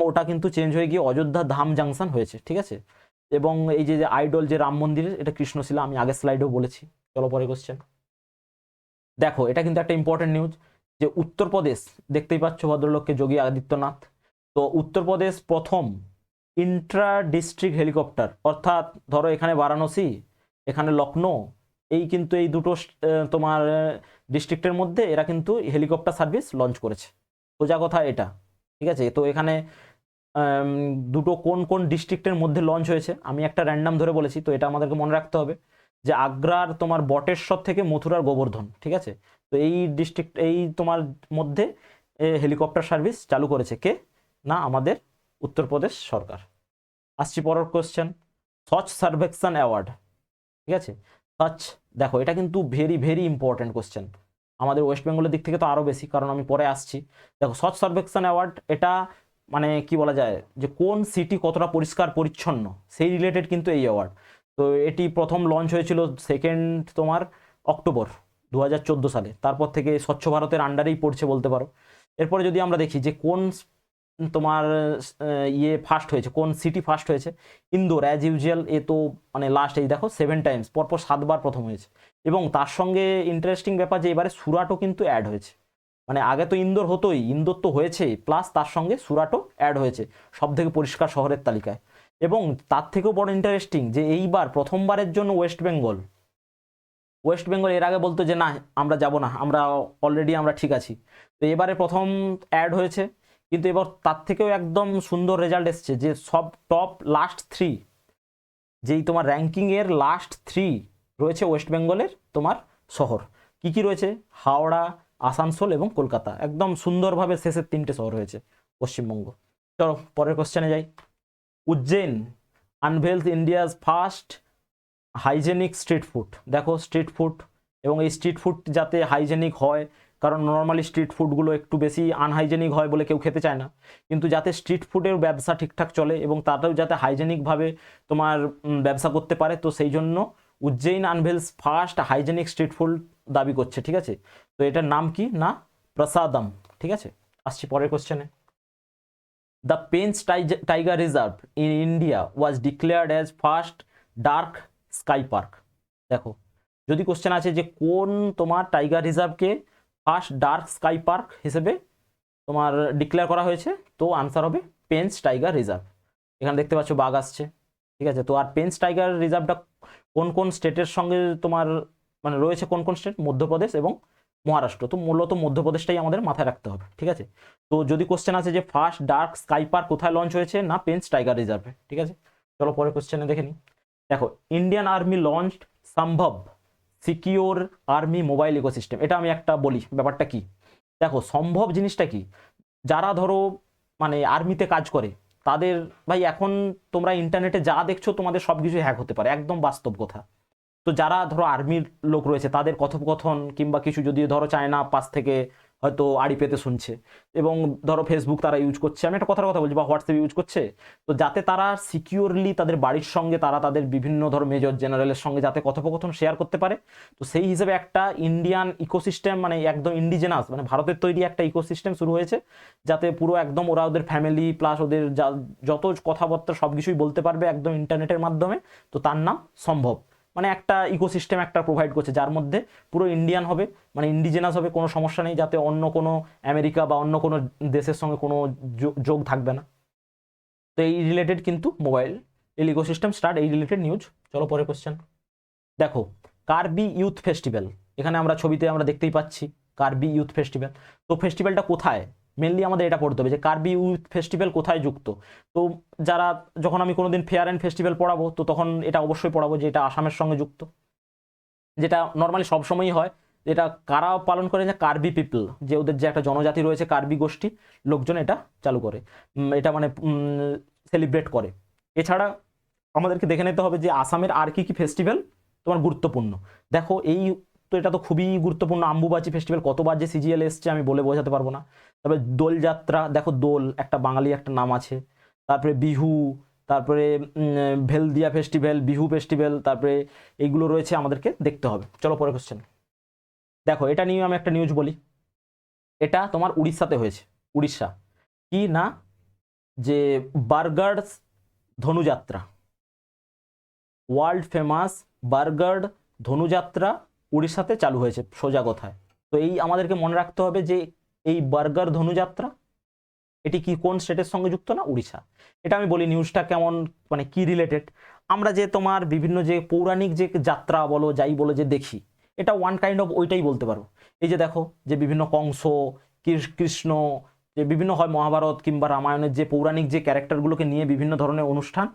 ওটা কিন্তু চেঞ্জ হয়ে গিয়ে অযোধ্যা ধাম জাংশন হয়েছে, ঠিক আছে। এবং এই যে আইডল যে রাম মন্দিরের, এটা কৃষ্ণশিলা, আমি আগের স্লাইডেও বলেছি। চলো পরে কোশ্চেন। দেখো এটা কিন্তু একটা ইম্পর্টেন্ট নিউজ, যে উত্তরপ্রদেশ, দেখতেই পাচ্ছ ভদ্রলোককে, যোগী আদিত্যনাথ। তো উত্তরপ্রদেশ প্রথম ইন্ট্রা ডিস্ট্রিক্ট হেলিকপ্টার, অর্থাৎ ধরো এখানে বারাণসী, এখানে লখনৌ, এই কিন্তু এই দুটো তোমার ডিস্ট্রিক্টের মধ্যে এরা কিন্তু হেলিকপ্টার সার্ভিস লঞ্চ করেছে, সোজা কথা এটা, ঠিক আছে। তো এখানে দুটো কোন কোন ডিস্ট্রিক্টের মধ্যে লঞ্চ হয়েছে আমি একটা র্যান্ডাম ধরে বলেছি, তো এটা আমাদেরকে মনে রাখতে হবে, যে আগ্রার তোমার বটেশ্বর থেকে মথুরার গোবর্ধন, ঠিক আছে। তো এই ডিস্ট্রিক্ট এই তোমার মধ্যে হেলিকপ্টার সার্ভিস চালু করেছে কে না, আমাদের উত্তরপ্রদেশ সরকার। আসছি পরের কোশ্চেন, স্বচ্ছ সার্ভেক্ষণ অ্যাওয়ার্ড, ঠিক আছে। স্বচ্ছ, দেখো এটা কিন্তু ভেরি ভেরি ইম্পর্টেন্ট কোশ্চেন, আমাদের ওয়েস্ট বেঙ্গলের দিক থেকে তো আরও বেশি, কারণ আমি পরে আসছি। দেখো স্বচ্ছ সার্ভেক্ষণ অ্যাওয়ার্ড, এটা মানে কি বলা যায়, যে কোন সিটি কতটা পরিষ্কার পরিচ্ছন্ন, সেই রিলেটেড কিন্তু এই অ্যাওয়ার্ড। তো এটি প্রথম লঞ্চ হয়েছিল 2 তোমার অক্টোবর 2014 সালে, তারপর থেকে স্বচ্ছ ভারতের আন্ডারেই পড়ছে বলতে পারো। এরপরে যদি আমরা দেখি যে কোন তোমার ইয়ে ফার্স্ট হয়েছে, কোন সিটি ফার্স্ট হয়েছে? Indore, as usual. এ তো মানে লাস্ট, এই দেখো 7 টাইমস, পরপর 7বার প্রথম হয়েছে। এবং তার সঙ্গে ইন্টারেস্টিং ব্যাপার যে এবারে সুরাটও কিন্তু অ্যাড হয়েছে। মানে আগে তো ইন্দোর হতোই, ইন্দোর তো হয়েছেই, প্লাস তার সঙ্গে সুরাটও অ্যাড হয়েছে সব থেকে পরিষ্কার শহরের তালিকায়। এবং তার থেকেও বড় ইন্টারেস্টিং যে এইবার প্রথমবারের জন্য ওয়েস্ট বেঙ্গল, এর আগে বলতো যে না আমরা যাব না, আমরা অলরেডি আমরা ঠিক আছি, তো এবারে প্রথম অ্যাড হয়েছে। কিন্তু এবার তার থেকেও একদম সুন্দর রেজাল্ট এসছে যে সব টপ লাস্ট 3, যেই তোমার র্যাঙ্কিংয়ের লাস্ট 3 রয়েছে ওয়েস্ট বেঙ্গলের তোমার শহর। কি কি রয়েছে? হাওড়া, আসানসোল এবং কলকাতা। একদম সুন্দরভাবে শেষের 3টে শহর হয়েছে পশ্চিমবঙ্গ। চলো পরের কোশ্চেনে যাই। Ujjain unveils India's first hygienic street food. দেখো স্ট্রিট ফুড, এবং এই স্ট্রিট ফুড যাতে হাইজেনিক হয়, কারণ নর্মালি স্ট্রিট ফুডগুলো একটু বেশি আনহাইজেনিক হয় বলে কেউ খেতে চায় না, কিন্তু যাতে স্ট্রিট ফুডের ব্যবসা ঠিকঠাক চলে এবং তাতেও যাতে হাইজেনিকভাবে তোমার ব্যবসা করতে পারে, তো সেই জন্য Ujjain unveils first hygienic street food দাবি করছে। ঠিক আছে, তো এটার নাম কি না? প্রসাদম। ঠিক আছে, আসছি পরের কোশ্চেনে। The Pench tiger reserve in India was declared as first dark sky park. দেখো যদি কোশ্চেন আছে যে কোন তোমার টাইগার রিজার্ভকে ফার্স্ট ডার্ক স্কাই পার্ক হিসেবে তোমার ডিক্লেয়ার করা হয়েছে, তো আনসার হবে পেঞ্চ টাইগার রিজার্ভ। এখানে দেখতে পাচ্ছ বাঘ আসছে। ঠিক আছে, তো আর পেঞ্চ টাইগার রিজার্ভটা কোন কোন স্টেটের সঙ্গে তোমার মানে রয়েছে, কোন কোন স্টেট? মধ্যপ্রদেশ এবং মহারাষ্ট্র। তো মূলত মধ্যপ্রদেশটাই আমাদের মাথায় রাখতে হবে। ঠিক আছে, তো যদি কোশ্চেন আছে যে ফার্স্ট ডার্ক স্কাই পার্ক কোথায় লঞ্চ হয়েছে, না পেঞ্চ টাইগার রিজার্ভে। ঠিক আছে, চলো পরের কোশ্চেনে দেখে নিই। দেখো ইন্ডিয়ান আর্মি লঞ্চড সম্ভব সিকিওর আর্মি মোবাইল ইকোসিস্টেম। এটা আমি একটা বলি ব্যাপারটা কি। দেখো সম্ভব জিনিসটা কি, যারা ধরো মানে আর্মিতে কাজ করে তাদের, ভাই এখন তোমরা ইন্টারনেটে যা দেখছো তোমাদের সব কিছু হ্যাক হতে পারে, একদম বাস্তব কথা। তো যারা ধরো আর্মির লোক রয়েছে তাদের কথোপকথন কিংবা কিছু যদি ধরো চায়না পাশ থেকে হয়তো আড়ি পেতে শুনছে, এবং ধরো ফেসবুক তারা ইউজ করছে, আমি একটা কথার কথা বলছি, বা হোয়াটসঅ্যাপ ইউজ করছে, তো যাতে তারা সিকিউরলি তাদের বাড়ির সঙ্গে তারা তাদের বিভিন্ন ধরো মেজর জেনারেলের সঙ্গে যাতে কথোপকথন শেয়ার করতে পারে, তো সেই হিসেবে একটা ইন্ডিয়ান ইকোসিস্টেম মানে একদম ইন্ডিজেনাস মানে ভারতের তৈরি একটা ইকোসিস্টেম শুরু হয়েছে, যাতে পুরো একদম ওরা ওদের ফ্যামিলি প্লাস ওদের যত কথাবার্তা সব কিছুই বলতে পারবে একদম ইন্টারনেটের মাধ্যমে। তো তার নাম সম্ভব, মানে একটা ইকোসিস্টেম একটা প্রোভাইড করছে যার মধ্যে পুরো ইন্ডিয়ান হবে, মানে ইন্ডিজেনাস হবে, কোনো সমস্যা নেই, যাতে অন্য কোনো আমেরিকা বা অন্য কোনো দেশের সঙ্গে কোনো যোগ থাকবে না। তো এই রিলেটেড কিন্তু মোবাইল ইকোসিস্টেম স্টার্ট, এই রিলেটেড নিউজ। চলো পরের কোশ্চেন। দেখো কার্বি ইউথ ফেস্টিভ্যাল, এখানে আমরা ছবিতে আমরা দেখতেই পাচ্ছি কার্বি ইউথ ফেস্টিভ্যাল। তো ফেস্টিভ্যালটা কোথায়, মেনলি আমাদের এটা পড়তে হবে যে কার্বি ইউথ ফেস্টিভ্যাল কোথায় যুক্ত। তো যারা, যখন আমি কোনোদিন ফেয়ার অ্যান্ড ফেস্টিভ্যাল পড়াবো তো তখন এটা অবশ্যই পড়াবো যে এটা আসামের সঙ্গে যুক্ত, যেটা নর্মালি সবসময়ই হয়। এটা কারা পালন করে, যে কার্বি পিপল, যে ওদের যে একটা জনজাতি রয়েছে কার্বি গোষ্ঠী লোকজন এটা চালু করে, এটা মানে সেলিব্রেট করে। এছাড়া আমাদেরকে দেখে নিতে হবে যে আসামের আর কি কি ফেস্টিভ্যাল তোমার গুরুত্বপূর্ণ। দেখো এই তো এটা তো খুবই গুরুত্বপূর্ণ, আম্বুবাচি ফেস্টিভ্যাল, কতবার যে সিজিএল এসছে আমি বলে বোঝাতে পারবো না। তারপরে দোলযাত্রা, দেখো দোল একটা বাঙালি একটা নাম আছে, তারপরে বিহু, তারপরে ভেলদিয়া ফেস্টিভ্যাল, বিহু ফেস্টিভ্যাল, তারপরে এইগুলো রয়েছে আমাদেরকে দেখতে হবে। চলো পরের কোশ্চেন। দেখো এটা নিয়ে আমি একটা নিউজ বলি, এটা তোমার উড়িষ্যাতে হয়েছে। উড়িষ্যা কি না, যে বারগড় ধনুযাত্রা, ওয়ার্ল্ড ফেমাস বারগড় ধনুযাত্রা উড়িষ্যাতে চালু হয়েছে সোজা কথায়। তো এই আমাদেরকে মনে রাখতে হবে যে এই বারগড় ধনুযাত্রা এটি কি কোন স্টেটের সঙ্গে যুক্ত, না উড়িষ্যা। এটা আমি বলি নিউজটা কেমন মানে কি রিলেটেড। আমরা যে তোমার বিভিন্ন যে পৌরাণিক যে যাত্রা বলো যাই বলো যে দেখি, এটা ওয়ান কাইন্ড অফ ওইটাই বলতে পারো। এই যে দেখো যে বিভিন্ন কংস, কৃষ্ণ, যে বিভিন্ন হয় মহাভারত কিংবা রামায়ণের যে পৌরাণিক যে ক্যারেক্টারগুলোকে নিয়ে বিভিন্ন ধরনের অনুষ্ঠান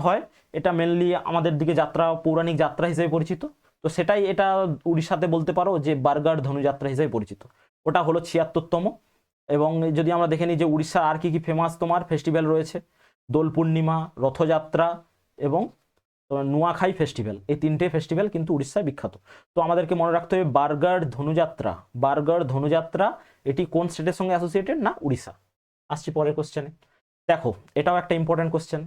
হয়, এটা মেনলি আমাদের দিকে যাত্রা পৌরাণিক যাত্রা হিসেবে পরিচিত। তো সেটাই এটা উড়িষ্যাতে বলতে পারো যে বারগড় ধনুযাত্রা হিসেবে পরিচিত। ওটা হলো 76তম। এবং যদি আমরা দেখে নিই যে উড়িষ্যার আর কি কি ফেমাস তোমার ফেস্টিভ্যাল রয়েছে, দোল পূর্ণিমা, রথযাত্রা এবং নুয়াখাই ফেস্টিভ্যাল, এই 3টে ফেস্টিভ্যাল কিন্তু উড়িষ্যায় বিখ্যাত। তো আমাদেরকে মনে রাখতে হবে বারগড় ধনুযাত্রা, বারগড় ধনুযাত্রা এটি কোন স্টেটের সঙ্গে অ্যাসোসিয়েটেড, না উড়িষ্যা। আসছি পরের কোশ্চেনে। দেখো এটাও একটা ইম্পর্টেন্ট কোশ্চেন,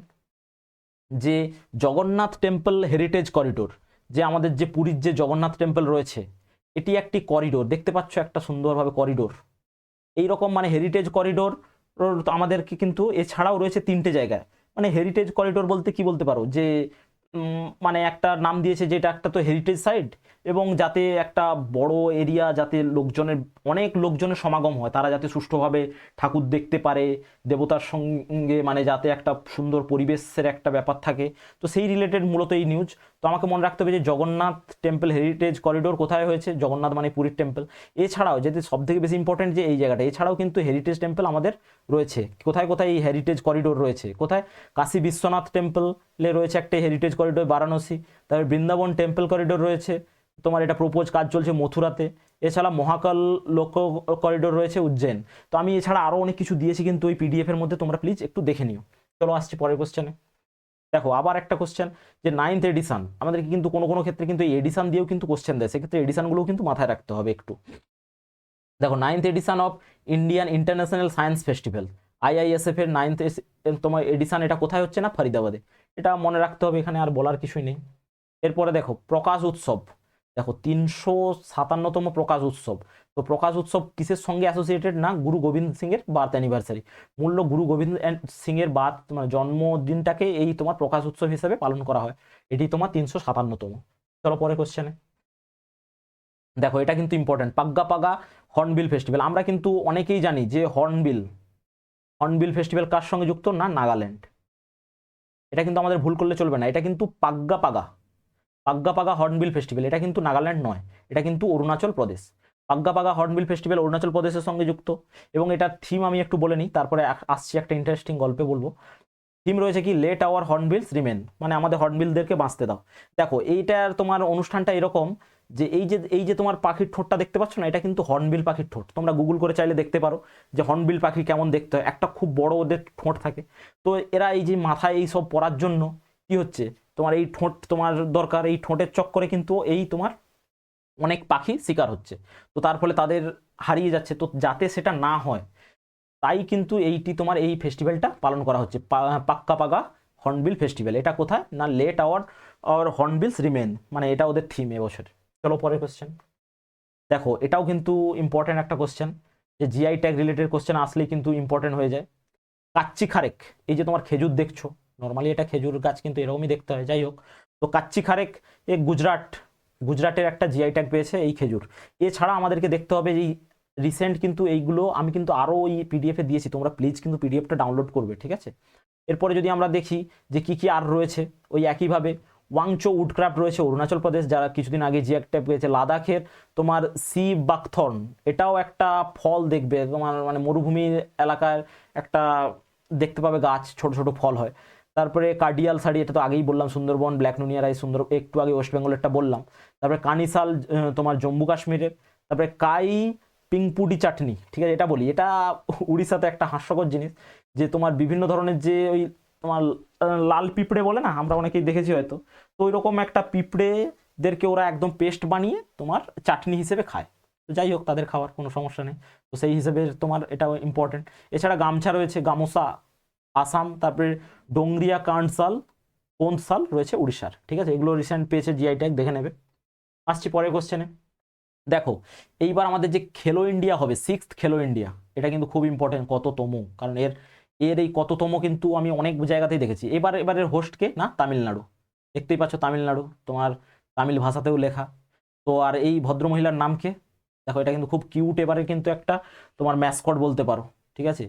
যে জগন্নাথ টেম্পল হেরিটেজ করিডোর, যে আমাদের যে পুরীর যে জগন্নাথ টেম্পল রয়েছে এটি একটি করিডোর, দেখতে পাচ্ছ একটা সুন্দরভাবে করিডোর, এইরকম মানে হেরিটেজ করিডোর তো আমাদেরকে কিন্তু এছাড়াও রয়েছে 3টে জায়গায়, মানে হেরিটেজ করিডোর বলতে কি বলতে পারো যে মানে একটা নাম দিয়েছে যে এটা একটা তো হেরিটেজ সাইট, এবং যাতে একটা বড় এরিয়া, যাতে লোকজনের অনেক লোকজনের সমাগম হয়, তারা যাতে সুষ্ঠুভাবে ঠাকুর দেখতে পারে দেবতার সঙ্গে, মানে যাতে একটা সুন্দর পরিবেশের একটা ব্যাপার থাকে। তো সেই রিলেটেড মূলত এই নিউজ। তো আমাকে মনে রাখতে হবে যে জগন্নাথ টেম্পল হেরিটেজ করিডোর কোথায় হয়েছে, জগন্নাথ মানে পুরীর টেম্পল। এছাড়াও যেটি সব থেকে বেশি ইম্পর্টেন্ট যে এই জায়গাটা, এছাড়াও কিন্তু হেরিটেজ টেম্পল আমাদের রয়েছে। কোথায় কোথায় এই হেরিটেজ করিডোর রয়েছে, কোথায়? কাশী বিশ্বনাথ টেম্পলে রয়েছে একটা হেরিটেজ করিডোর বারাণসী, তারপরে বৃন্দাবন টেম্পল করিডোর রয়েছে তোমার, এটা প্রপোজ কাজ চলছে মথুরাতে। এছাড়া মহাকাল লোক করিডোর রয়েছে উজ্জৈন। তো আমি এছাড়া আরও অনেক কিছু দিয়েছি কিন্তু ওই পিডিএফ এর মধ্যে, তোমরা প্লিজ একটু দেখে নিও। চলো আসছি পরের কোশ্চেনে। দেখো আবার একটা কোশ্চেন, যে 9th এডিশন, আমাদেরকে কিন্তু কোনো কোনো ক্ষেত্রে কিন্তু এই এডিশন দিয়েও কিন্তু কোশ্চেন দেয়, সেক্ষেত্রে এডিশনগুলোও কিন্তু মাথায় রাখতে হবে একটু। দেখো 9th edition of Indian international science festival, IISF এর 9th তোমার এডিশন, এটা কোথায় হচ্ছে না ফরিদাবাদে। এটা মনে রাখতে হবে, এখানে আর বলার কিছুই নেই। এরপরে দেখো প্রকাশ উৎসব, দেখো 357তম প্রকাশ উৎসব। তো প্রকাশ উৎসব কিসের সঙ্গে অ্যাসোসিয়েটেড না, গুরু গোবিন্দ সিং এর বার্থ অ্যানিভার্সারি। মূল্য গুরু গোবিন্দ সিং এর বার্থ মানে জন্মদিনটাকে এই তোমার প্রকাশ উৎসব হিসেবে পালন করা হয়, এটি তোমার 357তম। চলো পরে কোশ্চেনে। দেখো এটা কিন্তু ইম্পর্টেন্ট, পাগ্গা পাগা হর্নবিল ফেস্টিভ্যাল। আমরা কিন্তু অনেকেই জানি যে হর্নবিল হর্নবিল ফেস্টিভ্যাল কার সঙ্গে যুক্ত না, নাগাল্যান্ড। এটা কিন্তু আমাদের ভুল করলে চলবে না, এটা কিন্তু পাগ্গা পাগা পাগ্গা পাগা হর্নবিল ফেস্টিভ্যাল, এটা কিন্তু নাগাল্যান্ড নয়, এটা কিন্তু অরুণাচল প্রদেশ। পাগ্গা পাগা হর্নবিল ফেস্টিভ্যাল অরুণাচল প্রদেশের সঙ্গে যুক্ত। এবং এটা থিম আমি একটু বলে নিই, তারপরে আসছি একটা ইন্টারেস্টিং গল্পে বলবো। থিম রয়েছে কি, লেট আওয়ার হর্নবিলস রিমেন, মানে আমাদের হর্নবিলদেরকে বাঁচতে দাও। দেখো এইটার তোমার অনুষ্ঠানটা এরকম যে এই যে তোমার পাখির ঠোঁটটা দেখতে পাচ্ছ না, এটা কিন্তু হর্নবিল পাখির ঠোঁট। তোমরা গুগল করে চাইলে দেখতে পারো যে হর্নবিল পাখি কেমন দেখতে হয়, একটা খুব বড় ওদের ঠোঁট থাকে। তো এরা এই যে মাথায় এই সব পরার জন্য কি হচ্ছে, তোমার এই ঠোঁট তোমার দরকার, এই ঠোঁটের চক্করে কিন্তু এই তোমার অনেক পাখি শিকার হচ্ছে। তো তার ফলে তাদের হারিয়ে যাচ্ছে। তো যাতে সেটা না হয় তাই কিন্তু এইটি তোমার এই ফেস্টিভ্যালটা পালন করা হচ্ছে, পাক্কা পাগা হর্নবিল ফেস্টিভ্যাল। এটা কোথায় না, লেট আওয়ার হর্নবিলস রিমেন, মানে এটা ওদের থিম এবছর। চলো পরের কোশ্চেন। দেখো এটাও কিন্তু ইম্পর্টেন্ট একটা কোশ্চেন, যে জিআই ট্যাগ রিলেটেড কোশ্চেন আসলেই কিন্তু ইম্পর্টেন্ট হয়ে যায়। কাচ্চি খারেক, এই যে তোমার খেজুর দেখছো, নর্মালি এটা খেজুর গাছ কিন্তু এরকমই দেখতে হয়, যাই হোক। তো কাচ্চি খারেক এ গুজরাটের একটা জিআই ট্যাগ পেয়েছে এই খেজুর। এছাড়া আমাদেরকে দেখতে হবে যে রিসেন্ট কিন্তু এইগুলো আমি কিন্তু আরও ওই পিডিএফে দিয়েছি, তোমরা প্লিজ কিন্তু পিডিএফটা ডাউনলোড করবে, ঠিক আছে। এরপরে যদি আমরা দেখি যে কি কি আর রয়েছে, ওই একইভাবে ওয়াংচো উডক্রাফট রয়েছে অরুণাচল প্রদেশ, যারা কিছুদিন আগে জিআই ট্যাগ পেয়েছে। লাদাখের তোমার সি বাকথর্ন, এটাও একটা ফল দেখবে তোমার, মানে মরুভূমির এলাকার একটা দেখতে পাবে গাছ, ছোট ছোট ফল হয়। তারপরে কার্ডিয়াল শাড়ি, এটা তো আগেই বললাম, সুন্দরবন ব্ল্যাক নুনিয়া রাই সুন্দর, একটু আগে ওয়েস্ট বেঙ্গলেরটা বললাম। তারপরে কানিসাল তোমার জম্মু কাশ্মীরের। তারপরে কাই পিংপুডি চাটনি, ঠিক আছে, এটা বলি, এটা উড়িষ্যাতে একটা হাস্যকর জিনিস, যে তোমার বিভিন্ন ধরনের যে ওই তোমার লাল পিঁপড়ে বলে না, আমরা অনেকেই দেখেছি হয়তো, তো ওই রকম একটা পিঁপড়েদেরকে ওরা একদম পেস্ট বানিয়ে তোমার চাটনি হিসেবে খায়। তো যাই হোক, তাদের খাওয়ার কোনো সমস্যা নেই। তো সেই হিসেবে তোমার এটাও ইম্পর্টেন্ট। এছাড়া গামছা রয়েছে, গামোসা আসাম, তারপরে ডোংরিয়া কোনসাল রয়েছে উড়িষ্যার, ঠিক আছে। এগুলো রিসেন্ট পেয়েছে জিআই ট্যাগ, দেখে নেবে। আসছি পরের কোশ্চেনে। দেখো এইবার আমাদের যে খেলো ইন্ডিয়া হবে, 6th খেলো ইন্ডিয়া, এটা কিন্তু খুব ইম্পর্টেন্ট, কততম, কারণ এর এর এই কততম কিন্তু আমি অনেক জায়গাতেই দেখেছি। এবারের হোস্ট কে না, তামিলনাড়ু, দেখতেই পাচ্ছ তামিলনাড়ু, তোমার তামিল ভাষাতেও লেখা। তো আর এই ভদ্রমহিলার নাম কে, দেখো এটা কিন্তু খুব কিউট, এবারে কিন্তু একটা তোমার ম্যাসকট বলতে পারো, ঠিক আছে।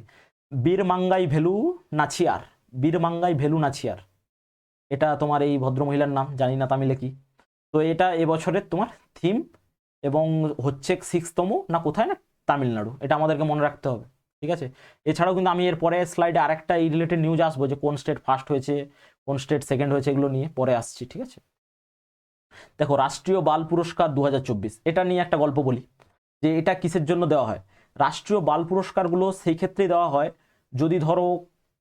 বীরমাঙ্গাই ভেলু নাচিয়ার, বীরমাঙ্গাই ভেলু নাচিয়ার, এটা তোমার এই ভদ্রমহিলার নাম, জানি না তামিলে কি। তো এটা এবছরের তোমার থিম, এবং হচ্ছে 6তম না কোথায় না, তামিলনাড়ু, এটা আমাদেরকে মনে রাখতে হবে, ঠিক আছে। এছাড়াও কিন্তু আমি এর পরে স্লাইডে আরেকটা এই রিলেটেড নিউজ আসবো, যে কোন স্টেট ফার্স্ট হয়েছে, কোন স্টেট সেকেন্ড হয়েছে, এগুলো নিয়ে পরে আসছি, ঠিক আছে। দেখো রাষ্ট্রীয় বাল পুরস্কার 2024, এটা নিয়ে একটা গল্প বলি, যে এটা কিসের জন্য দেওয়া হয়। রাষ্ট্রীয় বাল পুরস্কারগুলো সেই ক্ষেত্রেই দেওয়া হয় যদি ধরো,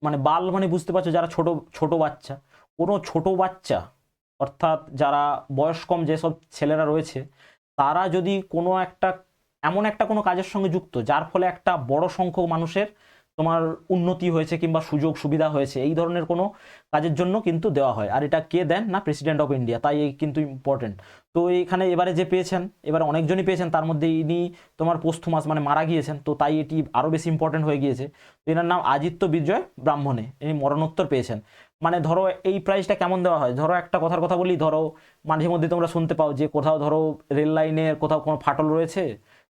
মানে বাল মানে বুঝতে পারছো, যারা ছোট ছোট বাচ্চা, কোনো ছোট বাচ্চা অর্থাৎ যারা বয়স কম যেসব ছেলেরা রয়েছে, তারা যদি কোনো একটা এমন একটা কোনো কাজের সঙ্গে যুক্ত যার ফলে একটা বড় সংখ্যক মানুষের তোমার উন্নতি হয়েছে কিংবা সুযোগ সুবিধা হয়েছে, এই ধরনের কোনো কাজের জন্য কিন্তু দেওয়া হয়। আর এটা কে দেন না, প্রেসিডেন্ট অফ ইন্ডিয়া, তাই এই কিন্তু ইম্পর্টেন্ট। তো এখানে এবারে যে পেয়েছেন, এবারে অনেকজনই পেয়েছেন, তার মধ্যে ইনি তোমার পোস্থুমাস মানে মারা গিয়েছেন, তো তাই এটি আরও বেশি ইম্পর্টেন্ট হয়ে গিয়েছে। তো এনার নাম আদিত্য বিজয় ব্রাহ্মণে, ইনি মরণোত্তর পেয়েছেন। মানে ধরো এই প্রাইজটা কেমন দেওয়া হয়, ধরো একটা কথার কথা বলি, ধরো মাঝে মধ্যে তোমরা শুনতে পাও যে কোথাও ধরো রেল লাইনের কোথাও কোনো ফাটল রয়েছে,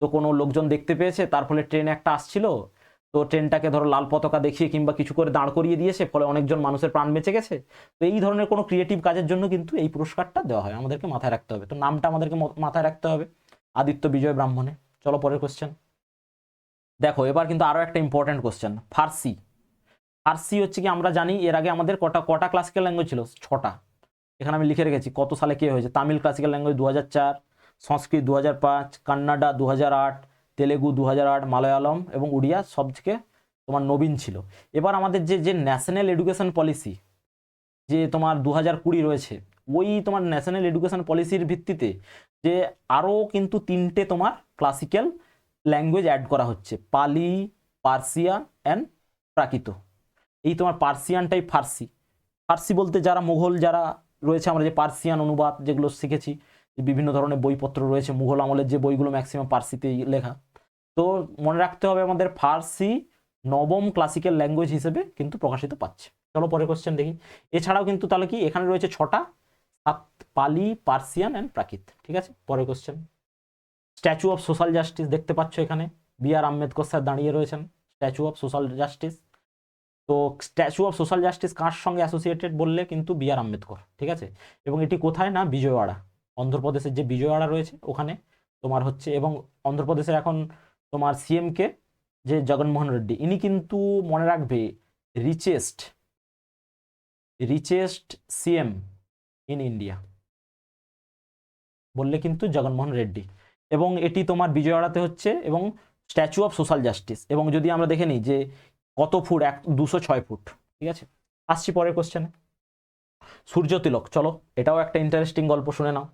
তো কোনো লোকজন দেখতে পেয়েছে, তার ফলে ট্রেন একটা আসছিল, তো ট্রেনটাকে ধরো লাল পতাকা দেখিয়ে কিংবা কিছু করে দাঁড় করিয়ে দিয়েছে, ফলে অনেকজন মানুষের প্রাণ বেঁচে গেছে। তো এই ধরনের কোনো ক্রিয়েটিভ কাজের জন্য কিন্তু এই পুরস্কারটা দেওয়া হয়, আমাদেরকে মাথায় রাখতে হবে। তো নামটা আমাদেরকে মাথায় রাখতে হবে, আদিত্য বিজয় ব্রাহ্মণে। চলো পরের কোশ্চেন দেখো। এবার কিন্তু আরো একটা ইম্পর্টেন্ট কোশ্চেন, ফার্সি। ফার্সি হচ্ছে কি, আমরা জানি এর আগে আমাদের কটা ক্লাসিক্যাল ল্যাঙ্গুয়েজ ছিল, 6টা। এখানে আমি লিখে রেখেছি কত সালে কে হয়েছে। তামিল ক্লাসিক্যাল ল্যাঙ্গুয়েজ 2004, সংস্কৃত 2005, কান্নাডা 2008, তেলেগু 2008, মালয়ালম এবং উড়িয়া সব থেকে তোমার নবীন ছিল। এবার আমাদের যে ন্যাশনাল এডুকেশন পলিসি যে তোমার 2020 রয়েছে, ওই তোমার ন্যাশনাল এডুকেশন পলিসির ভিত্তিতে যে আরও কিন্তু 3টে তোমার ক্লাসিক্যাল ল্যাঙ্গুয়েজ অ্যাড করা হচ্ছে, পালি, পার্সিয়ান অ্যান্ড প্রাকৃত। এই তোমার পার্সিয়ান টাইপ ফার্সি, ফার্সি বলতে যারা মুঘল যারা রয়েছে, আমরা যে পার্সিয়ান অনুবাদ যেগুলো শিখেছি, বিভিন্ন ধরনের বইপত্র রয়েছে মুঘল আমলের, যে বইগুলো ম্যাক্সিমাম পার্সিতেই লেখা। তো মনে রাখতে হবে আমাদের ফার্সি নবম ক্লাসিক্যাল ল্যাঙ্গুয়েজ হিসেবে কিন্তু প্রকাশিত পাচ্ছে। চলো পরের কোশ্চেন দেখি। এছাড়াও কিন্তু তাহলে কি এখানে রয়েছে 6টা, পালি, পার্সিয়ান অ্যান্ড প্রাকৃত। ঠিক আছে, পরের question. Statue of social justice দেখতে পাচ্ছ এখানে, B.R. আম্বেদকর স্যার দাঁড়িয়ে রয়েছেন, স্ট্যাচু অফ সোশ্যাল জাস্টিস। তো স্ট্যাচু অফ সোশ্যাল জাস্টিস কার সঙ্গে অ্যাসোসিয়েটেড বললে কিন্তু B.R. আম্বেদকর। ঠিক আছে, এবং এটি কোথায় না, বিজয়ওয়াড়া, অন্ধ্রপ্রদেশের যে বিজয়ওয়াড়া রয়েছে ওখানে তোমার হচ্ছে। এবং অন্ধ্রপ্রদেশের এখন তোমার CM কে যে জগনমোহন রেড্ডি, ইনি কিন্তু মনে রাখবে রিচেস্ট CM ইন ইন্ডিয়া বললে কিন্তু জগনমোহন রেড্ডি। এবং এটি তোমার বিজয়ওয়াড়াতে হচ্ছে, এবং স্ট্যাচু অফ সোশ্যাল জাস্টিস। এবং যদি আমরা দেখে নিই যে কত ফুট, 206 ফুট। ঠিক আছে, আসছি পরের কোশ্চেনে। সূর্য তিলক, চলো এটাও একটা ইন্টারেস্টিং গল্প শুনে নাও।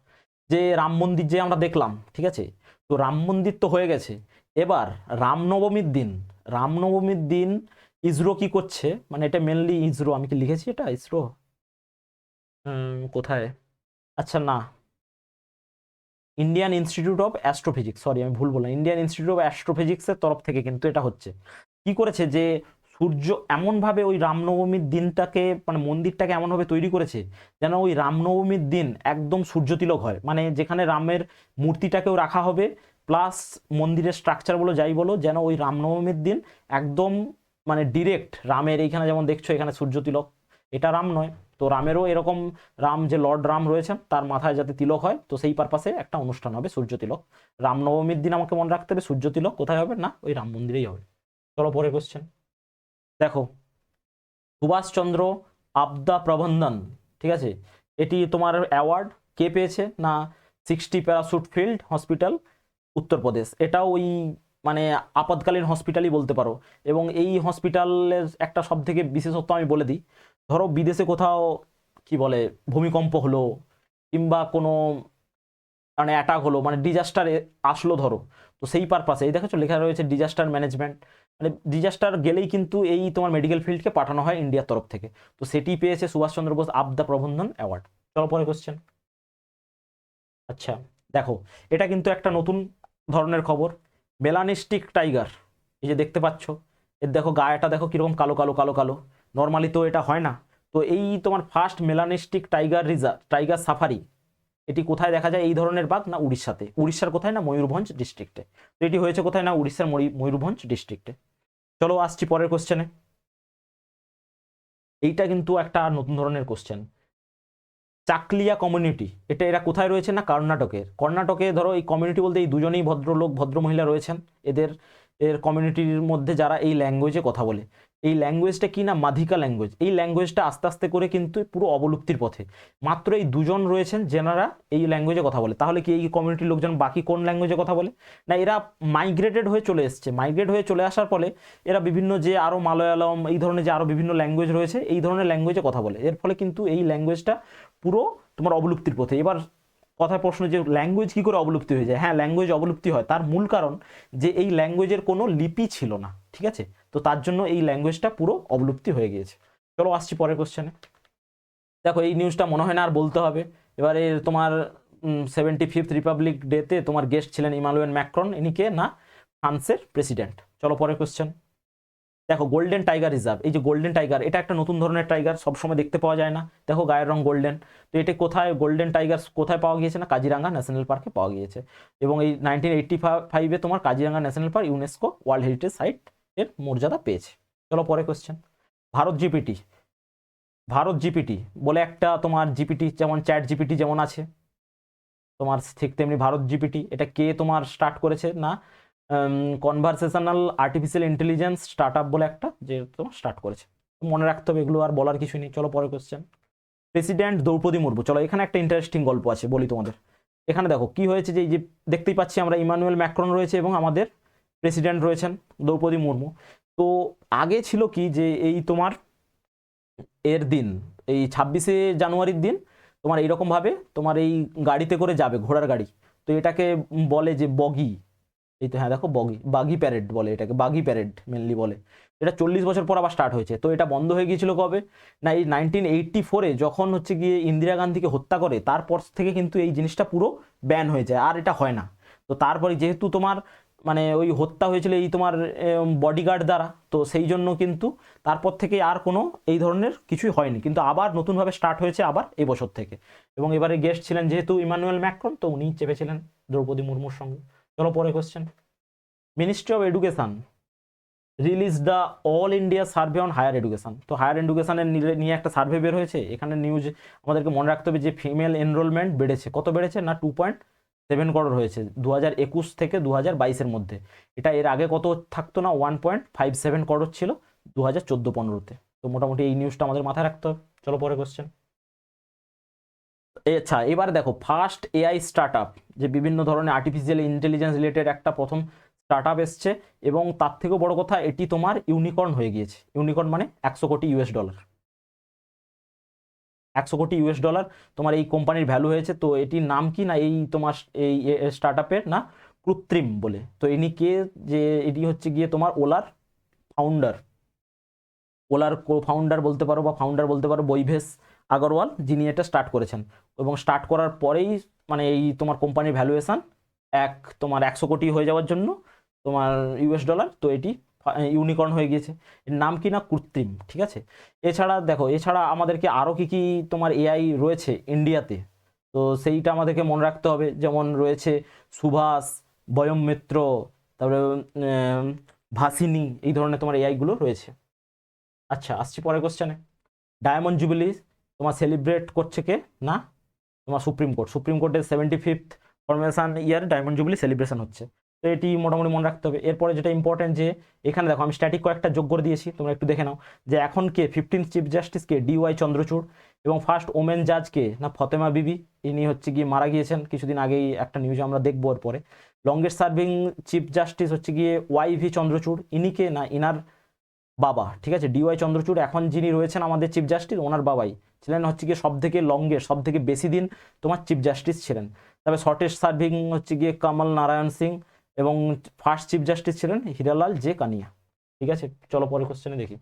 যে রাম মন্দির যে আমরা দেখলাম, ঠিক আছে, তো রাম মন্দির তো হয়ে গেছে, এবার রামনবমীর দিন ইসরো কি করছে, মানে এটা মেনলি ইসরো, আমি কি লিখেছি এটা ইসরো কোথায়, আচ্ছা না, Indian institute of astrophysics, sorry আমি ভুল বললাম, ইন্ডিয়ান ইনস্টিটিউট অফ অ্যাস্ট্রোফিজিক্সের তরফ থেকে কিন্তু এটা হচ্ছে। কি করেছে যে সূর্য এমনভাবে ওই রামনবমীর দিনটাকে, মানে মন্দিরটাকে এমনভাবে তৈরি করেছে যেন ওই রামনবমীর দিন একদম সূর্যতিলক হয়, মানে যেখানে রামের মূর্তিটাকেও রাখা হবে, প্লাস মন্দিরের স্ট্রাকচার বলো যাই বলো, যেন ওই রামনবমীর দিন একদম মানে ডিরেক্ট রামের, এইখানে যেমন দেখছো এখানে সূর্যতিলক, এটা রাম নয়, তো রামেরও এরকম রাম যে লর্ড রাম রয়েছেন তার মাথায় যাতে তিলক হয়, তো সেই পারপাসে একটা অনুষ্ঠান হবে সূর্য তিলক। রামনবমীর দিন আমাকে মনে রাখতে হবে সূর্য তিলক কোথায় হবে না, ওই রাম মন্দিরেই হবে। চলো পরের কোশ্চেন দেখো। সুভাষচন্দ্র আবদা প্রবন্ধন, ঠিক আছে, এটি তোমার অ্যাওয়ার্ড কে পেয়েছে না, 60 প্যারাশুট ফিল্ড হসপিটাল উত্তরপ্রদেশ। এটাও ওই মানে আপাতকালীন হসপিটালই বলতে পারো। এবং এই হসপিটালের একটা সব থেকে বিশেষত্ব আমি বলে দিই, ধরো বিদেশে কোথাও কি বলে ভূমিকম্প হলো কিংবা কোনো মানে অ্যাটাক হলো, মানে ডিজাস্টার আসলো ধরো, তো সেই পারপাসে এই দেখেছো লেখা রয়েছে ডিজাস্টার ম্যানেজমেন্ট, মানে ডিজাস্টার গেলেই কিন্তু এই তোমার মেডিকেল ফিল্ডকে পাঠানো হয় ইন্ডিয়ার তরফ থেকে। তো সেটি পেয়েছে সুভাষচন্দ্র বোস আবদা প্রবন্ধন অ্যাওয়ার্ড। চলো পরে কোশ্চেন। আচ্ছা দেখো, এটা কিন্তু একটা নতুন ধরনের খবর, মেলানিস্টিক টাইগার, এই যে দেখতে পাচ্ছ, এর দেখো গায়েটা দেখো কিরকম কালো কালো কালো কালো, নর্মালি তো এটা হয় না। তো এই তোমার ফার্স্ট মেলানিস্টিক টাইগার সাফারি, এটি কোথায় দেখা যায় এই ধরনের বাঘ না, উড়িষ্যাতে। উড়িষ্যার কোথায় না, ময়ূরভঞ্জ ডিস্ট্রিক্টে। তো এটি হয়েছে কোথায় না, উড়িষ্যার ময়ূরভঞ্জ ডিস্ট্রিক্টে। চলো আসছি পরের কোশ্চেনে। এইটা কিন্তু একটা নতুন ধরনের কোশ্চেন, চাকলিয়া কমিউনিটি, এরা কোথায় রয়েছে না, কর্ণাটকে। ধরো এই কমিউনিটি বলতে এই দুজনেই ভদ্রলোক ভদ্রমহিলা রয়েছেন, এর কমিউনিটির মধ্যে যারা এই ল্যাঙ্গুয়েজে কথা বলে। এই ল্যাঙ্গুয়েজটা কি না, মাধিকা ল্যাঙ্গুয়েজ। এই ল্যাঙ্গুয়েজটা আস্তে আস্তে করে কিন্তু পুরো অবলুপ্তির পথে। মাত্র এই দুজন রয়েছেন যেনারা এই ল্যাঙ্গুয়েজে কথা বলে। তাহলে কি এই কমিউনিটির লোকজন বাকি কোন ল্যাঙ্গুয়েজে কথা বলে না, এরা মাইগ্রেটেড হয়ে চলে এসছে। মাইগ্রেট হয়ে চলে আসার ফলে এরা বিভিন্ন যে আরও মালয়ালম এই ধরনের যে আরও বিভিন্ন ল্যাঙ্গুয়েজ রয়েছে এই ধরনের ল্যাঙ্গুয়েজে কথা বলে। এর ফলে কিন্তু এই ল্যাঙ্গুয়েজটা পুরো তোমার অবলুপ্তির পথে। এবার কথার প্রশ্ন যে ল্যাঙ্গুয়েজ কি করে অবলুপ্তি হয়ে যায়, হ্যাঁ ল্যাঙ্গুয়েজ অবলুপ্তি হয়, তার মূল কারণ যে এই ল্যাঙ্গুয়েজের কোনো লিপি ছিল না। ঠিক ঠিক আছে, তো তার জন্য এই ল্যাঙ্গুয়েজটা পুরো অবলুপ্তি হয়ে গিয়েছে। চলো আসছি পরের কোশ্চেনে। দেখো এই নিউজটা মনে হয় না আর বলতে হবে। এবারে তোমার 75th রিপাবলিক ডেতে তোমার গেস্ট ছিলেন ইমানুয়েল ম্যাক্রন, ইনি কে না ফ্রান্সের প্রেসিডেন্ট। চলো পরের কোশ্চেন। দেখো গোল্ডেন টাইগার রিজার্ভ, এই যে গোল্ডেন টাইগার, এটা একটা নতুন ধরনের টাইগার, সবসময় দেখতে পাওয়া যায় না, দেখো গায়ের রং গোল্ডেন। তো এটা কোথায় গোল্ডেন টাইগার কোথায় পাওয়া গিয়েছে না কাজিরাঙ্গা ন্যাশনাল পার্কে পাওয়া গিয়েছে। এবং এই 1985-এ তোমার Kaziranga national park UNESCO world heritage site এর মর্যাদা পেয়েছে। চলো পরের question. Bharat GPT, Bharat GPT বলে একটা তোমার জিপিটি, যেমন চ্যাট জিপিটি যেমন আছে তোমার ঠিক তেমনি ভারত জিপিটি, এটা কে তোমার স্টার্ট করেছে না conversational artificial intelligence start up বলে একটা, যে তোমার স্টার্ট করেছে। মনে রাখতে হবে, এগুলো আর বলার কিছু নেই। চলো পরের কোশ্চেন। প্রেসিডেন্ট দ্রৌপদী মুর্মু, চলো এখানে একটা ইন্টারেস্টিং গল্প আছে বলি তোমাদের। এখানে দেখো কি হয়েছে, যে এই যে দেখতেই পাচ্ছি আমরা ইমানুয়েল ম্যাক্রন রয়েছে এবং আমাদের প্রেসিডেন্ট রয়েছেন দ্রৌপদী মুর্মু। তো আগে ছিল কি যে এই তোমার এর দিন, এই 26শে জানুয়ারির দিন তোমার এইরকমভাবে তোমার এই গাড়িতে করে যাবে, ঘোড়ার গাড়ি, তো এটাকে বলে যে বগি, এই তো হ্যাঁ দেখো বাগি প্যারেড বলে, এটাকে বাগি প্যারেড মেনলি বলে। এটা 40 বছর পর আবার স্টার্ট হয়েছে। তো এটা বন্ধ হয়ে গিয়েছিল কবে না এই 1984-এ, যখন হচ্ছে গিয়ে ইন্দিরা গান্ধীকে হত্যা করে, তারপর থেকে কিন্তু এই জিনিসটা পুরো ব্যান হয়ে যায়, আর এটা হয় না। তো তারপরে যেহেতু তোমার মানে ওই হত্যা হয়েছিল এই তোমার বডিগার্ড দ্বারা, তো সেই জন্য কিন্তু তারপর থেকে আর কোনো এই ধরনের কিছুই হয়নি, কিন্তু আবার নতুনভাবে স্টার্ট হয়েছে আবার এই বছর থেকে। এবং এবারে গেস্ট ছিলেন যেহেতু ইমানুয়েল ম্যাক্রন, তো উনি চেপেছিলেন দ্রৌপদী মুর্মুর সঙ্গে। চলো পরে question. Ministry of education release the all India survey on higher education. তো হায়ার এডুকেশনের নিয়ে একটা সার্ভে বের হয়েছে। এখানে নিউজ আমাদেরকে মনে রাখতে হবে যে ফিমেল এনরোলমেন্ট বেড়েছে, কত বেড়েছে না 2.7 করোড় হয়েছে 2021 থেকে 2022-এর মধ্যে। এটা এর আগে কত থাকতো না 1.57 করোড় ছিল 2014-15-তে। তো মোটামুটি এই নিউজটা আমাদের মাথায় রাখতে হবে। চলো পরে কোশ্চেন। আচ্ছা এবার দেখো ফার্স্ট এআই স্টার্ট আপ, যে বিভিন্ন ধরনের আর্টিফিশিয়াল ইন্টেলিজেন্স রিলেটেড একটা প্রথম স্টার্ট আপ এসছে, এবং তার থেকেও বড় কথা এটি তোমার ইউনিকর্ন হয়ে গিয়েছে। ইউনিকর্ন মানে 100 কোটি ইউএস ডলার, 100 কোটি ইউএস ডলার তোমার এই কোম্পানির ভ্যালু হয়েছে। তো এটির নাম কি না এই তোমার এই স্টার্ট আপের না কৃত্রিম বলে। তো ইনি কে, যে এটি হচ্ছে গিয়ে তোমার ওলার ফাউন্ডার, ওলার কো ফাউন্ডার বলতে পারো বা ফাউন্ডার বলতে পারো বৈভেশ আগরওয়াল, যিনি এটা স্টার্ট করেছেন। এবং স্টার্ট করার পরেই মানে এই তোমার কোম্পানির ভ্যালুয়েশন তোমার 100 কোটি হয়ে যাওয়ার জন্য তোমার ইউএস ডলার, তো এটি ইউনিকর্ন হয়ে গিয়েছে। এর নাম কি না কৃত্রিম, ঠিক আছে। এছাড়া দেখো, এছাড়া আমাদেরকে আরও কি কি তোমার এআই রয়েছে ইন্ডিয়াতে, তো সেইটা আমাদেরকে মনে রাখতে হবে। যেমন রয়েছে সুভাষ, বয়ম মিত্র, তারপরে ভাসিনী, এই ধরনের তোমার এআইগুলো রয়েছে। আচ্ছা আসছি পরের কোশ্চেনে। ডায়মন্ড জুবিলি তোমার সেলিব্রেট করছে কে না তোমার সুপ্রিম কোর্ট। সুপ্রিম কোর্টের 75th ফরমেশন ইয়ার ডায়মন্ড জুবিলি সেলিব্রেশন হচ্ছে। তো এটি মোটামুটি মনে রাখতে হবে। এরপরে যেটা ইম্পর্টেন্ট, যে এখানে দেখো আমি স্ট্যাটিক কয়েকটা যোগ করে দিয়েছি, তোমরা একটু দেখে নাও। যে এখন কে 15th চিফ জাস্টিস কে ডিওয়াই চন্দ্রচূড়, এবং ফার্স্ট ওমেন জাজ কে না ফতেমা বিবি, ইনি হচ্ছে গিয়ে মারা গিয়েছেন কিছুদিন আগেই, একটা নিউজ আমরা দেখবো এর পরে। লংগেস্ট সার্ভিং চিফ জাস্টিস হচ্ছে গিয়ে ওয়াইভি চন্দ্রচূড়, ইনি কে না ইনার বাবা, ঠিক আছে। ডিওয়াই চন্দ্রচূড় এখন যিনি রয়েছেন আমাদের চিফ জাস্টিস, ওনার বাবাই ছিলেন হচ্ছে গিয়ে সব থেকে লংগেস্ট, সব থেকে বেশি দিন তোমার চিফ জাস্টিস ছিলেন। তবে শর্টেস্ট সার্ভিং হচ্ছে গিয়ে কমল নারায়ণ সিং, এবং ফার্স্ট চিফ জাস্টিস ছিলেন হীরালাল জে কানিয়া, ঠিক আছে। চলো পরের কোশ্চেনে দেখি।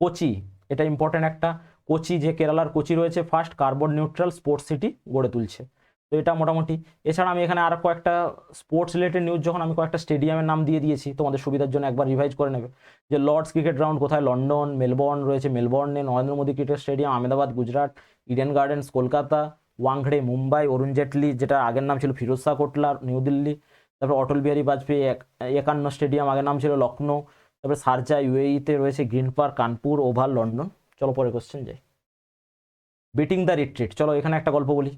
কোচি, এটা ইম্পর্টেন্ট একটা। কোচি, যে কেরালার কোচি রয়েছে, first carbon neutral sports city গড়ে তুলছে। তো এটা মোটামুটি। এছাড়া আমি এখানে আরও কয়েকটা স্পোর্টস রিলেটেড নিউজ, যখন আমি কয়েকটা স্টেডিয়ামের নাম দিয়ে দিয়েছি তোমাদের সুবিধার জন্য, একবার রিভাইজ করে নেবে। যে লর্ডস ক্রিকেট গ্রাউন্ড কোথায়, লন্ডন। মেলবোর্ন রয়েছে, মেলবোর্নে। Narendra Modi cricket stadium Ahmedabad Gujarat. Eden Gardens Kolkata. Wankhede Mumbai. Arun Jaitley, যেটা আগের নাম ছিল ফিরোজ শাহ কোটলা, নিউ দিল্লি। তারপর অটল বিহারী বাজপেয়ী 51 স্টেডিয়াম, আগের নাম ছিল লখনৌ। তারপরে শারজা ইউএইতে রয়েছে green park, Kanpur, oval, London. চলো পরে কোশ্চেন যাই। বিটিং দ্য রিট্রিট, চলো এখানে একটা গল্প বলি।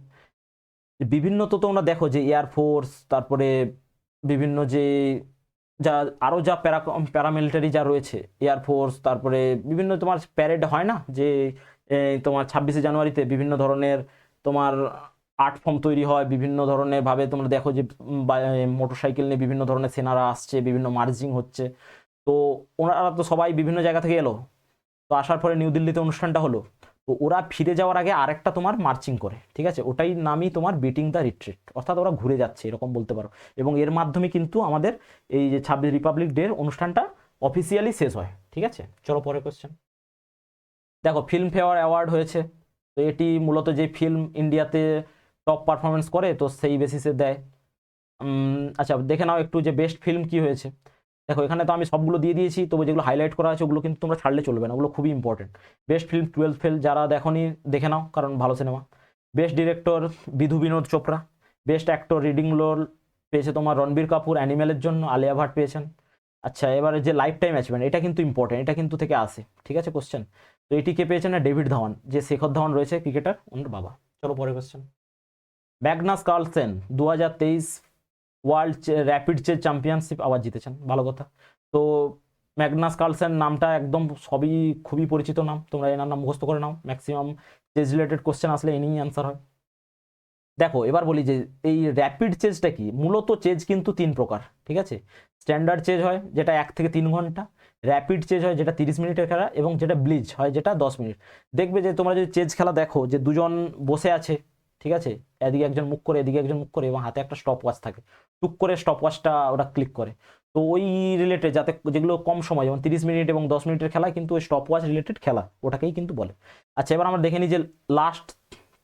বিভিন্ন তো তোমরা দেখো যে এয়ারফোর্স, তারপরে বিভিন্ন যে যা আরও যা প্যারামিলিটারি যা রয়েছে, এয়ারফোর্স, তারপরে বিভিন্ন তোমার প্যারেড হয় না, যে তোমার 26শে জানুয়ারিতে বিভিন্ন ধরনের তোমার আর্ট ফর্ম তৈরি হয়, বিভিন্ন ধরনের ভাবে তোমরা দেখো যে মোটরসাইকেল নিয়ে বিভিন্ন ধরনের সেনারা আসছে, বিভিন্ন মার্চিং হচ্ছে। তো ওনারা তো সবাই বিভিন্ন জায়গা থেকে এলো, তো আসার পরে নিউ দিল্লিতে অনুষ্ঠানটা হলো। তো ওরা ফিরে যাওয়ার আগে আরেকটা তোমার মার্চিং করে, ঠিক আছে, ওটাই নামই তোমার বিটিং দ্য রিট্রিট, অর্থাৎ ওরা ঘুরে যাচ্ছে এরকম বলতে পারো। এবং এর মাধ্যমে কিন্তু আমাদের এই যে 26 রিপাবলিক ডে অনুষ্ঠানটা অফিসিয়ালি শেষ হয়, ঠিক আছে। চলো পরে কোশ্চেন। দেখো ফিল্ম ফেয়ার অ্যাওয়ার্ড হয়েছে, তো এটি মূলত যে ফিল্ম ইন্ডিয়াতে টপ পারফরমেন্স করে তো সেই বেসিসে দেয়। আচ্ছা দেখে নাও একটু যে বেস্ট ফিল্ম কি হয়েছে। দেখো এখানে তো আমি সবগুলো দিয়ে দিয়েছি, তবে যেগুলো হাইলাইট করা আছে ওগুলো কিন্তু তোমরা ছাড়লে চলবে না, ওগুলো খুবই ইম্পর্টেন্ট। বেস্ট ফিল্ম 12 ফেল, যারা দেখোনি দেখে নাও কারণ ভালো সিনেমা। Best director Vidhu Vinod Chopra. Best actor leading role পেয়েছে তোমার রণবীর কাপুর অ্যানিমেলের জন্য, আলিয়া ভাট পেয়েছেন। আচ্ছা এবারে যে লাইফ টাইম অ্যাচিভমেন্ট, এটা কিন্তু ইম্পর্টেন্ট, এটা কিন্তু থেকে আসে, ঠিক আছে কোশ্চেন। তো এটি কে পেয়েছেন না ডেভিড ধাওয়ান, যে শেখর ধাওয়ান রয়েছে ক্রিকেটার, ওনার বাবা। চলো পরে question. Magnus Carlsen 2023 world rapid chess championship আবার জিতেছেন, ভালো কথা। তো ম্যাগনাস কার্লসেন নামটা একদম সবই খুবই পরিচিত নাম, তোমরা এনার নাম মুখস্থ করে নাও, ম্যাক্সিমাম চেস রিলেটেড কোশ্চেন আসলে এনেই অ্যান্সার হয়। দেখো এবার বলি যে এই র্যাপিড চেজটা কি, মূলত চেজ কিন্তু 3 প্রকার, ঠিক আছে। স্ট্যান্ডার্ড চেজ হয় যেটা 1 থেকে 3 ঘন্টা, র্যাপিড চেজ হয় যেটা 30 মিনিটের খেলা, এবং যেটা ব্লিচ হয় যেটা 10 মিনিট। দেখবে যে তোমরা যদি চেজ খেলা দেখো যে দুজন বসে আছে, ঠিক আছে, এদিকে একজন মুখ করে এদিকে একজন মুখ করে, এবং হাতে একটা স্টপ ওয়াচ থাকে, টুক করে স্টপ ওয়াচটা ওরা ক্লিক করে। তো ওই রিলেটেড যাতে যেগুলো কম সময় যেমন 30 মিনিট এবং 10 মিনিটের খেলা কিন্তু ওই স্টপ ওয়াচ রিলেটেড খেলা ওটাকেই কিন্তু বলে। আচ্ছা এবার আমরা দেখে নিই যে লাস্ট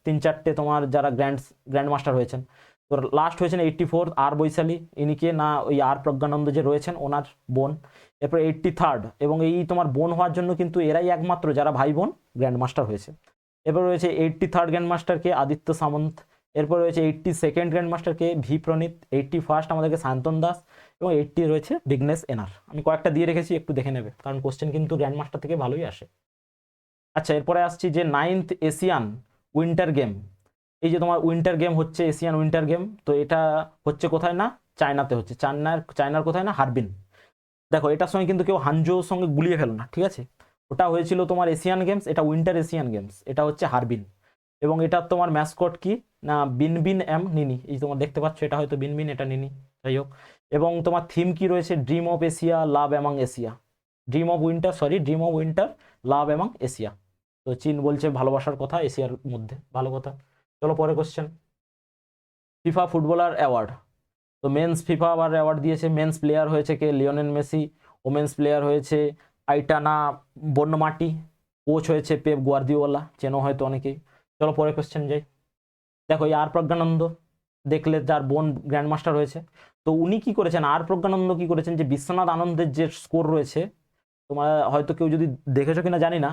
3-4টে তোমার যারা গ্র্যান্ড মাস্টার হয়েছেন। তো লাস্ট হয়েছেন 84 আর বৈশালী, ইনিকে না ওই আর প্রজ্ঞানন্দ যে রয়েছেন ওনার বোন। এরপর 83rd, এবং এই তোমার বোন হওয়ার জন্য কিন্তু এরাই একমাত্র যারা ভাই বোন গ্র্যান্ড মাস্টার হয়েছে। এরপর রয়েছে 83rd গ্র্যান্ড মাস্টারকে আদিত্য সামন্ত। এরপর রয়েছে 82nd গ্র্যান্ড মাস্টারকে ভি প্রণীত। 81st আমাদেরকে শান্তন দাস, এবং 80 রয়েছে বিঘ্নেশ এনার। আমি কয়েকটা দিয়ে রেখেছি, একটু দেখে নেবে কারণ কোশ্চেন কিন্তু গ্র্যান্ড মাস্টার থেকে ভালোই আসে। আচ্ছা এরপরে আসছি যে 9th এশিয়ান উইন্টার গেম। এই যে তোমার উইন্টার গেম হচ্ছে এশিয়ান উইন্টার গেম, তো এটা হচ্ছে কোথায় না চায়নাতে হচ্ছে, চায়নার কোথায় না হারবিন। দেখো এটার সঙ্গে কিন্তু কেউ হানজোর সঙ্গে গুলিয়ে ফেলো না, ঠিক আছে। ওটা হয়েছিল তোমার এশিয়ান গেমস, এটা উইন্টার এশিয়ান গেমস, এটা হচ্ছে হারবিন। এবং এটা তোমার ম্যাসকট কি না বিনবিন এম নিনি, এই তোমার দেখতে পাচ্ছ এটা হয়তো বিনবিন এটা নিনি, যাই হোক। এবং তোমার থিম কি রয়েছে dream of Asia love among Asia, dream of winter love among Asia. তো চীন বলছে ভালোবাসার কথা এশিয়ার মধ্যে, ভালো কথা। চলো পরে কোশ্চেন। ফিফা ফুটবলার অ্যাওয়ার্ড, তো মেন্স ফিফা আবার অ্যাওয়ার্ড দিয়েছে। মেন্স প্লেয়ার হয়েছে কে লিওনেল মেসি, ওমেন্স প্লেয়ার হয়েছে আইটানা বন্যমাটি, কোচ হয়েছে পেপ গুয়ার্দিওলা, চেনো হয়তো অনেকেই। চলো পরে কোশ্চেন যাই। দেখো এই আর প্রজ্ঞানন্দ দেখলে যার বোন গ্র্যান্ড মাস্টার হয়েছে, তো উনি কি করেছেন আর প্রজ্ঞানন্দ কি করেছেন যে বিশ্বনাথ আনন্দের যে স্কোর রয়েছে, তোমার হয়তো কেউ যদি দেখেছো কিনা জানি না,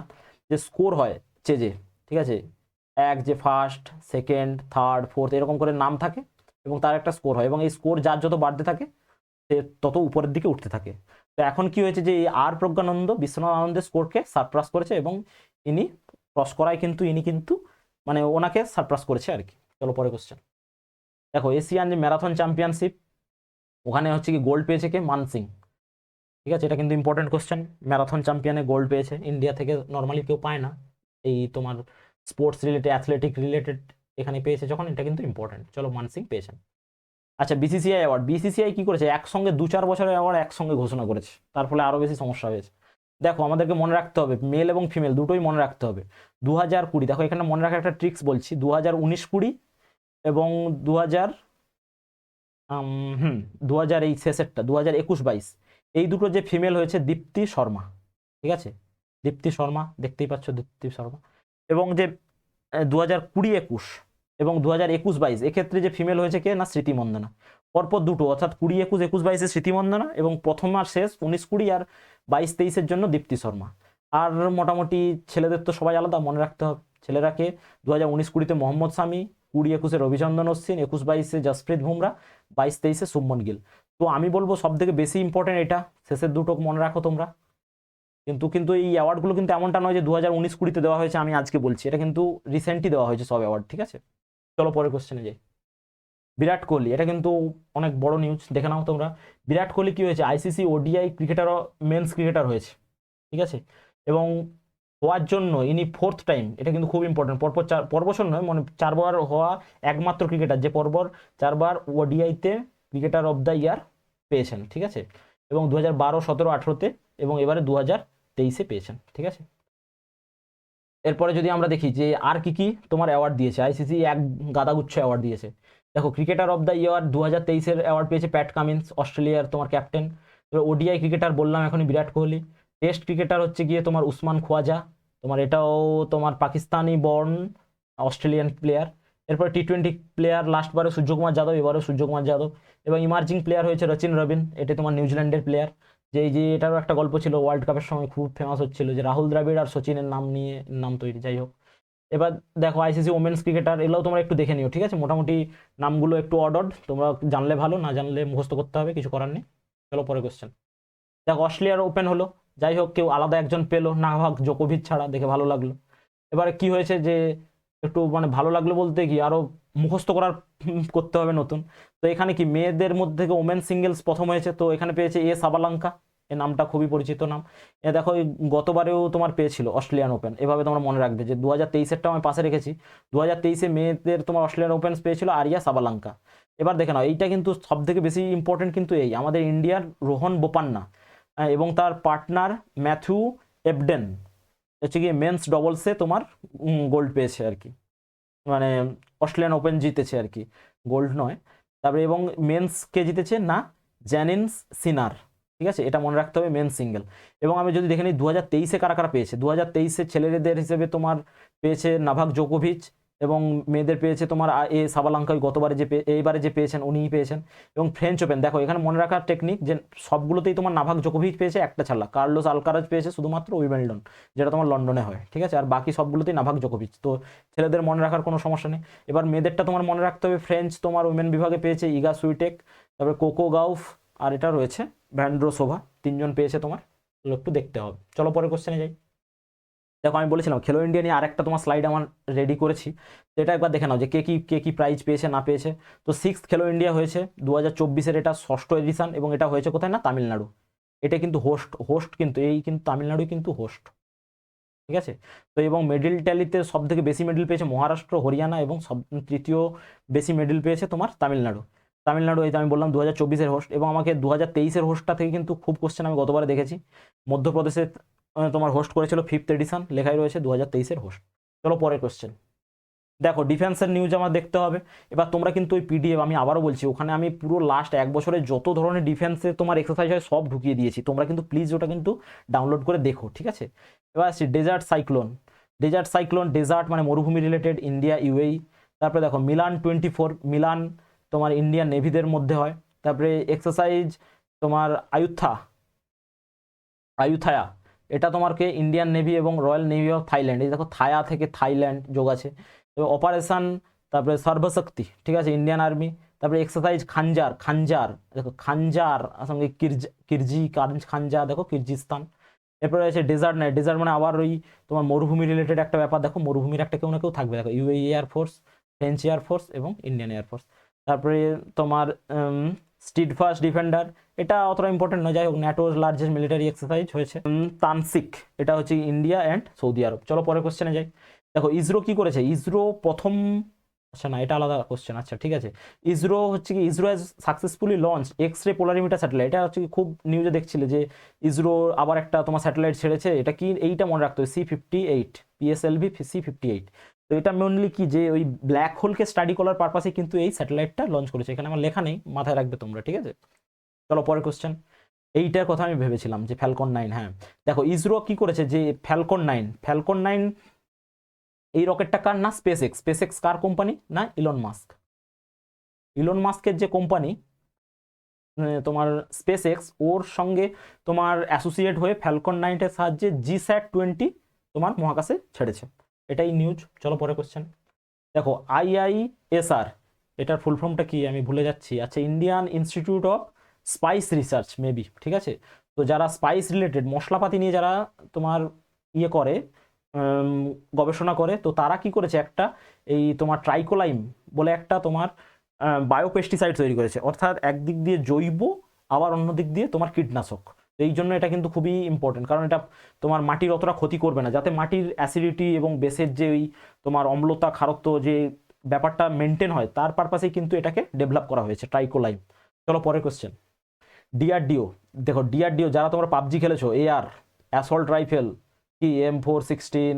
যে স্কোর হয় চেজে, ঠিক আছে, এক যে ফার্স্ট সেকেন্ড থার্ড ফোর্থ এরকম করে নাম থাকে, এবং তার একটা স্কোর হয়, এবং এই স্কোর যার যত বাড়তে থাকে সে তত উপরের দিকে উঠতে থাকে। তো এখন কি হয়েছে যে এই আর প্রজ্ঞানন্দ বিশ্বনাথ আনন্দের স্কোরকে সারপ্রাস করেছে, এবং ইনি ক্রস করায় কিন্তু ইনি কিন্তু মানে ওনাকে সারপ্রাস করেছে আর কি। চলো পরে কোশ্চেন। দেখো এশিয়ান যে ম্যারাথন চ্যাম্পিয়নশিপ, ওখানে হচ্ছে কি গোল্ড পেয়েছে কে মানসিং, ঠিক আছে, এটা কিন্তু ইম্পর্টেন্ট কোশ্চেন। ম্যারাথন চ্যাম্পিয়নে গোল্ড পেয়েছে, ইন্ডিয়া থেকে নর্মালি কেউ পায় না এই তোমার স্পোর্টস রিলেটেড অ্যাথলেটিক রিলেটেড, এখানে পেয়েছে যখন, এটা কিন্তু ইম্পর্টেন্ট। চলো মানসিং পেয়েছেন। আচ্ছা বিসিসিআই অ্যাওয়ার্ড, বিসিসিআই কি করেছে একসঙ্গে 2-4 বছরের অ্যাওয়ার্ড একসঙ্গে ঘোষণা করেছে, তার ফলে আরও বেশি সমস্যা হয়েছে। দেখো আমাদেরকে মনে রাখতে হবে মেল এবং ফিমেল দুটোই মনে রাখতে হবে। 2020, দেখো এখানে মনে রাখার একটা ট্রিক্স বলছি, 2019-20 এবং 2000 2000 এই শেষেরটা 2021-22, এই দুটো যে ফিমেল হয়েছে দীপ্তি শর্মা, ঠিক আছে, দীপ্তি শর্মা দেখতেই পাচ্ছ দীপ্তি শর্মা। এবং যে 2020-21 এবং 2021-22 এক্ষেত্রে যে ফিমেল হয়েছে কে না স্মৃতি মন্দনা। পরপর দুটো অর্থাৎ 20-21, 21-22 স্মৃতি মন্দনা, এবং প্রথম আর শেষ 19-20 আর 22-23 জন্য দীপ্তি শর্মা। আর মোটামুটি ছেলেদের তো সবাই আলাদা মনে রাখতে হবে। ছেলেরাকে 2019-20 মোহাম্মদ শামি, 20-21 রবিচন্দ্রন অশ্বিন, 21-22 জসপ্রীত বুমরা, 22-23 শুভমন গিল। তো আমি বলবো সব থেকে বেশি ইম্পর্টেন্ট এটা, শেষের দুটো মনে রাখো তোমরা। কিন্তু কিন্তু এই অ্যাওয়ার্ডগুলো কিন্তু এমনটা নয় যে 2019-20 দেওয়া হয়েছে আমি আজকে বলছি, এটা কিন্তু রিসেন্টলি দেওয়া হয়েছে সব অ্যাওয়ার্ড, ঠিক আছে। চলো পরের কোশ্চেনে যাই। বিরাট কোহলি, এটা কিন্তু অনেক বড় নিউজ, দেখে নাও তোমরা। বিরাট কোহলি কি হয়েছে ICC ODI cricketer men's cricketer হয়েছে, ঠিক আছে। এবং হওয়ার জন্য ইনি 4th টাইম, এটা কিন্তু খুব ইম্পর্টেন্ট, পরপর 4 বছর নয় মানে 4 বার হওয়া একমাত্র ক্রিকেটার যে পরপর 4 বার ওডিআইতে ক্রিকেটার অফ দ্য ইয়ার পেয়েছেন, ঠিক আছে। এবং 2012, 2017, 2018-তে এবং এবারে 2023-এ পেয়েছেন, ঠিক আছে। এরপরে যদি আমরা দেখি যে আর কি কি তোমার অ্যাওয়ার্ড দিয়েছে, আইসিসি এক গাদাগুচ্ছ অ্যাওয়ার্ড দিয়েছে। দেখো ক্রিকেটার অফ দ্য ইয়ার 2023-এর অ্যাওয়ার্ড পেয়েছে প্যাট কামিন্স, অস্ট্রেলিয়ার তোমার ক্যাপ্টেন। এবার ওডিআই ক্রিকেটার বললাম এখনই বিরাট কোহলি। টেস্ট ক্রিকেটার হচ্ছে গিয়ে তোমার উসমান খোয়াজা, তোমার এটাও তোমার পাকিস্তানি বর্ন অস্ট্রেলিয়ান প্লেয়ার। এরপর টি-20 প্লেয়ার লাস্টবারে সূর্যকুমার যাদব, এবারও সূর্যকুমার যাদব। এবং ইমার্জিং প্লেয়ার হয়েছে রচিন রবিন, এটা তোমার নিউজিল্যান্ডের প্লেয়ার। যে এই যে এটারও একটা গল্প ছিল, ওয়ার্ল্ড কাপের সময় খুব ফেমাস হচ্ছিল, যে রাহুল দ্রাবিড় আর সচিনের নাম নিয়ে নাম তৈরি, যাই হোক। এবার দেখো আইসিসি ওমেন্স ক্রিকেটার, এগুলোও তোমরা একটু দেখে নিও, ঠিক আছে? মোটামুটি নামগুলো একটু অড, তোমরা জানলে ভালো, না জানলে মুখস্থ করতে হবে, কিছু করার নেই। চলো পরে কোশ্চেন। দেখো অস্ট্রেলিয়ার ওপেন হলো, যাই হোক কেউ আলাদা একজন পেলো, নাভাক জোকোভিচ ছাড়া, দেখে ভালো লাগলো। এবারে কি হয়েছে যে একটু মানে ভালো লাগলো বলতে কি আরো মুখস্থ করার করতে হবে নতুন। তো এখানে কি মেয়েদের মধ্যে থেকে ওমেন সিঙ্গেলস প্রথম হয়েছে, তো এখানে পেয়েছে সাবালাঙ্কা। এ নামটা খুবই পরিচিত নাম। এ দেখো এই গতবারেও তোমার পেয়েছিল অস্ট্রেলিয়ান ওপেন, এভাবে তোমরা মনে রাখবে যে 2023-এরটা আমি পাশে রেখেছি। 2023-এ মেয়েদের তোমার অস্ট্রেলিয়ান ওপেন পেয়েছিল আরিয়া সাবালাঙ্কা। এবার দেখে নাও এইটা কিন্তু সব থেকে বেশি ইম্পর্টেন্ট, কিন্তু এই আমাদের ইন্ডিয়ার রোহন বোপান্না এবং তার পার্টনার ম্যাথিউ এবডেন হচ্ছে গিয়ে মেন্স ডবলসে তোমার গোল্ড পেয়েছে আর কি, মানে অস্ট্রেলিয়ান ওপেন জিতেছে আর কি, গোল্ড নয়। তারপরে এবং মেন্সকে জিতেছে না জ্যানিন্স সিনার, ঠিক আছে? এটা মনে রাখতে হবে, মেন্স সিঙ্গেল। এবং আমি যদি দেখে নিই 2023-এ কারা কারা পেয়েছে, 2023-এ ছেলেদের হিসেবে তোমার পেয়েছে নাভাক জোকোভিচ, এবং মেয়েদের পেয়েছে তোমার সাবালাঙ্কা, গতবারে যে এইবারে যে পেয়েছেন উনিই পেয়েছেন। এবং ফ্রেঞ্চ ওপেন দেখো এখানে মনে রাখার টেকনিক যে সবগুলোতেই তোমার নাভাক জোকোভিচ পেয়েছে একটা ছাড়া, কার্লোস আলকারাজ পেয়েছে শুধুমাত্র উইম্বলডন, যেটা তোমার লন্ডনে হয়, ঠিক আছে? আর বাকি সবগুলোতেই নাভাক জোকোভিচ। তো ছেলেদের মনে রাখার কোনো সমস্যা নেই। এবার মেয়েদেরটা তোমার মনে রাখতে হবে, ফ্রেঞ্চ তোমার উইমেন বিভাগে পেয়েছে ইগা সুইটেক, তারপরে কোকো গাউফ, আর এটা রয়েছে ভ্যান্ড্রোসোভা, তিনজন পেয়েছে তোমার, একটু দেখতে হবে। চলো পরে কোশ্চেনে যাই। দেখো আমি বলেছিলাম খেলো ইন্ডিয়া নিয়ে আরেকটা তোমার স্লাইড আমার রেডি করেছি, তো এটা একবার দেখে নাও যে কে কি প্রাইজ পেয়েছে না পেয়েছে। তো 6th খেলো ইন্ডিয়া হয়েছে 2024-এর, এটা 6ষ্ঠ এডিশন, এবং এটা হয়েছে কোথায় না তামিলনাড়ু। এটা কিন্তু হোস্ট কিন্তু এই কিন্তু তামিলনাড়ু কিন্তু হোস্ট, ঠিক আছে? তো এবং মেডেল ট্যালিতে সব থেকে বেশি মেডেল পেয়েছে মহারাষ্ট্র, হরিয়ানা, এবং তৃতীয় বেশি মেডেল পেয়েছে তোমার তামিলনাড়ু এই যে আমি বললাম 2024-এর হোস্ট। এবং আমাকে 2023-এর হোস্টটা থেকে কিন্তু খুব কোশ্চেন আমি গতবারে দেখেছি, মধ্যপ্রদেশে তোমার হোস্ট করেছিল 5th এডিশন, লেখাই রয়েছে 2023-এর হোস্ট। চলো পরের কোশ্চেন। দেখো ডিফেন্সের নিউজ আমার দেখতে হবে। এবার তোমরা কিন্তু ওই পিডিএফ, আমি আবারও বলছি, ওখানে আমি পুরো লাস্ট 1 বছরে যত ধরনের ডিফেন্সে তোমার এক্সারসাইজ হয় সব ঢুকিয়ে দিয়েছি, তোমরা কিন্তু প্লিজ ওটা কিন্তু ডাউনলোড করে দেখো, ঠিক আছে? এবার আসছি ডেজার্ট মানে মরুভূমি রিলেটেড, ইন্ডিয়া ইউএই। তারপরে দেখো মিলান তোমার ইন্ডিয়ান নেভিদের মধ্যে হয়। তারপরে এক্সারসাইজ তোমার আয়ুথায়া, এটা তোমারকে ইন্ডিয়ান নেভি এবং রয়্যাল নেভি অফ থাইল্যান্ড, এই দেখো থায়া থেকে থাইল্যান্ড যোগ আছে। তবে অপারেশন তারপরে সর্বশক্তি, ঠিক আছে, ইন্ডিয়ান আর্মি। তারপরে এক্সারসাইজ খাঞ্জার দেখো খাঞ্জার সঙ্গে খাঞ্জার দেখো কিরজিস্তান। এরপরে আছে ডেজার্ট মানে আবার ওই তোমার মরুভূমি রিলেটেড একটা ব্যাপার, দেখো মরুভূমির একটা কেউ না কেউ থাকবে, দেখো ইউএই এয়ারফোর্স, ফ্রেঞ্চ এয়ারফোর্স এবং ইন্ডিয়ান এয়ারফোর্স। তারপরে তোমার স্টিডফাস্ট ডিফেন্ডার, এটা অতটা ইম্পর্টেন্ট নয়, যাই হোক ন্যাটোর লার্জেস্ট মিলিটারি এক্সারসাইজ হয়েছে। তানসিক, এটা হচ্ছে ইন্ডিয়া অ্যান্ড সৌদি আরব। চলো পরের কোশ্চেনে যাই। দেখো ইসরো কি করেছে, ইসরো প্রথম, আচ্ছা না এটা আলাদা কোশ্চেন, আচ্ছা ঠিক আছে। ISRO has successfully launch X-ray polarimeter satellite, এটা হচ্ছে কি খুব নিউজে দেখছিলে যে ইসরো আবার একটা তোমার স্যাটেলাইট ছেড়েছে, এটা কি এইটা মনে রাখতে হবে, C58 PSLV C58। তো এটা মেনলি কি যে ওই ব্ল্যাক হোলকে স্টাডি করার পারপাসে কিন্তু এই স্যাটেলাইটটা লঞ্চ করেছে, এখানে আমার লেখা নেই, মাথায় রাখবে তোমরা, ঠিক আছে? চলো পরের কোশ্চেন। এইটার কথা আমি ভেবেছিলাম যে ফ্যালকন 9, হ্যাঁ দেখো ইসরো কি করেছে যে ফ্যালকন 9 এই রকেটটা কার না, স্পেস এক্স কার কোম্পানি না, ইলন মাস্কের যে কোম্পানি তোমার স্পেস এক্স, ওর সঙ্গে তোমার অ্যাসোসিয়েট হয়ে ফ্যালকন 9-এর সাহায্যে GSAT-20 তোমার মহাকাশে ছেড়েছে, এটাই নিউজ। চলো পরে কোশ্চেন। দেখো IISR, এটার ফুল ফর্মটা কি আমি ভুলে যাচ্ছি, আচ্ছা Indian institute of spice research maybe, ঠিক আছে? তো যারা স্পাইস রিলেটেড মশলাপাতি নিয়ে যারা তোমার ইয়ে করে গবেষণা করে, তো তারা কি করেছে একটা এই তোমার ট্রাইকোলাইম বলে একটা তোমার বায়োপেস্টিসাইড তৈরি করেছে, অর্থাৎ একদিক দিয়ে জৈব আবার অন্য দিক দিয়ে তোমার কীটনাশক। এই জন্য এটা কিন্তু খুবই ইম্পর্টেন্ট, কারণ এটা তোমার মাটির অতটা ক্ষতি করবে না, যাতে মাটির অ্যাসিডিটি এবং বেসের যে ওই তোমার অম্লতা ক্ষারত্ব যে ব্যাপারটা মেনটেন হয়, তার পারপাসেই কিন্তু এটাকে ডেভেলপ করা হয়েছে ট্রাইকোলাইম। চলো পরের কোশ্চেন। ডিআরডিও, দেখো ডিআরডিও যারা তোমরা পাবজি খেলেছো, অ্যাসল্ট রাইফেল কি M416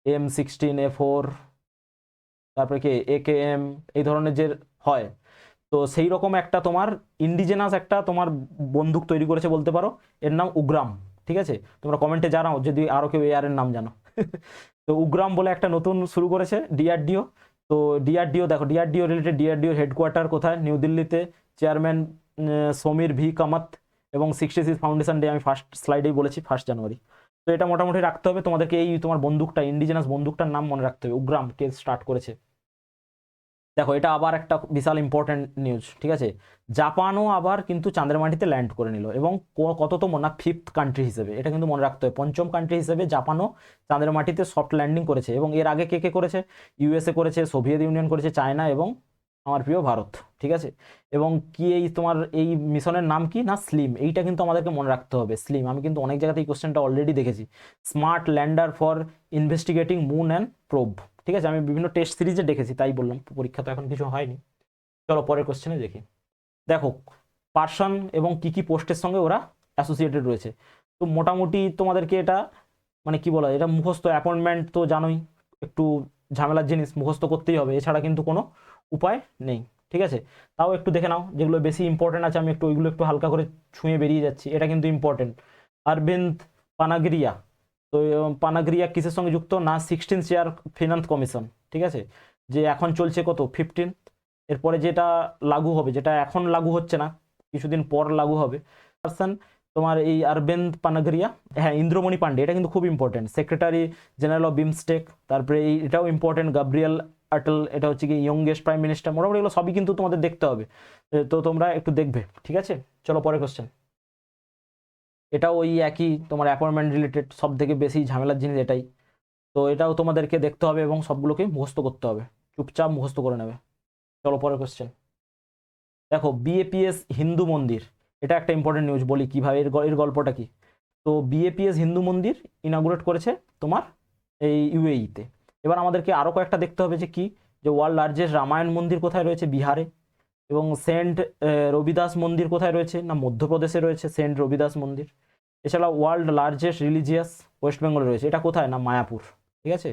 M16A4, তারপরে কি AKM, এই ধরনের যে হয়, তো সেই রকম একটা তোমার ইন্ডিজেনাস একটা তোমার বন্দুক তৈরি করেছে বলতে পারো, এর নাম উগ্রাম। ঠিক আছে, তোমরা কমেন্টে জানাও যদি আরও কেউ এআর এর নাম জানো। তো উগ্রাম বলে একটা নতুন শুরু করেছে ডিআরডিও। তো ডিআরডিও দেখো, ডিআরডিও রিলেটেড, ডিআরডিও হেডকোয়ার্টার কোথায়? নিউ দিল্লিতে। চেয়ারম্যান সমীর ভি কামাত, এবং 66 ফাউন্ডেশন ডে আমি ফার্স্ট স্লাইডেই বলেছি 1 জানুয়ারি। তো এটা মোটামুটি রাখতে হবে তোমাদেরকে, এই তোমার বন্দুকটা, ইন্ডিজেনাস বন্দুকটার নাম মনে রাখতে হবে, উগ্রাম কে স্টার্ট করেছে। দেখো এটা আবার একটা বিশাল ইম্পর্টেন্ট নিউজ, ঠিক আছে, জাপানও আবার কিন্তু চাঁদের মাটিতে ল্যান্ড করে নিল, এবং কততম না 5th কান্ট্রি হিসেবে, এটা কিন্তু মনে রাখতে হবে, 5ম কান্ট্রি হিসেবে জাপানও চাঁদের মাটিতে সফট ল্যান্ডিং করেছে। এবং এর আগে কে কে করেছে? ইউএসএ করেছে, সোভিয়েত ইউনিয়ন করেছে, চায়না এবং আমার প্রিয় ভারত। ঠিক আছে, এবং কি এই তোমার এই মিশনের নাম কি না স্লিম, এইটা কিন্তু আমাদেরকে মনে রাখতে হবে, স্লিম। আমি কিন্তু অনেক জায়গাতে এই কোশ্চেনটা অলরেডি দেখেছি, smart lander for investigating moon and probe. ঠিক আছে, আমি বিভিন্ন টেস্ট সিরিজে দেখেছি, তাই বললাম, পরীক্ষা তো এখন কিছু হয়নি। চলো পরের কোশ্চেনে দেখি। দেখো পার্সন এবং কি কি পোস্টের সঙ্গে ওরা অ্যাসোসিয়েটেড রয়েছে। তো মোটামুটি তোমাদেরকে এটা মানে কি বলা, এটা মুখস্থ, অ্যাপয়েন্টমেন্ট তো জানোই একটু ঝামেলার জিনিস, মুখস্থ করতেই হবে, এছাড়া কিন্তু কোনো উপায় নেই। ঠিক আছে, তাও একটু দেখে নাও, যেগুলো বেশি ইম্পর্টেন্ট আছে আমি একটু ওইগুলো একটু হালকা করে ছুঁয়ে বেরিয়ে যাচ্ছি, এটা কিন্তু ইম্পর্টেন্ট। অরবিন্দ পানাগরিয়া, তো পানাগরিয়া কিসের সঙ্গে যুক্ত না 16 চেয়ার ফিনান্স কমিশন। ঠিক আছে, যে এখন চলছে কত 15, এরপরে যেটা লাগু হবে, যেটা এখন লাগু হচ্ছে না, কিছুদিন পর লাগু হবে। পার্সন তোমার এই অরবিন্দ পানাগরিয়া, হ্যাঁ ইন্দ্রমণি পান্ডে, এটা কিন্তু খুব important, secretary general of BIMSTEC. তারপরে এটাও ইম্পর্টেন্ট, গাব্রিয়েল আটল, এটা হচ্ছে কি ইয়ংগেস্ট প্রাইম মিনিস্টার। মোটামুটি এগুলো সবই কিন্তু তোমাদের দেখতে হবে, তো তোমরা একটু দেখবে। ঠিক আছে, চলো পরের কোশ্চেন। এটাও ওই একই তোমার অ্যাপয়েন্টমেন্ট রিলেটেড, সব থেকে বেশি ঝামেলার জিনিস এটাই। তো এটাও তোমাদেরকে দেখতে হবে এবং সবগুলোকে মুখস্থ করতে হবে, চুপচাপ মুখস্থ করে নেবে। চলো পরের কোশ্চেন। দেখো বিএপিএস হিন্দু মন্দির, এটা একটা ইম্পর্টেন্ট নিউজ, বলি কিভাবে এর গল্পটা কি। তো বিএপিএস হিন্দু মন্দির ইনাগুরেট করেছে তোমার এই ইউএইতে। এবার আমাদেরকে আরও কয়েকটা দেখতে হবে, যে কি, যে ওয়ার্ল্ড লার্জেস্ট রামায়ণ মন্দির কোথায় রয়েছে? বিহারে। এবং সেন্ট রবিদাস মন্দির কোথায় রয়েছে? না মধ্যপ্রদেশে রয়েছে সেন্ট রবিদাস মন্দির। এছাড়া ওয়ার্ল্ড লার্জেস্ট রিলিজিয়াস ওয়েস্ট বেঙ্গলে রয়েছে, এটা কোথায়? না মায়াপুর। ঠিক আছে,